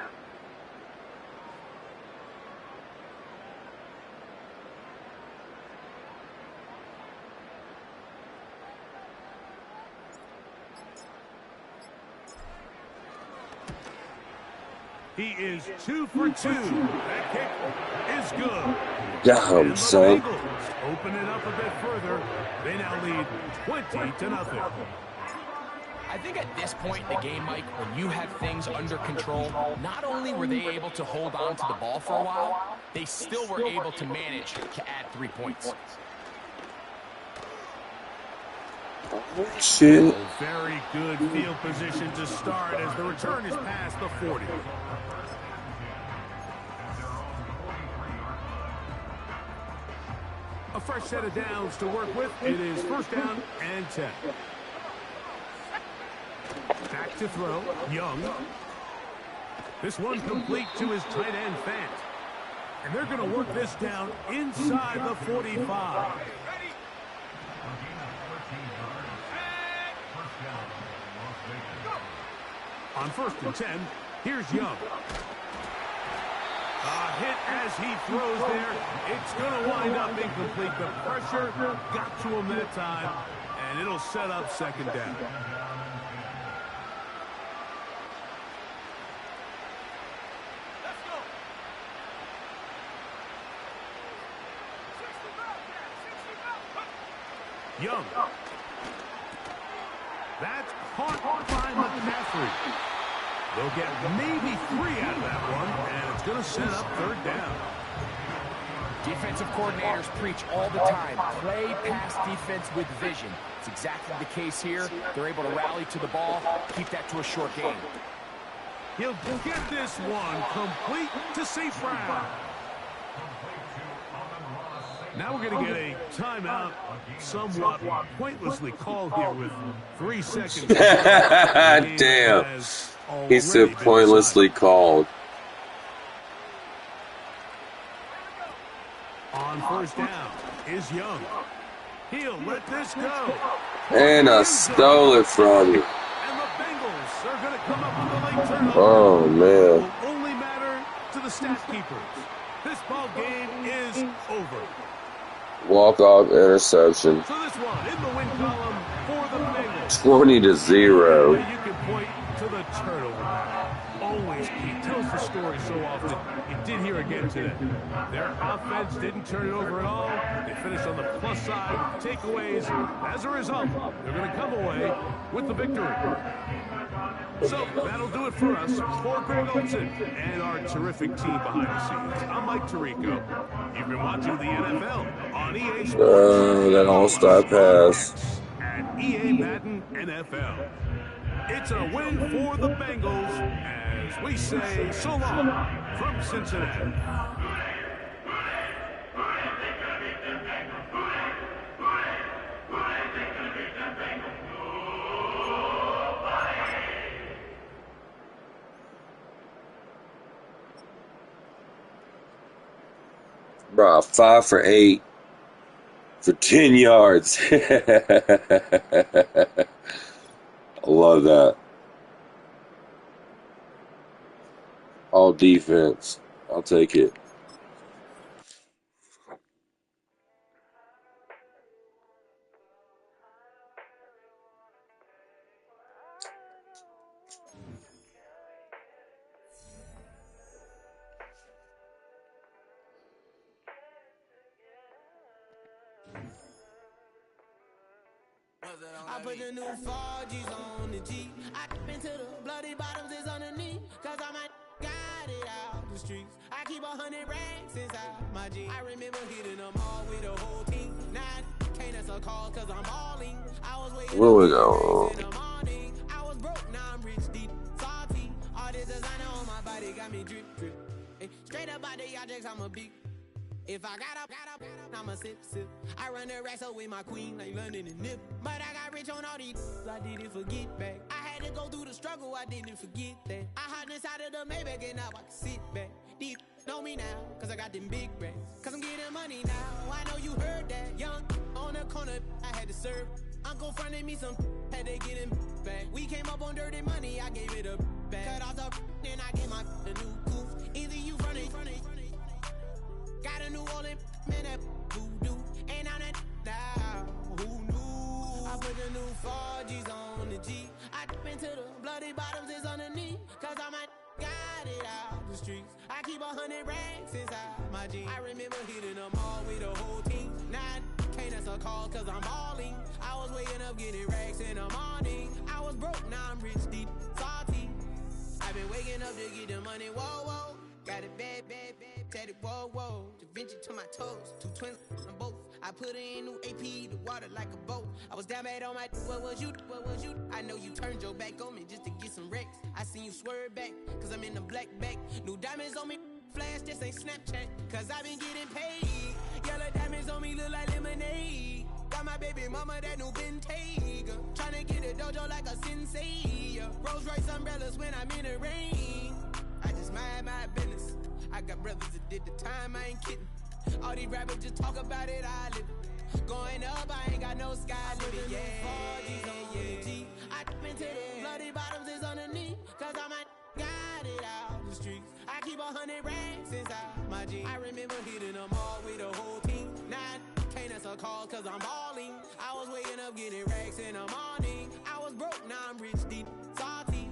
He is 2 for 2. That kick is good. Got him, son. Open it up a bit further. They now lead 20-0. I think at this point in the game, Mike, when you have things under control, not only were they able to hold on to the ball for a while, they still were able to manage to add 3 points. Oh, shit. Very good field position to start as the return is past the 40. A fresh set of downs to work with. It is 1st down and 10. Back to throw, Young. This one complete to his tight end, Fant. And they're going to work this down inside the 45. On 1st and 10, here's Young. A hit as he throws there. It's going to wind up incomplete. The pressure got to him that time, and it'll set up 2nd down. Young. That's caught by McCaffrey. They'll get maybe 3 out of that one, and it's going to set up 3rd down. Defensive coordinators preach all the time, play pass defense with vision. It's exactly the case here. They're able to rally to the ball, keep that to a short game. He'll get this one complete to St. Brown. Now we're going to get a timeout, somewhat pointlessly called here with 3 seconds. Damn. Has He said pointlessly called. On first down is Young. He'll let this go. And I stole it from you. And the Bengals are going to come up with a late turnover. Oh, man. It will only matter to the stat keepers. This ball game is over. Walk-off interception. So this one in the win column for the Bengals. 20-0. You can point to the turnover. Always key. Tells the story so often. You did hear again today. Their offense didn't turn it over at all. They finished on the plus side with takeaways. As a result, they're going to come away with the victory. So that'll do it for us. For Greg Olson and our terrific team behind the scenes, I'm Mike Tirico. You've been watching the NFL on EA Sports. That all-star pass. At EA Madden NFL. It's a win for the Bengals as we say so long from Cincinnati. Bro, 5 for 8 for 10 yards. I love that. All defense. I'll take it. I put the new 4Gs on the G. I been to the bloody bottoms is underneath. Cause I might got it out the streets. I keep 100 racks inside my G. I remember hitting them all with the whole team. Now can't answer calls cause I'm balling. I was waiting Where we go? in the morning. I was broke, now I'm rich, deep, salty. All this designer on my body got me drip, drip. Hey, straight up out the objects, I'm a big. If I got up, I'ma sip. I run the racks up with my queen like London and Nip. But I got rich on all these, I didn't forget back. I had to go through the struggle, I didn't forget that. I hopped inside of the Maybach and now I can sit back. These know me now, cause I got them big racks. Cause I'm getting money now, I know you heard that. Young on the corner, I had to serve. Uncle fronted me some, had to get him back. We came up on dirty money, I gave it a back. Cut off the, then I gave my the new coupe. Either you running. Got a New Orleans, man, that voodoo. And I'm that now, who knew? I put the new 4Gs on the G. I been to the bloody bottoms is underneath. Cause I might got it out the streets. I keep 100 racks inside my G. I remember hitting them all with the whole team. Now I can't answer calls cause I'm balling. I was waking up getting racks in the morning. I was broke, now I'm rich, deep, salty. I've been waking up to get the money, whoa, whoa. Got it bad, tatted, whoa, whoa. Da Vinci to my toes, 2 twins on both. I put it in new AP, the water like a boat. I was down bad on my, what was you? I know you turned your back on me just to get some wrecks. I seen you swerve back, cause I'm in the black back. New diamonds on me, flash, this ain't Snapchat. Cause I been getting paid. Yellow diamonds on me look like lemonade. Got my baby mama that new Bentayga. Tryna get a dojo like a sensei. Rolls Royce umbrellas when I'm in the rain. I just mind my business. I got brothers that did the time, I ain't kidding. All these rappers just talk about it, I live it. Going up, I ain't got no sky limit. Yeah, 4G's on the G. I been to the bloody bottoms is underneath. Cause I might got it out the streets. I keep 100 racks inside my G. I remember hitting them all with the whole team. Now I can't answer calls cause I'm balling. I was waking up getting racks in the morning. I was broke, now I'm rich, deep, salty.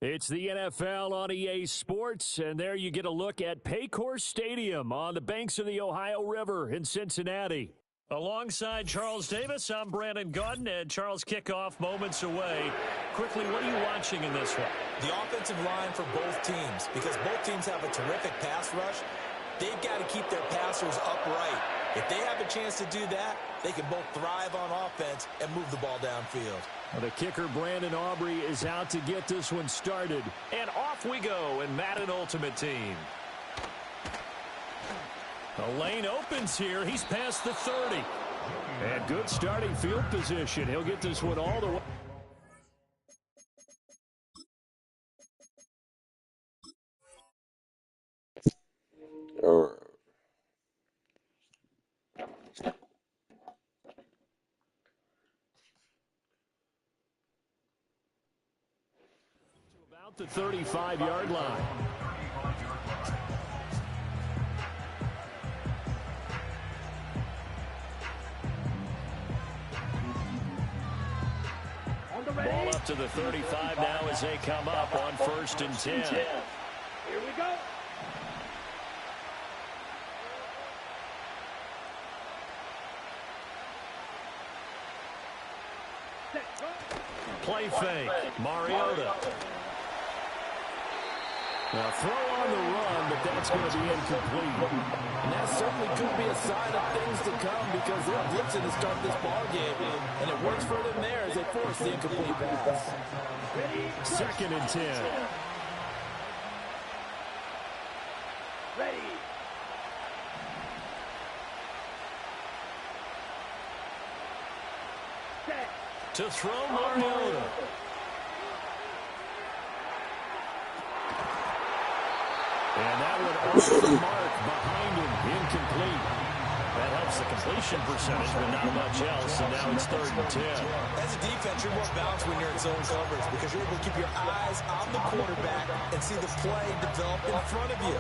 It's the NFL on EA Sports, and there you get a look at Paycor Stadium on the banks of the Ohio River in Cincinnati. Alongside Charles Davis, I'm Brandon Gaudin, and Charles, kickoff moments away. Quickly, what are you watching in this one? The offensive line for both teams, because both teams have a terrific pass rush. They've got to keep their passers upright. If they have a chance to do that, they can both thrive on offense and move the ball downfield. Well, the kicker, Brandon Aubrey, is out to get this one started. And off we go in Madden Ultimate Team. The lane opens here. He's past the 30. And good starting field position. He'll get this one all the way. All right. About the 35-yard line. Ball up to the 35 now as they come up on 1st and 10. Here we go. Play fake. Mariota. Now throw on the run, but that's going to be incomplete. And that certainly could be a sign of things to come because they're blitzing to start this ball game. And it works for them there as they force the incomplete pass. 2nd and 10. Ready. Set. To throw Mariota. And that one off the mark behind him, incomplete. That helps the completion percentage, but not much else, and now it's 3rd and 10. As a defense, you're more balanced when you're in zone coverage because you're able to keep your eyes on the quarterback and see the play develop in front of you.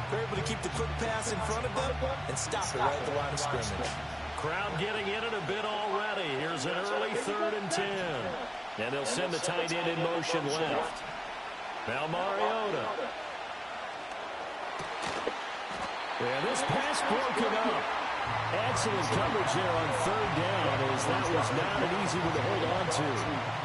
They're able to keep the quick pass in front of them and stop it right at the line of scrimmage. Crowd getting in it a bit already. Here's an early 3rd and 10. And they'll send the tight end in motion left. Now Mariota. And this pass broken up. Excellent coverage there on 3rd down as that was not an easy one to hold on to.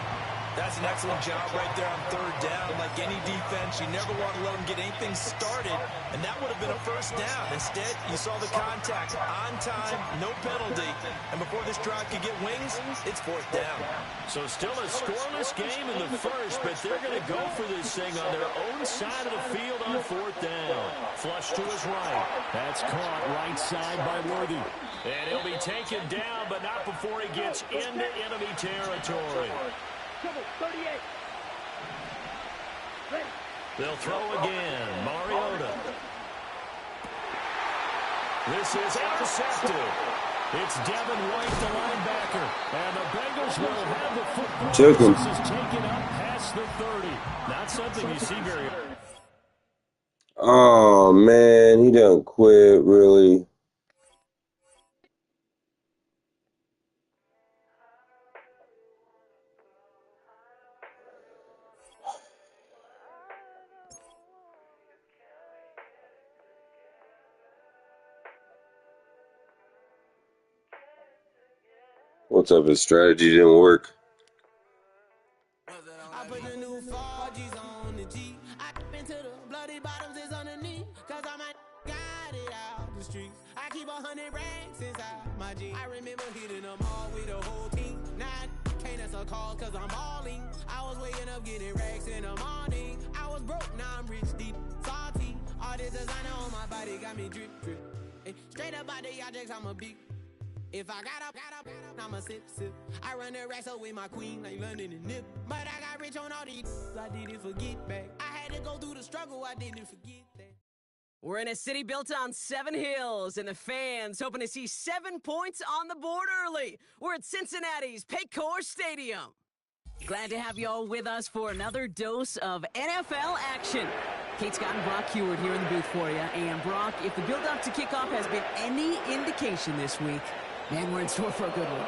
That's an excellent job right there on 3rd down. Like any defense, you never want to let them get anything started, and that would have been a 1st down. Instead, you saw the contact on time, no penalty, and before this drive could get wings, it's 4th down. So still a scoreless game in the 1st, but they're going to go for this thing on their own side of the field on 4th down. Flush to his right. That's caught right side by Worthy. And he'll be taken down, but not before he gets into enemy territory. 38. Ready. They'll throw again. Mariota. This is intercepted. It's Devin White, the linebacker. And the Bengals will have the football. Took him. This is taken up past the 30. Not something you see very often. Oh, man. He done quit, really. What's up? His strategy didn't work. I put the new 4Gs on the G. I been to the bloody bottoms is underneath. Cause I might got it out the streets. I keep 100 racks inside my jeans. I remember hitting them all with the whole team. Now I can't answer calls cause I'm balling. I was waking up getting racks in the morning. I was broke, now I'm rich, deep, salty. All this designer on my body got me drip, drip. Hey, straight up out the objects, I'm a big. If I got up, I'ma sip. I run the racks up with my queen like London and Nip. But I got rich on all these, I didn't forget back. I had to go through the struggle, I didn't forget that. We're in a city built on 7 hills, and the fans hoping to see 7 points on the board early. We're at Cincinnati's Paycor Stadium. Glad to have you all with us for another dose of NFL action. Kate Scott and Brock Heward here in the booth for you. And Brock, if the build-up to kickoff has been any indication this week, man, we're in store for a good one.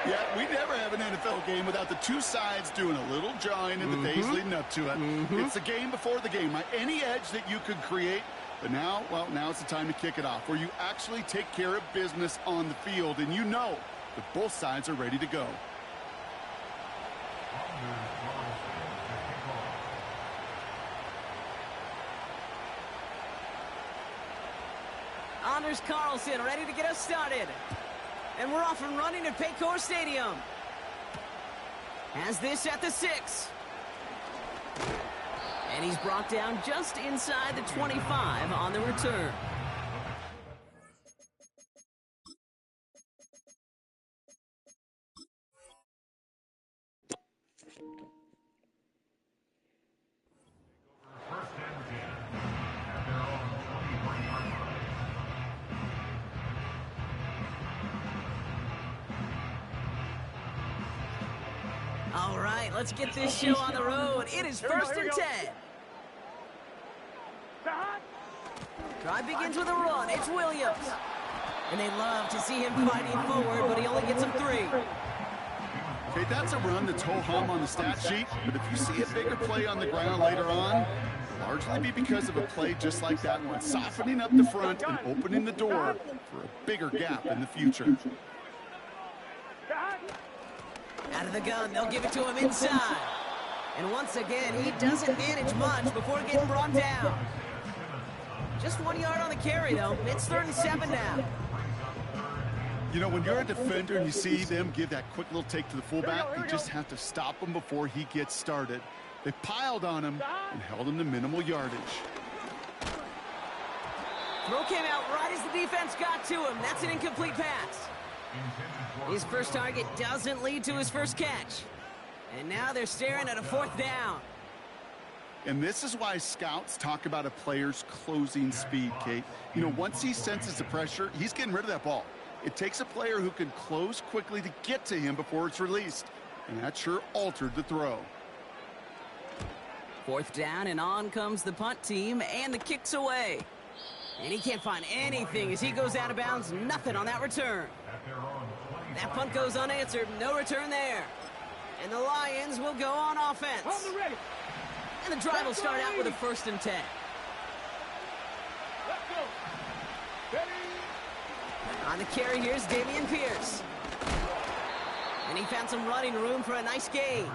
Yeah, we never have an NFL game without the two sides doing a little jawing in the days leading up to it. It's the game before the game. Any edge that you could create, but now, well, now it's the time to kick it off, where you actually take care of business on the field, and you know that both sides are ready to go. Anders Carlson ready to get us started. And we're off and running at Paycor Stadium. Has this at the 6. And he's brought down just inside the 25 on the return. right, let's get this show on the road. It is 1st and 10. Drive begins with a run. It's Williams. And they love to see him fighting forward, but he only gets him 3. Okay, that's a run that's ho-hum on the stat sheet, but if you see a bigger play on the ground later on, it'll largely be because of a play just like that one, softening up the front and opening the door for a bigger gap in the future. Out of the gun, they'll give it to him inside. And once again, he doesn't manage much before getting brought down. Just 1 yard on the carry, though. It's 3rd and 7 now. You know, when you're a defender and you see them give that quick little take to the fullback, you just have to stop him before he gets started. They piled on him and held him to minimal yardage. Throw came out right as the defense got to him. That's an incomplete pass. His first target doesn't lead to his first catch. And now they're staring at a 4th down. And this is why scouts talk about a player's closing speed, Kate. You know, once he senses the pressure, he's getting rid of that ball. It takes a player who can close quickly to get to him before it's released. And that sure altered the throw. 4th down, and on comes the punt team, and the kick's away. And he can't find anything as he goes out of bounds. Nothing on that return. That punt goes unanswered. No return there. And the Lions will go on offense. And the drive will start out with a 1st and 10. On the carry, here's Damian Pierce. And he found some running room for a nice gain.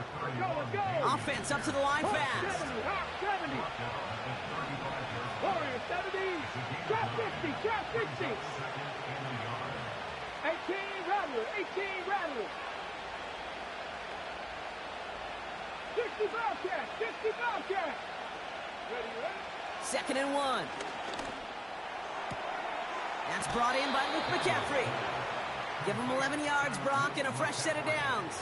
Offense up to the line fast. 70. Warriors 70. Drop 50. Drop 60. 18 Rattler. 18 Rattler. 60 Bobcat. 60 Bobcat. Second and 1. That's brought in by Luke McCaffrey. Give him 11 yards, Brock, and a fresh set of downs.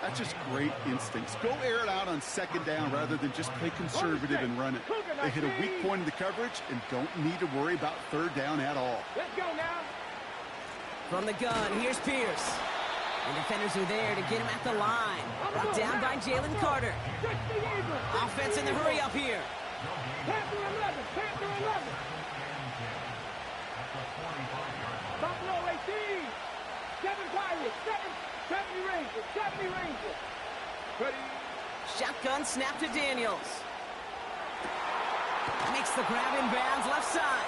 That's just great instincts. Go air it out on 2nd down rather than just play conservative and run it. They hit a weak point in the coverage and don't need to worry about 3rd down at all. Let's go now. From the gun, here's Pierce. And defenders are there to get him at the line. Brought down by Jalen Carter. Offense in the hurry up here. Panther 11. Panther 11. Buffalo 18. 7 Pirates. 70 Rangers. 70 Rangers. Ready. Shotgun snap to Daniels. Makes the grab in bounds left side.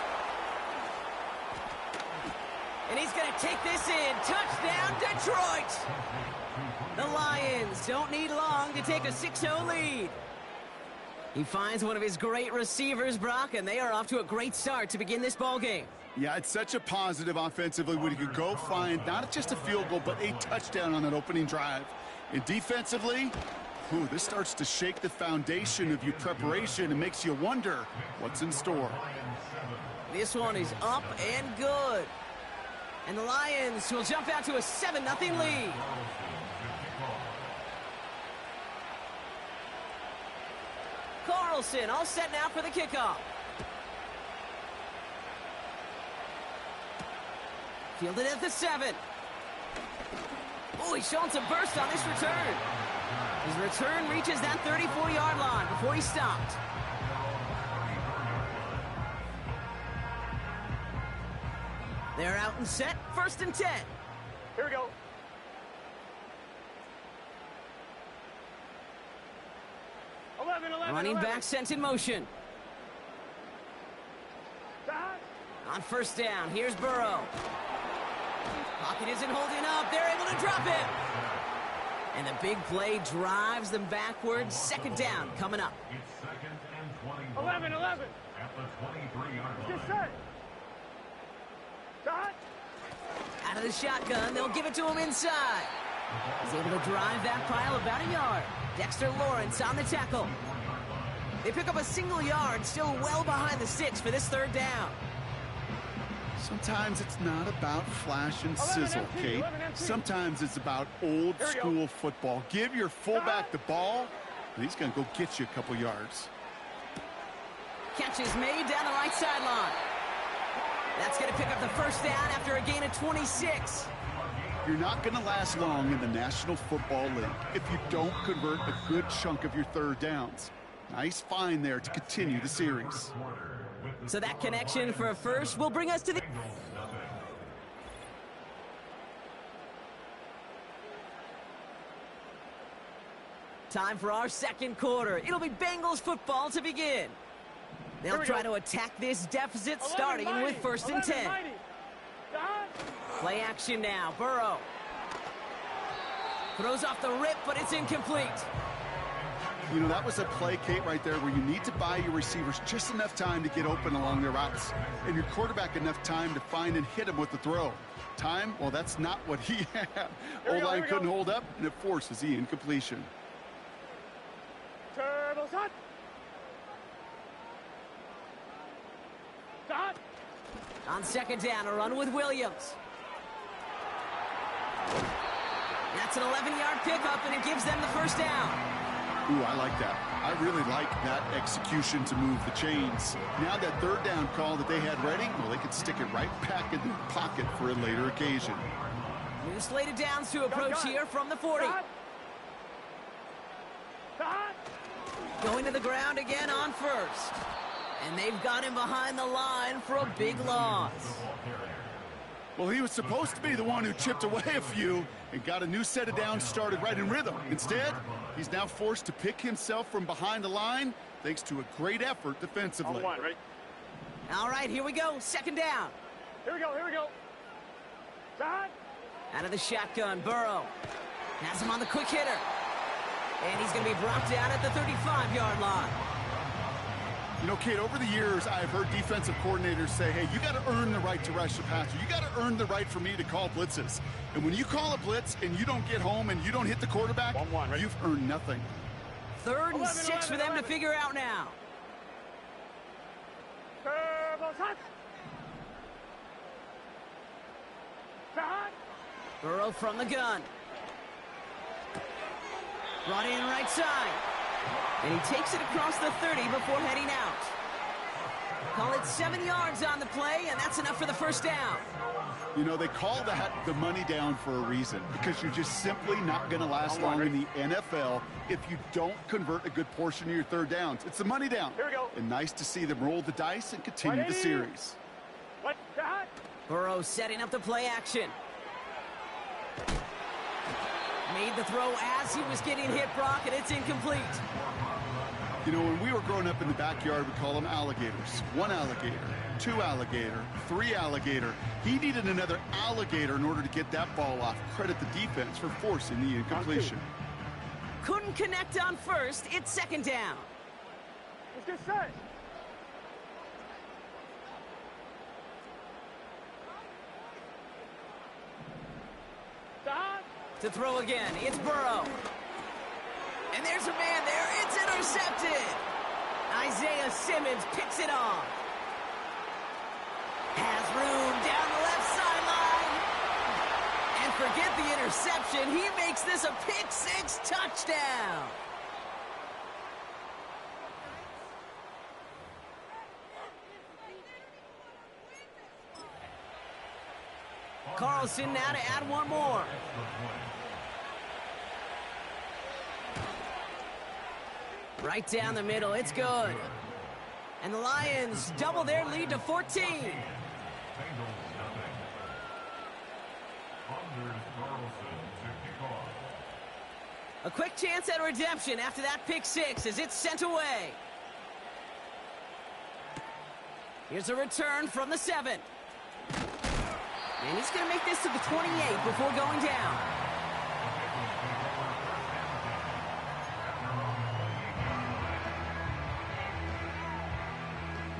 And he's going to take this in. Touchdown, Detroit. The Lions don't need long to take a 6-0 lead. He finds one of his great receivers, Brock, and they are off to a great start to begin this ball game. Yeah, it's such a positive offensively when you could go find not just a field goal, but a touchdown on that opening drive. And defensively, this starts to shake the foundation of your preparation and makes you wonder what's in store. This one is up and good. And the Lions will jump out to a 7-0 lead. Carlson all set now for the kickoff. Fielded at the 7. Oh, he's showing some burst on this return. His return reaches that 34-yard line before he stopped. They're out and set. 1st and 10. Here we go. Running back sent in motion. On 1st down, here's Burrow. Pocket isn't holding up. They're able to drop him. And the big play drives them backwards. 2nd down coming up. 11. At the 23-yard line. Just set. Out of the shotgun, they'll give it to him inside. He's able to drive that pile about a yard. Dexter Lawrence on the tackle. They pick up a single yard, still well behind the sticks for this 3rd down. Sometimes it's not about flash and sizzle, Kate. Sometimes it's about old school football. Give your fullback the ball, and he's going to go get you a couple yards. Catch is made down the right sideline. That's going to pick up the 1st down after a gain of 26. You're not going to last long in the National Football League if you don't convert a good chunk of your third downs. Nice find there to continue the series. So that connection for a first will bring us to the... Time for our second quarter. It'll be Bengals football to begin. They'll try to attack this deficit starting with 1st and 10. Play action now. Burrow. Throws off the rip, but it's incomplete. You know, that was a play, Kate, right there where you need to buy your receivers just enough time to get open along their routes, and your quarterback enough time to find and hit him with the throw. Time, well, that's not what he had. O-line couldn't hold up, and it forces the incompletion. Turbo shot. Shot. On 2nd down, a run with Williams. That's an 11-yard pickup, and it gives them the 1st down. Ooh, I like that. I really like that execution to move the chains. Now that 3rd down call that they had ready, well, they could stick it right back in their pocket for a later occasion. New slated downs to approach here from the 40. Going to the ground again on 1st. And they've got him behind the line for a big loss. Well, he was supposed to be the one who chipped away a few and got a new set of downs started right in rhythm. Instead, he's now forced to pick himself from behind the line thanks to a great effort defensively. All right, here we go. 2nd down. Here we go. Shot. Out of the shotgun, Burrow. Has him on the quick hitter. And he's going to be brought down at the 35-yard line. You know, Kate, over the years, I've heard defensive coordinators say, hey, you got to earn the right to rush the passer. You got to earn the right for me to call blitzes. And when you call a blitz and you don't get home and you don't hit the quarterback, you've earned nothing. 3rd and 6 for them to figure out now. Turbo shot. Shot. Burrow from the gun. Brought in right side. And he takes it across the 30 before heading out. Call it 7 yards on the play, and that's enough for the 1st down. You know, they call that the money down for a reason, because you're just simply not going to last long in the NFL if you don't convert a good portion of your 3rd downs. It's the money down. Here we go. And nice to see them roll the dice and continue the series. Burrow setting up the play action. Made the throw as he was getting hit, Brock, and it's incomplete. You know, when we were growing up in the backyard, we call them alligators. 1 alligator, 2 alligator, 3 alligator. He needed another alligator in order to get that ball off. Credit the defense for forcing the incompletion. Couldn't connect on 1st. It's 2nd down. Let's get set. To throw again, it's Burrow. And there's a man there, it's intercepted. Isaiah Simmons picks it off. Has room down the left sideline. And forget the interception, he makes this a pick-6 touchdown. Carlson now to add one more. Right down the middle, it's good. And the Lions double their lead to 14. A quick chance at redemption after that pick-6 as it's sent away. Here's a return from the 7. And he's going to make this to the 28 before going down.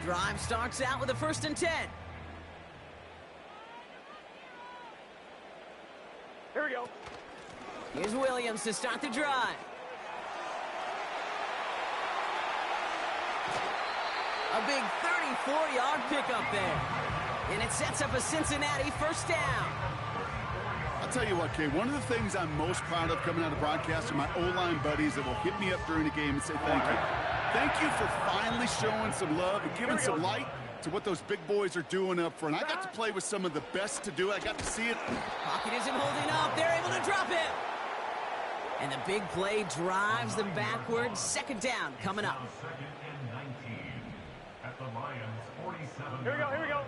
Drive starts out with a 1st and 10. Here we go. Here's Williams to start the drive. A big 34-yard pickup there. And it sets up a Cincinnati 1st down. I'll tell you what, Kay, one of the things I'm most proud of coming out of broadcast are my O-line buddies that will hit me up during the game and say thank you. Thank you for finally showing some love and giving some light to what those big boys are doing up front. I got to play with some of the best to do it. I got to see it. Pocket isn't holding up. They're able to drop it. And the big play drives them backwards. Second down coming up. Second and 19 at the Lions 47. Here we go, here we go.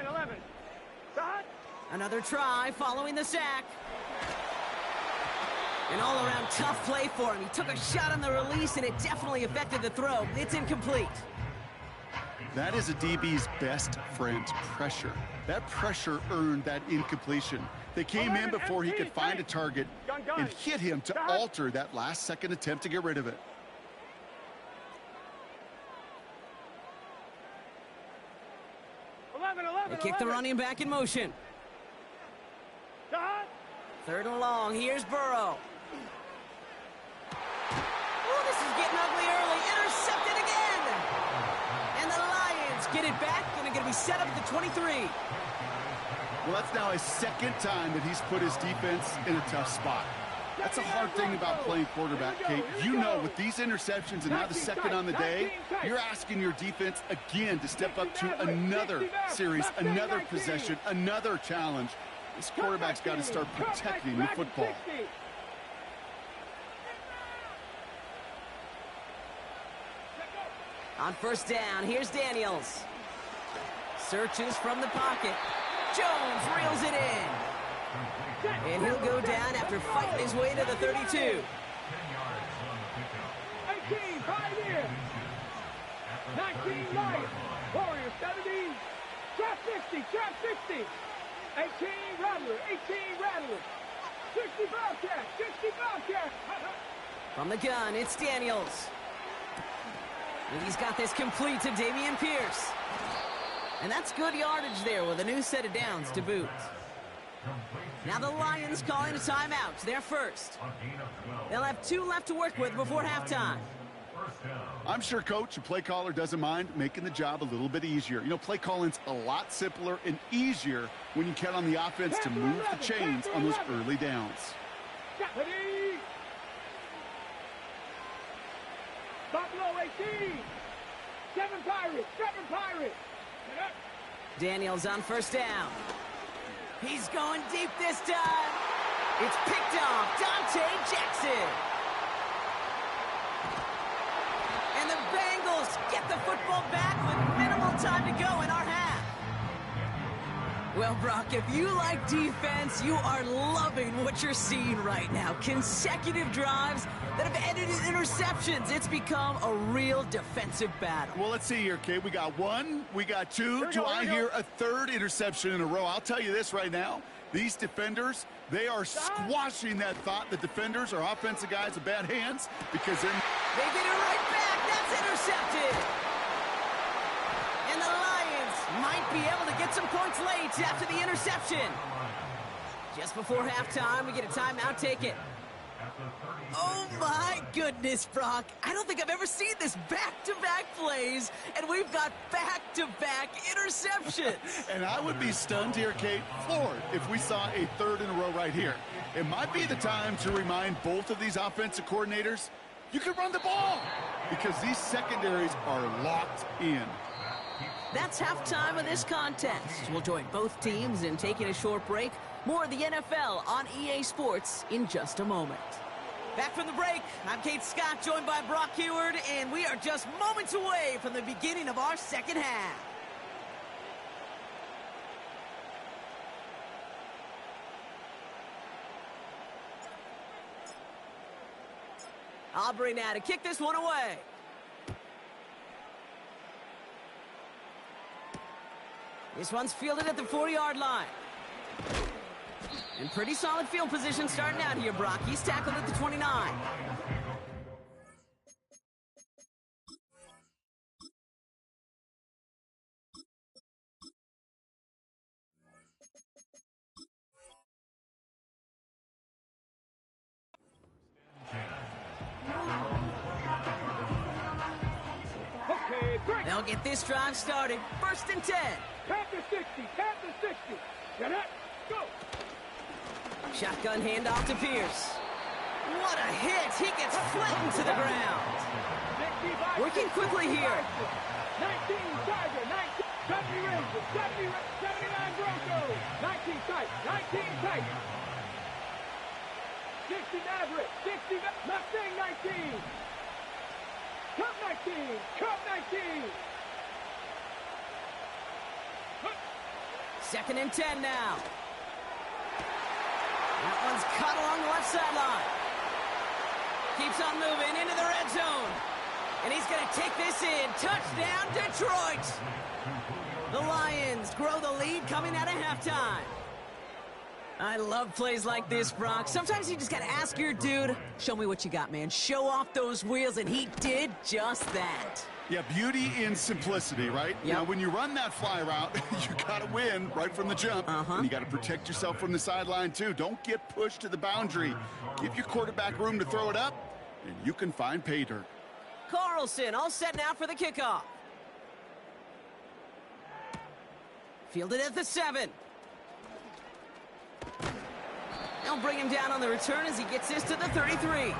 Eleven. Dot. Another try following the sack. An all-around tough play for him. He took a shot on the release, and it definitely affected the throw. It's incomplete. That is a DB's best friend, pressure. That pressure earned that incompletion. They came in before he could find a target and hit him to alter that last-second attempt to get rid of it. They kick the running back in motion. Third and long. Here's Burrow. Oh, this is getting ugly early. Intercepted again. And the Lions get it back, and they're going to be set up at the 23. Well, that's now his second time that he's put his defense in a tough spot. That's a hard thing about playing quarterback, Kate. You know, with these interceptions and now the second on the day, you're asking your defense again to step up to another series, another possession, another challenge. This quarterback's got to start protecting the football. On first down, here's Daniels. Searches from the pocket. Jones reels it in. And he'll go down after fighting his way to the 32. 18, pioneer. 19, Lions. Warriors, 17. Trap 60, trap 60. 18, Rattler, 18, Rattler. 60 Bobcat, 60 Bobcat. From the gun, it's Daniels. And he's got this complete to Dameon Pierce. And that's good yardage there with a new set of downs to boot. Now the Lions calling a timeout. They're first. They'll have 2 left to work with before halftime. I'm sure coach and play caller doesn't mind making the job a little bit easier. You know, play calling's a lot simpler and easier when you count on the offense to move the chains on those early downs. Buffalo 18. 7 Pirates. Daniels on first down. He's going deep this time. It's picked off. Dante Jackson. And the Bengals get the football back with minimal time to go in our half. Well, Brock, if you like defense, you are loving what you're seeing right now. Consecutive drives that have ended in interceptions. It's become a real defensive battle. Well, let's see here, Kate. We got 1, we got 2. Do I hear a 3rd interception in a row? I'll tell you this right now. These defenders, they are squashing that thought. The defenders are offensive guys with bad hands because they get it right back. That's intercepted. And the Lions might be able to get some points late after the interception. Just before halftime, we get a timeout taken. Oh, my goodness, Brock. I don't think I've ever seen this back-to-back plays, and we've got back-to-back interceptions. And I would be stunned here, Kate, floored, if we saw a 3rd in a row right here. It might be the time to remind both of these offensive coordinators, you can run the ball, because these secondaries are locked in. That's halftime of this contest. We'll join both teams in taking a short break. More of the NFL on EA Sports in just a moment. Back from the break, I'm Kate Scott, joined by Brock Heward, and we are just moments away from the beginning of our second half. Aubrey now to kick this one away. This one's fielded at the 40-yard line. And pretty solid field position starting out here, Brock. He's tackled at the 29. They'll get this drive started. 1st and 10. Panther 60. Get up. Go. Shotgun handoff to Pierce. What a hit! He gets flattened to the ground. Working quickly here. 19 Tiger, 19 70 Rangers, 79 Broncos, 19 tight, 19 tight. 60 Maverick, 60 Mustang 19. Cup 19, Cup 19. Second and 10 now. That one's cut along the left sideline. Keeps on moving into the red zone. And he's going to take this in. Touchdown, Detroit. The Lions grow the lead coming out of halftime. I love plays like this, Brock. Sometimes you just got to ask your dude, show me what you got, man. Show off those wheels, and he did just that. Yeah, beauty in simplicity, right? Yep. Now, when you run that fly route, you got to win right from the jump. And you got to protect yourself from the sideline, too. Don't get pushed to the boundary. Give your quarterback room to throw it up, and you can find pay dirt. Carlson all set now for the kickoff. Fielded at the 7. They'll bring him down on the return as he gets this to the 33.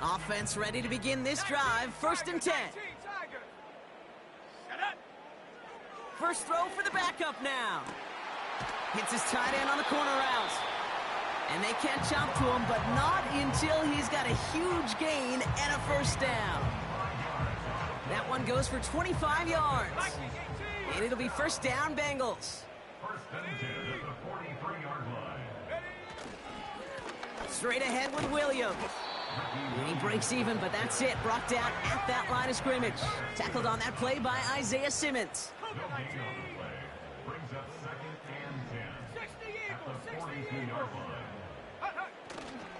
Offense ready to begin this drive. First and 10. First throw for the backup now. Hits his tight end on the corner route. And they catch up to him, but not until he's got a huge gain and a first down. That one goes for 25 yards. And it'll be first down, Bengals. First and 10 at the 43-yard line. Straight ahead with Williams. And he breaks even, but that's it. Brought down at that line of scrimmage. Tackled on that play by Isaiah Simmons. Brings up second and 10 at the 42-yard line.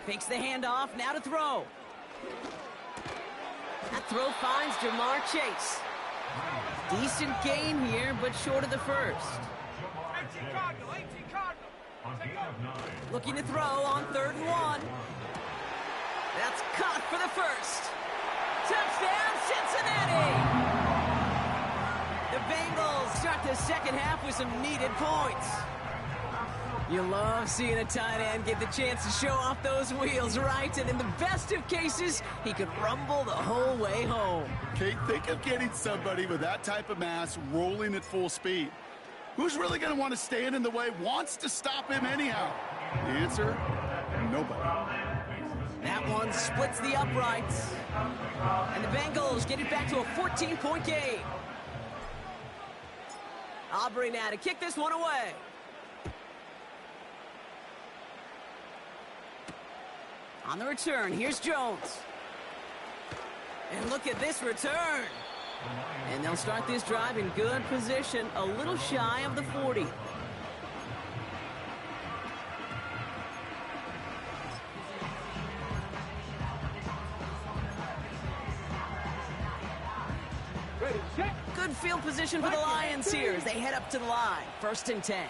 Fakes the handoff, now to throw. That throw finds Jamar Chase. Decent gain here, but short of the first. Looking to throw on 3rd and 1. That's caught for the first. Touchdown, Cincinnati! The Bengals start the second half with some needed points. You love seeing a tight end get the chance to show off those wheels, right? And in the best of cases, he could rumble the whole way home. Kate, think of getting somebody with that type of mass rolling at full speed. Who's really going to want to stand in the way, wants to stop him anyhow? The answer, nobody. That one splits the uprights. And the Bengals get it back to a 14-point game. Aubrey now to kick this one away. On the return, here's Jones. And look at this return. And they'll start this drive in good position, a little shy of the 40. Good field position for the Lions here as they head up to the line. First and 10.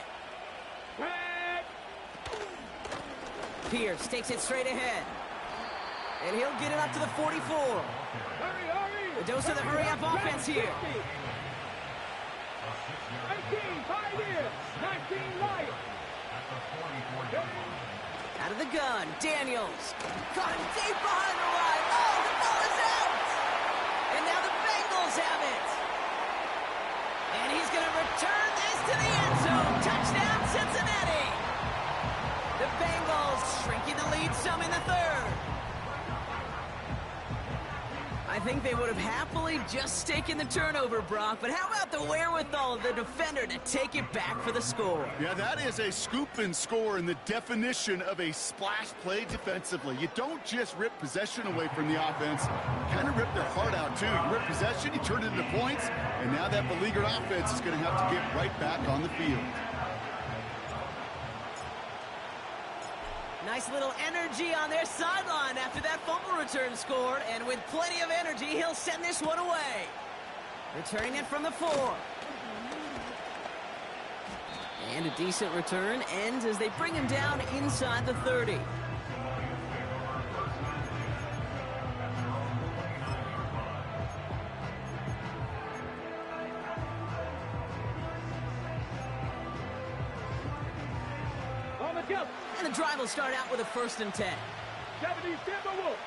Pierce takes it straight ahead. And he'll get it up to the 44. A dose of the hurry-up offense here. 18, Pioneer, 19, Lions. Out of the gun, Daniels. Got him deep behind the line. Oh, the ball is out! And now the Bengals have it. And he's going to return this to the end zone. Touchdown, Cincinnati. The Bengals shrinking the lead some in the 3rd. I think they would have happily just taken the turnover, Brock, but how about the wherewithal of the defender to take it back for the score? Yeah, that is a scoop and score in the definition of a splash play defensively. You don't just rip possession away from the offense, you kind of rip their heart out too. You rip possession, you turn it into points, and now that beleaguered offense is going to have to get right back on the field. Nice little energy on their sideline after that fumble return scored, and with plenty of energy, he'll send this one away. Returning it from the 4. And a decent return ends as they bring him down inside the 30. And the drive will start out with a 1st and 10. 70 Timberwolves.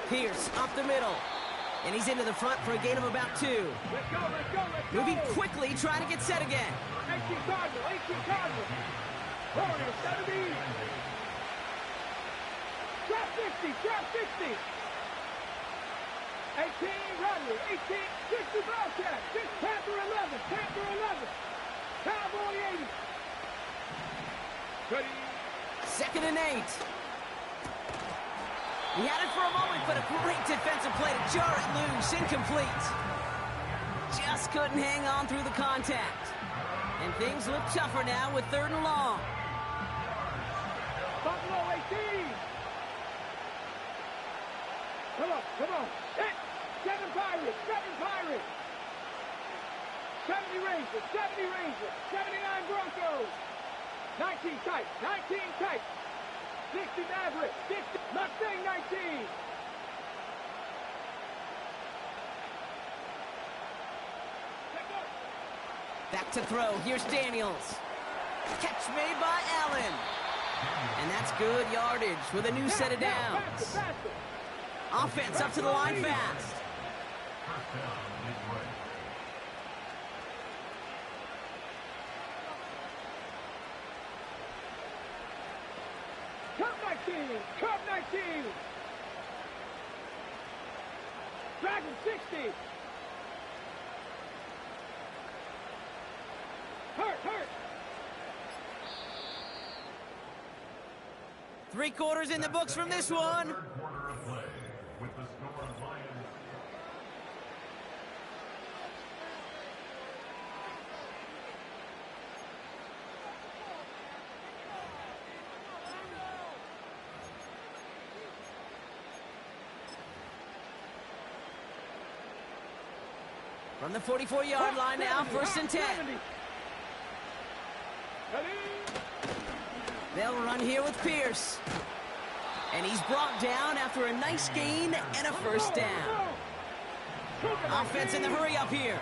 Pierce up the middle. And he's into the front for a gain of about 2. Let's go, let's go, let's go. Moving quickly, trying to get set again. 18 Cardinal, 18 Cardinal. Warriors, 70. Drop 60, drop 60. 18 Rattler, 18, 60 Bobcat, 6 Panther 11, Panther 11. Cowboy 80. Ready. 2nd and 8. He had it for a moment, but a great defensive play to jar it loose. Incomplete. Just couldn't hang on through the contact. And things look tougher now with 3rd and long. Buffalo 18. Come on, come on. 7 Pirates, 7 Pirates. 70 Rangers, 70 Rangers. 79 Broncos. 19 tight, 19 tight. 60 Mavericks, 60 Mustang 19. Back to throw. Here's Daniels. Catch made by Allen. And that's good yardage with a new set of downs. Offense up to the line fast. Cup 19, Cup 19. Dragon 60. Hurt. 3 quarters in the books from this one. From the 44-yard line now, 1st and 10. They'll run here with Pierce. And he's brought down after a nice gain and a 1st down. Offense in the hurry up here.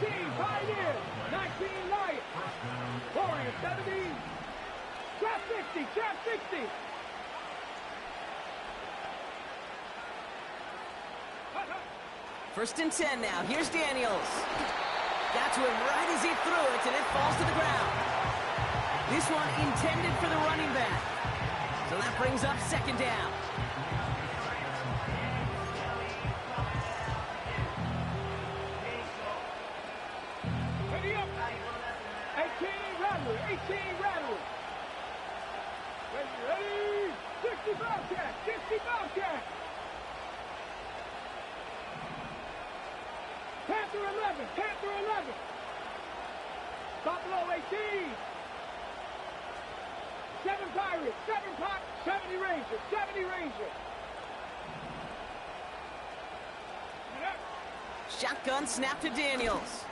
18, 5 in. 19, Lions. Warriors, 70. Trap 60, trap 60. First and 10 now. Here's Daniels. Got to him right as he threw it, and it falls to the ground. This one intended for the running back. So that brings up 2nd down. Ready up. 18 Rattler, 18 Rattler. Ready. 60 Bobcat, 60 Bobcat. Panther 11, Panther 11. Buffalo 18. 7 Pirates, 7 Pirates, 70 Rangers, 70 Rangers. Shotgun snap to Daniels.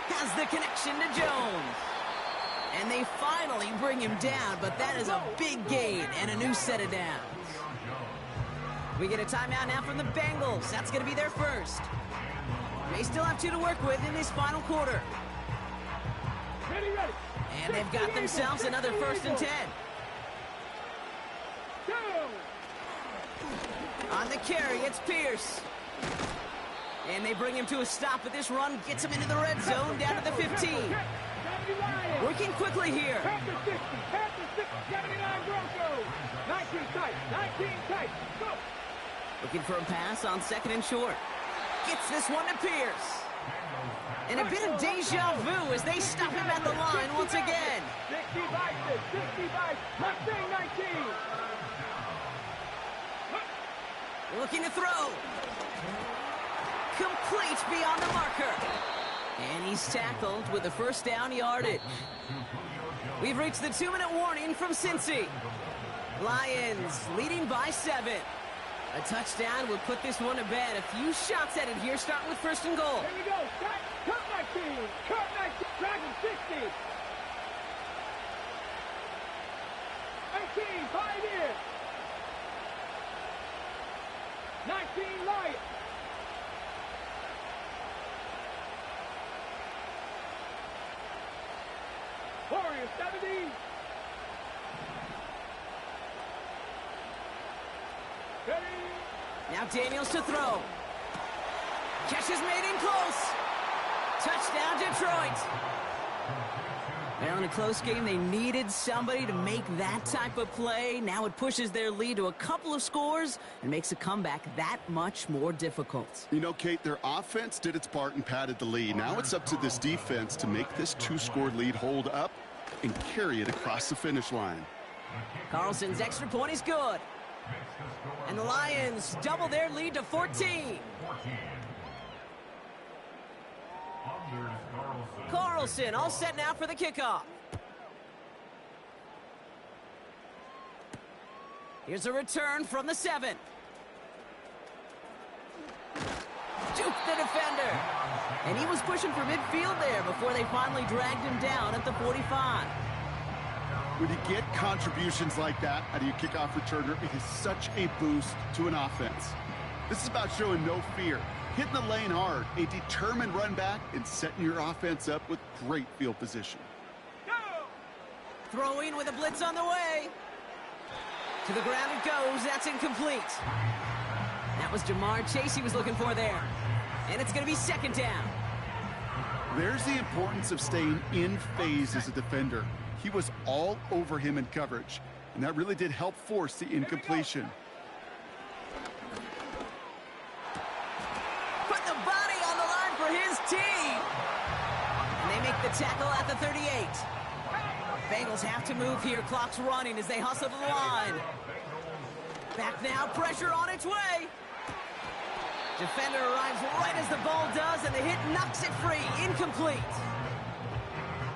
Has the connection to Jones. And they finally bring him down, but that is a big gain and a new set of downs. We get a timeout now from the Bengals. That's going to be their first. They still have 2 to work with in this final quarter. Ready. And they've got themselves another 1st and 10. On the carry, it's Pierce. And they bring him to a stop, but this run gets him into the red zone down to the 15. Working quickly here. Panther 60, Panther 60, 79 Broncos. 19 tight, 19 tight. Go. Looking for a pass on 2nd and short. Gets this one to Pierce. And a bit of deja vu as they stop him at the line once again. 60 Bison, 60 Bison, Mustang 19. Looking to throw. Complete beyond the marker. And he's tackled with the 1st down yardage. We've reached the 2-minute warning from Cincy. Lions leading by 7. A touchdown will put this one to bed. A few shots at it here, starting with 1st and goal. Here we go. Cup 19. Cup 19. Dragon 60. 18. 5 in. 19 Lions. here, 70. Ready. Now Daniels to throw. Catch is made in close. Touchdown, Detroit. Now in a close game, they needed somebody to make that type of play. Now it pushes their lead to a couple of scores and makes a comeback that much more difficult. You know, Kate, their offense did its part and padded the lead. Now it's up to this defense to make this 2-score lead hold up and carry it across the finish line. Carlson's extra point is good. And the Lions double their lead to 14. Carlson all set now for the kickoff. Here's a return from the 7. Juke the defender. And he was pushing for midfield there before they finally dragged him down at the 45. When you get contributions like that out of your kickoff returner, it is such a boost to an offense. This is about showing no fear, hitting the lane hard, a determined run back, and setting your offense up with great field position. Throwing with a blitz on the way. To the ground it goes. That's incomplete. That was Jamar Chase he was looking for there. And it's going to be second down. There's the importance of staying in phase as a defender. He was all over him in coverage, and that really did help force the incompletion. Put the body on the line for his team. And they make the tackle at the 38. Bengals have to move here. Clock's running as they hustle to the line. Back now, pressure on its way. Defender arrives right as the ball does, and the hit knocks it free. Incomplete.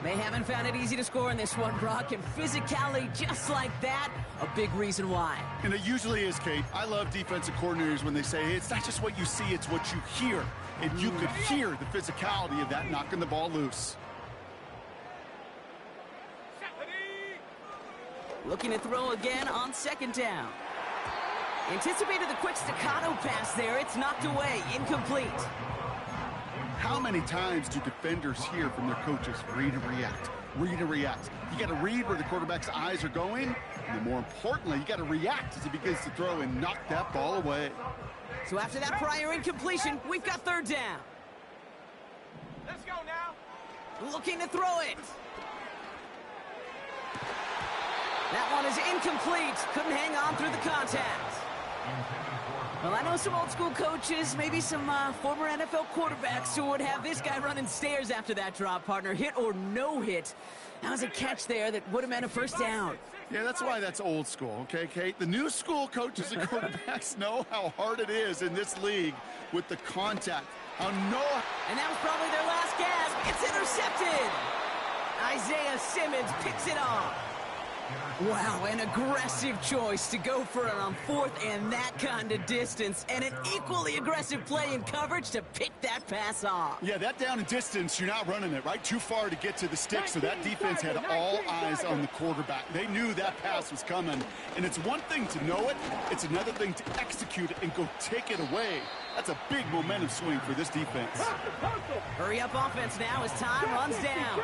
They haven't found it easy to score in this one, Brock, and physicality just like that, a big reason why. And it usually is, Kate. I love defensive coordinators when they say, hey, it's not just what you see, it's what you hear. And you could hear the physicality of that knocking the ball loose. Looking to throw again on second down. Anticipated the quick staccato pass there. It's knocked away. Incomplete. How many times do defenders hear from their coaches, read and react, read and react? You got to read where the quarterback's eyes are going, and then more importantly, you got to react as he begins to throw and knock that ball away. So after that prior incompletion, we've got third down. Let's go now. Looking to throw it. That one is incomplete. Couldn't hang on through the contact. Well, I know some old school coaches, maybe some former NFL quarterbacks who would have this guy running stairs after that drop, partner. Hit or no hit. That was a catch there that would have meant a first down. Yeah, that's why that's old school, okay, Kate? The new school coaches and quarterbacks know how hard it is in this league with the contact. And that was probably their last gasp. It's intercepted. Isaiah Simmons picks it off. Wow, an aggressive choice to go for it on fourth and that kind of distance, and an equally aggressive play in coverage to pick that pass off. Yeah, that down and distance, you're not running it, right? Too far to get to the stick, so that defense had all eyes on the quarterback. They knew that pass was coming, and it's one thing to know it, it's another thing to execute it and go take it away. That's a big momentum swing for this defense. Hurry up offense now as time runs down.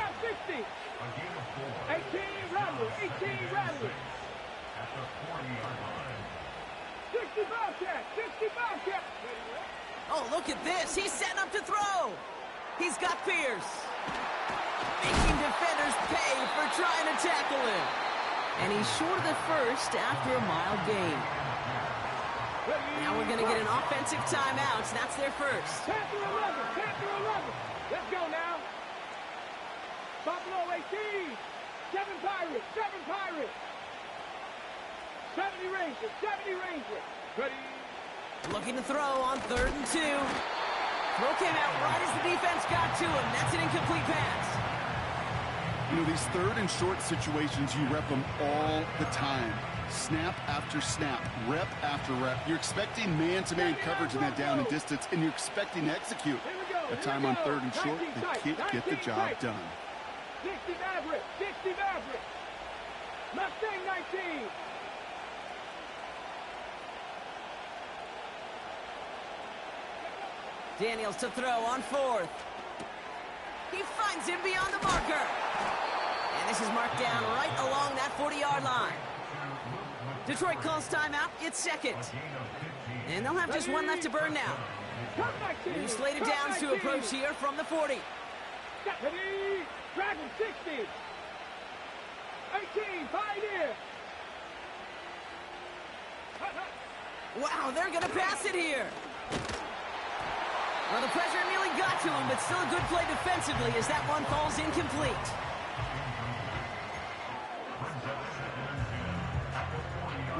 18 Rattler, 18 Rattler. 60 Bobcat, 60 Bobcat. Oh, look at this. He's setting up to throw. He's got Pierce. Making defenders pay for trying to tackle him. And he's short of the first after a mile gain. Now we're going to get an offensive timeout. That's their first. Panther 11, Panther 11. Let's go now. Buffalo 18. 7 Pirates, 7 Pirates. 70 Rangers, 70 Rangers. Ready. Looking to throw on 3rd and 2. Throw came out right as the defense got to him. That's an incomplete pass. You know, these 3rd and short situations, you rep them all the time. Snap after snap, rep after rep. You're expecting man-to-man coverage in that down and distance, and you're expecting to execute. The time on 3rd and short, they can't get the job done. 60 Maverick, 60 Maverick. Mustang 19. Daniels to throw on 4th. He finds him beyond the marker. And This is marked down right along that 40-yard line. Detroit calls timeout. It's second. And they'll have just one left to burn now. New slated downs to approach here from the 40. Ready, Dragon 60. 18, 5 here. Wow, they're going to pass it here. Well, the pressure nearly got to him, but still a good play defensively as that one falls incomplete.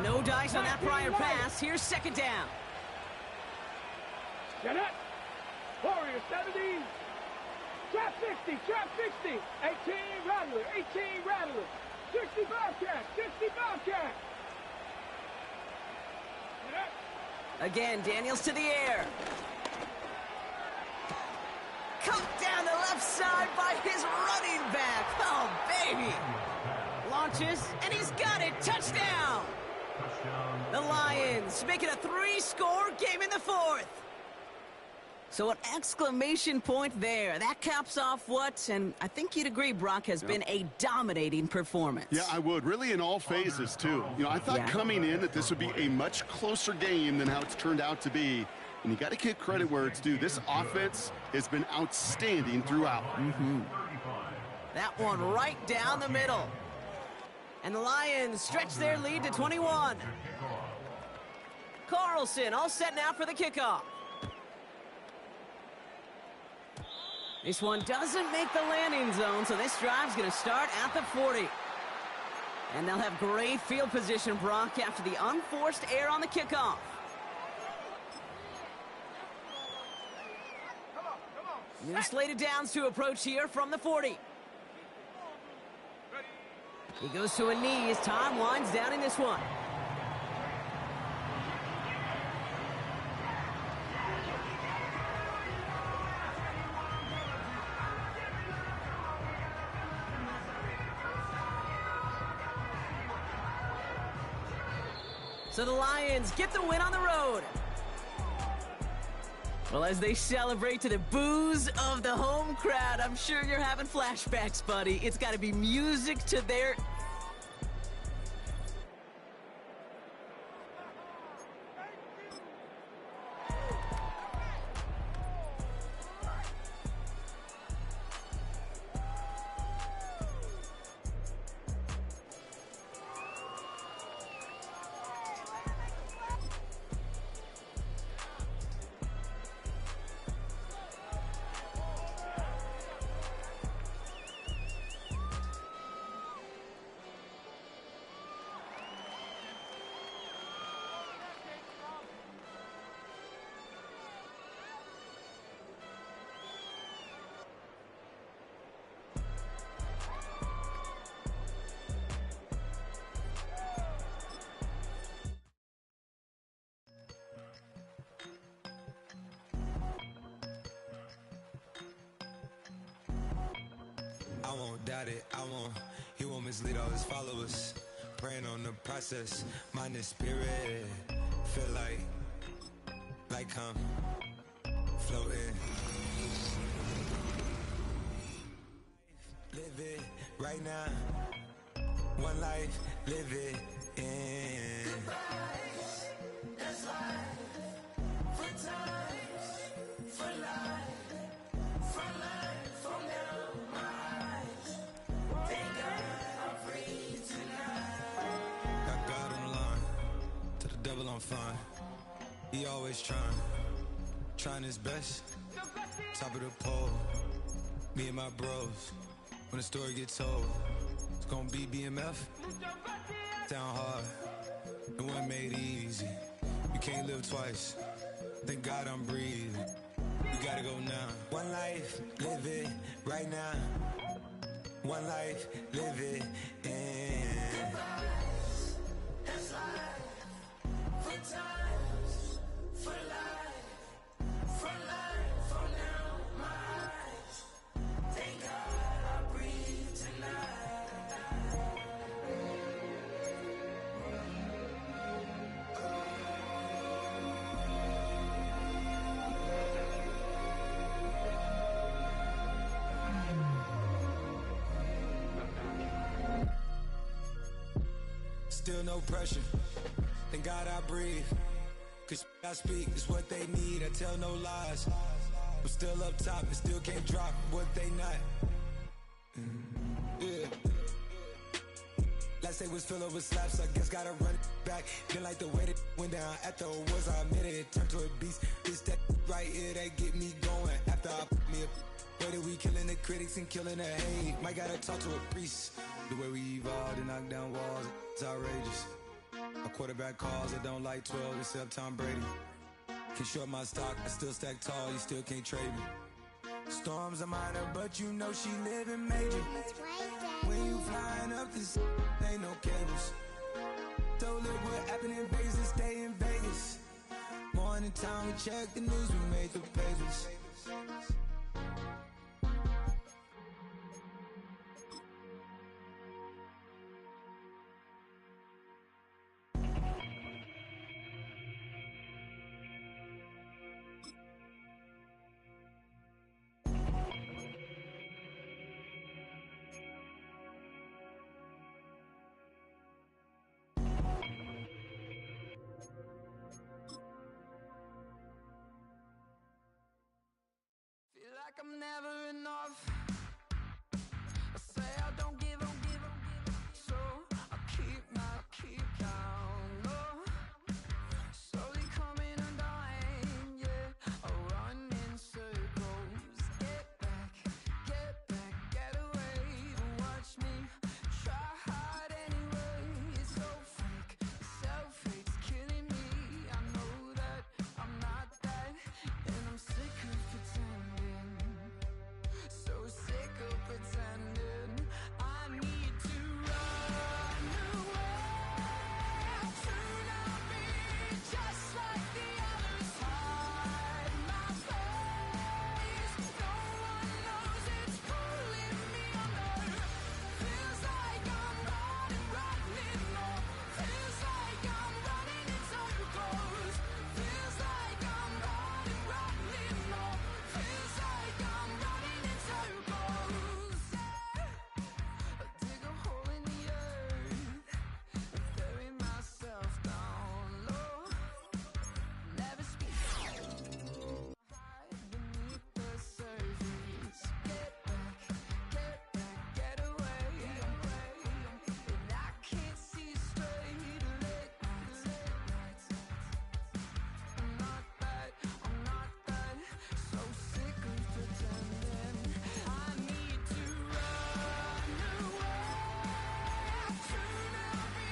No dice on that prior pass. Here's second down. Get it. Warrior 70. Trap 60, trap 60. 18 Rattler, 18 Rattler. 60 Bobcat, 60 Bobcat. Again, Daniels to the air. Cut down the left side by his running back. Oh, baby. Launches, and he's got it. Touchdown. The Lions make it a 3-score game in the fourth. So an exclamation point there. That caps off what, and I think you'd agree, Brock, has been a dominating performance. Yeah, I would. Really in all phases, too. You know, I thought coming in that this would be a much closer game than how it's turned out to be. And you got to give credit where it's due. This offense has been outstanding throughout. That one right down the middle. And the Lions stretch their lead to 21. Carlson all set now for the kickoff. This one doesn't make the landing zone, so this drive's going to start at the 40. And they'll have great field position, Brock, after the unforced error on the kickoff. New slated downs to approach here from the 40. He goes to a knee as time winds down in this one. So the Lions get the win on the road. Well, as they celebrate to the boos of the home crowd, I'm sure you're having flashbacks, buddy. It's got to be music to their... I won't doubt it, he won't mislead all his followers. Praying on the process, mind and spirit. Feel like I'm floating. Live it right now. One life, live it in. Goodbyes, that's life. For times, for life. For life, from now, my eyes. Thank God I'm free tonight. Got God on the line. To the devil I'm fine. He always trying his best. Top of the pole. Me and my bros. When the story gets told, it's gonna be BMF. Down hard. It wasn't made easy. You can't live twice. Thank God I'm breathing. We gotta go now. One life, live it right now. One life, live it in. Goodbyes, that's life. For times, for life. For life, for now, my eyes. Thank God I breathe tonight. still no pressure. Thank God I breathe. Cause I speak is what they need. I tell no lies. I'm still up top and still can't drop what they not. Yeah. Last day was filled up with slaps, I guess gotta run it back. Didn't like the way that went down at the awards, I admit it, turned to a beast. It's that right here that get me going. After I put me up, way that we killing the critics and killing the hate. Might gotta talk to a priest. The way we evolved and knock down walls, it's outrageous. A quarterback calls, I don't like 12 except Tom Brady. Can short my stock, I still stack tall, you still can't trade me. Storms are minor, but you know she living major. When you flying up this, ain't no cables. So look what happened in Vegas and stay in Vegas. Morning time, we check the news, we made the papers. Feel like I'm never enough. I say I don't give up, so I keep down low. Slowly coming undone, yeah. I run in circles. Get back, get away. Watch me try hard anyway. It's so fake, self-hate's killing me. I know that I'm not that, and I'm sick of pretending. So sick of pretending. I need to run away to not be just like the others. Hide my face. No one knows it's pulling me under. Feels like I'm running low. Feels like I'm running in circles. Feels like I'm running low. Feels like I'm running in circles. I dig a hole in the earth, bury myself down low. Never speak. Hide beneath the surface. Get away. And I can't see straight late nights. I'm not that, so sick of pretending. I need to run away to not be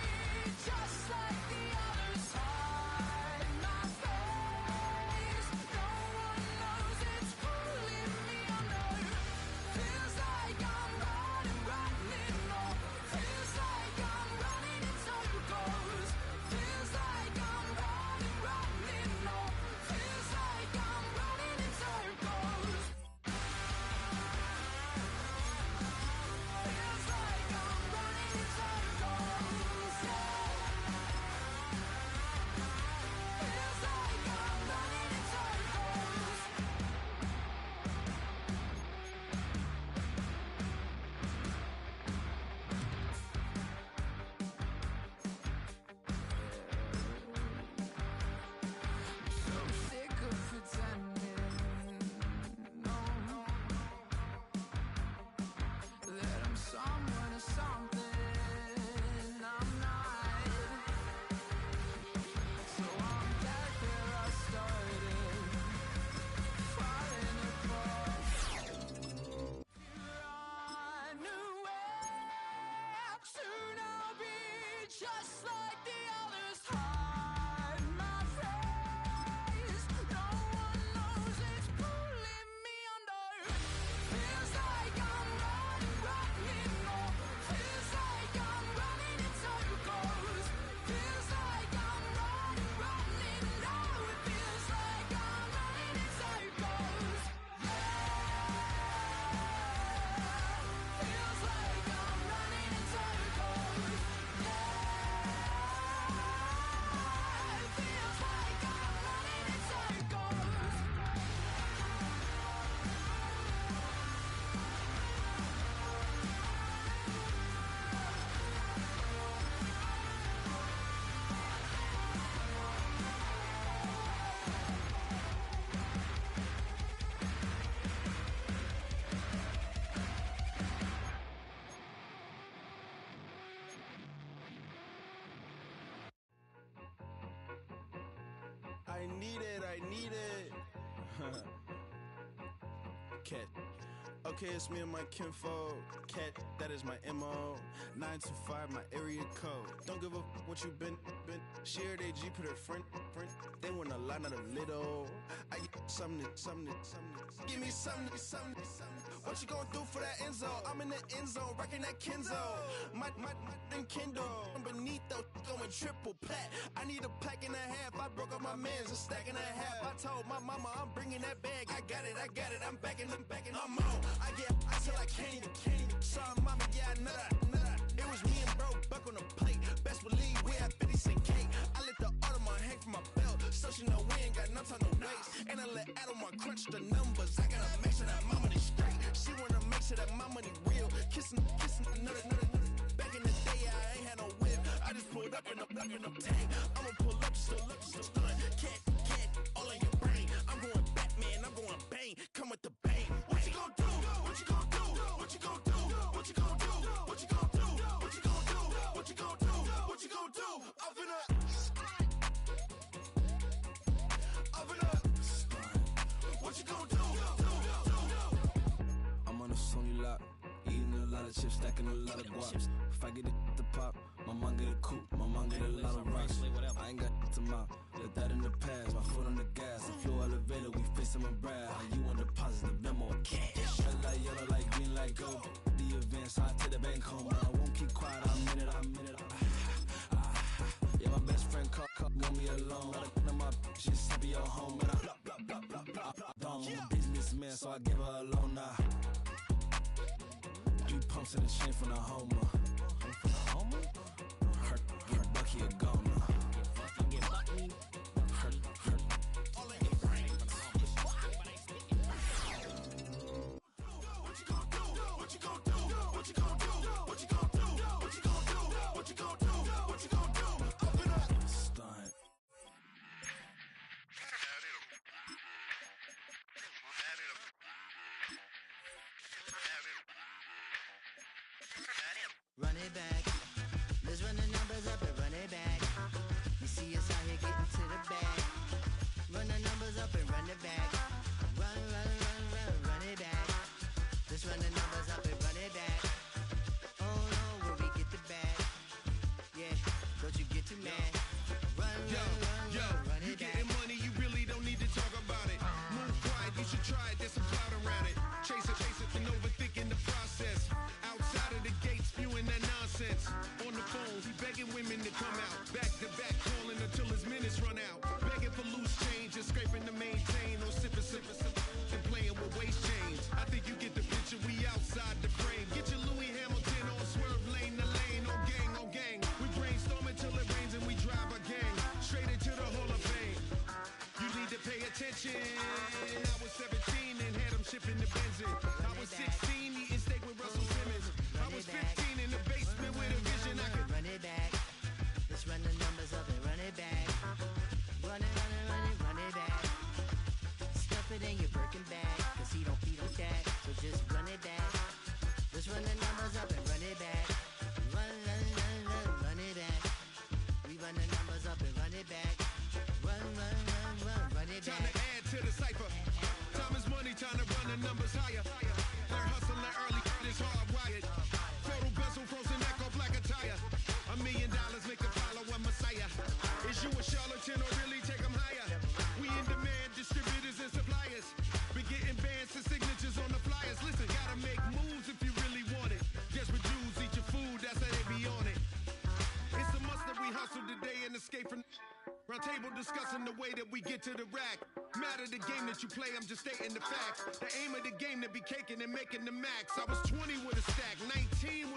just like the others. Hide my face. No one knows it's pulling me under. Feels like I'm running low. Feels like I'm running in circles. Feels like I'm running low. Feels like I'm running in circles. Feels like I'm running in circles. Feels like I'm running in circles. So sick of pretending, no, that I'm someone or something I'm not. So I'm back where I started, falling apart. Run away to not be just like the others. Hide my face. No one knows it's pulling me under. Feels like I'm running low. Feels like I'm running in circles. Feels like I'm running low. It feels like I'm running in circles. Feels like I'm running in circles. need it, I need it. Cat. Okay, it's me and my kinfolk. Cat, that is my MO. 925, my area code. Don't give a what you been. Shared AG, put her friend. They want a lot, not a little. I get something. Give me something. What you gonna do for that end zone? I'm in the end zone, rocking that Kenzo. My thing Kindle. Beneath though, going triple plat. I need a pack and a half. I broke up my mans, a stack and a half. I told my mama I'm bringing that bag. I got it. I'm backing. I'm on. I till I can't even. Sorry, mama, yeah, I know that. It was me and bro, buck on the plate. Best believe we had 50 cent cake. I let the Audemars hang from my belt, so she know we ain't got no time to waste. And I let Audemars crunch the numbers. I gotta make sure that my money straight. She wanna make sure that my money real. Kissing another. Back in the day, I ain't had no whip. I just pulled up in the tank. I'ma pull up just to stun. Cat, all in your brain. I'm going Batman, I'm going bang. Come with the bang. What you gonna do? What you gonna do? What you gonna do? What you gonna do? What you gonna do? What you gonna do? What you gonna do? What you gonna do? I'm finna. What you gonna do? I'm on a Sony lot, eating a lot of chips, stacking a lot of guaps. If I get it the pop, my mom get a coupe, my mom get a lot of rocks. I ain't got to mouth, let that in the past. My foot on the gas, the floor elevator, we face them and brag. How you want to deposit the memo? Cash. Red like yellow, like green, like gold. The events, I take the bank home, but I won't keep quiet. I'm in it. Yeah, my best friend want me alone. None of my bitches happy your home, and I blah. I'm a businessman, so I give her a loan now. 3 pumps in the chain from the Homer. Her Bucky a goner. All in your brain. What you gonna do? What you gonna do? What you gonna do? What you gonna do? What you gonna do? What you gonna do? What you gonna do? Open up. Stunt. Run it back. Let's run the numbers up and run it back. You see us out here getting to the bag. Run the numbers up and run it back. Run it back. Let's run the numbers up and run it back. Oh no, where we get the bag. Yeah, don't you get too mad. Run it back. You getting money, you really don't need to talk about it. Move quiet, you should try it, there's some cloud around it. Chase it, and overthinking the process. Outside of the gates, spewing that nonsense. On the phone, he begging women to come out. Back to back, calling until his minutes run out. Begging for loose change, just scraping to maintain. No sipping, and playing with waist chains. I think you get the picture, we outside the frame. Get your Louis Hamilton on swerve lane to lane. On gang. We brainstorm until it rains and we drive a gang. Straight into the Hall of Fame. You need to pay attention. I was 17 and had them shipping the Benzin. I was 16 eating steak with Russell Simmons. I was 15 in the basement with a vision. I could run it back. Let's run the numbers up and run it back. Run it back. Stuff it in your Birkin bag, cause he don't that. So just run it back. Let's run the numbers up and run it back. Run it back. We run the numbers up and run it back. Run it back. Time to add to the cipher. Time is money, time to run the numbers higher. They're hustling early, it's hardwired. Photo bezel, frozen neck or black attire. $1 million make a follow a messiah. Is you a charlatan or really take them higher? We in demand, distributors and suppliers. Been getting bands and signatures on the flyers. Listen, gotta make moves if you really want it. Desperate Jews eat your food, that's how they be on it. It's a must that we hustle today and escape from round table discussing the way that we get to the rack. Matter the game that you play, I'm just stating the facts. The aim of the game to be caking and making the max. I was 20 with a stack, 19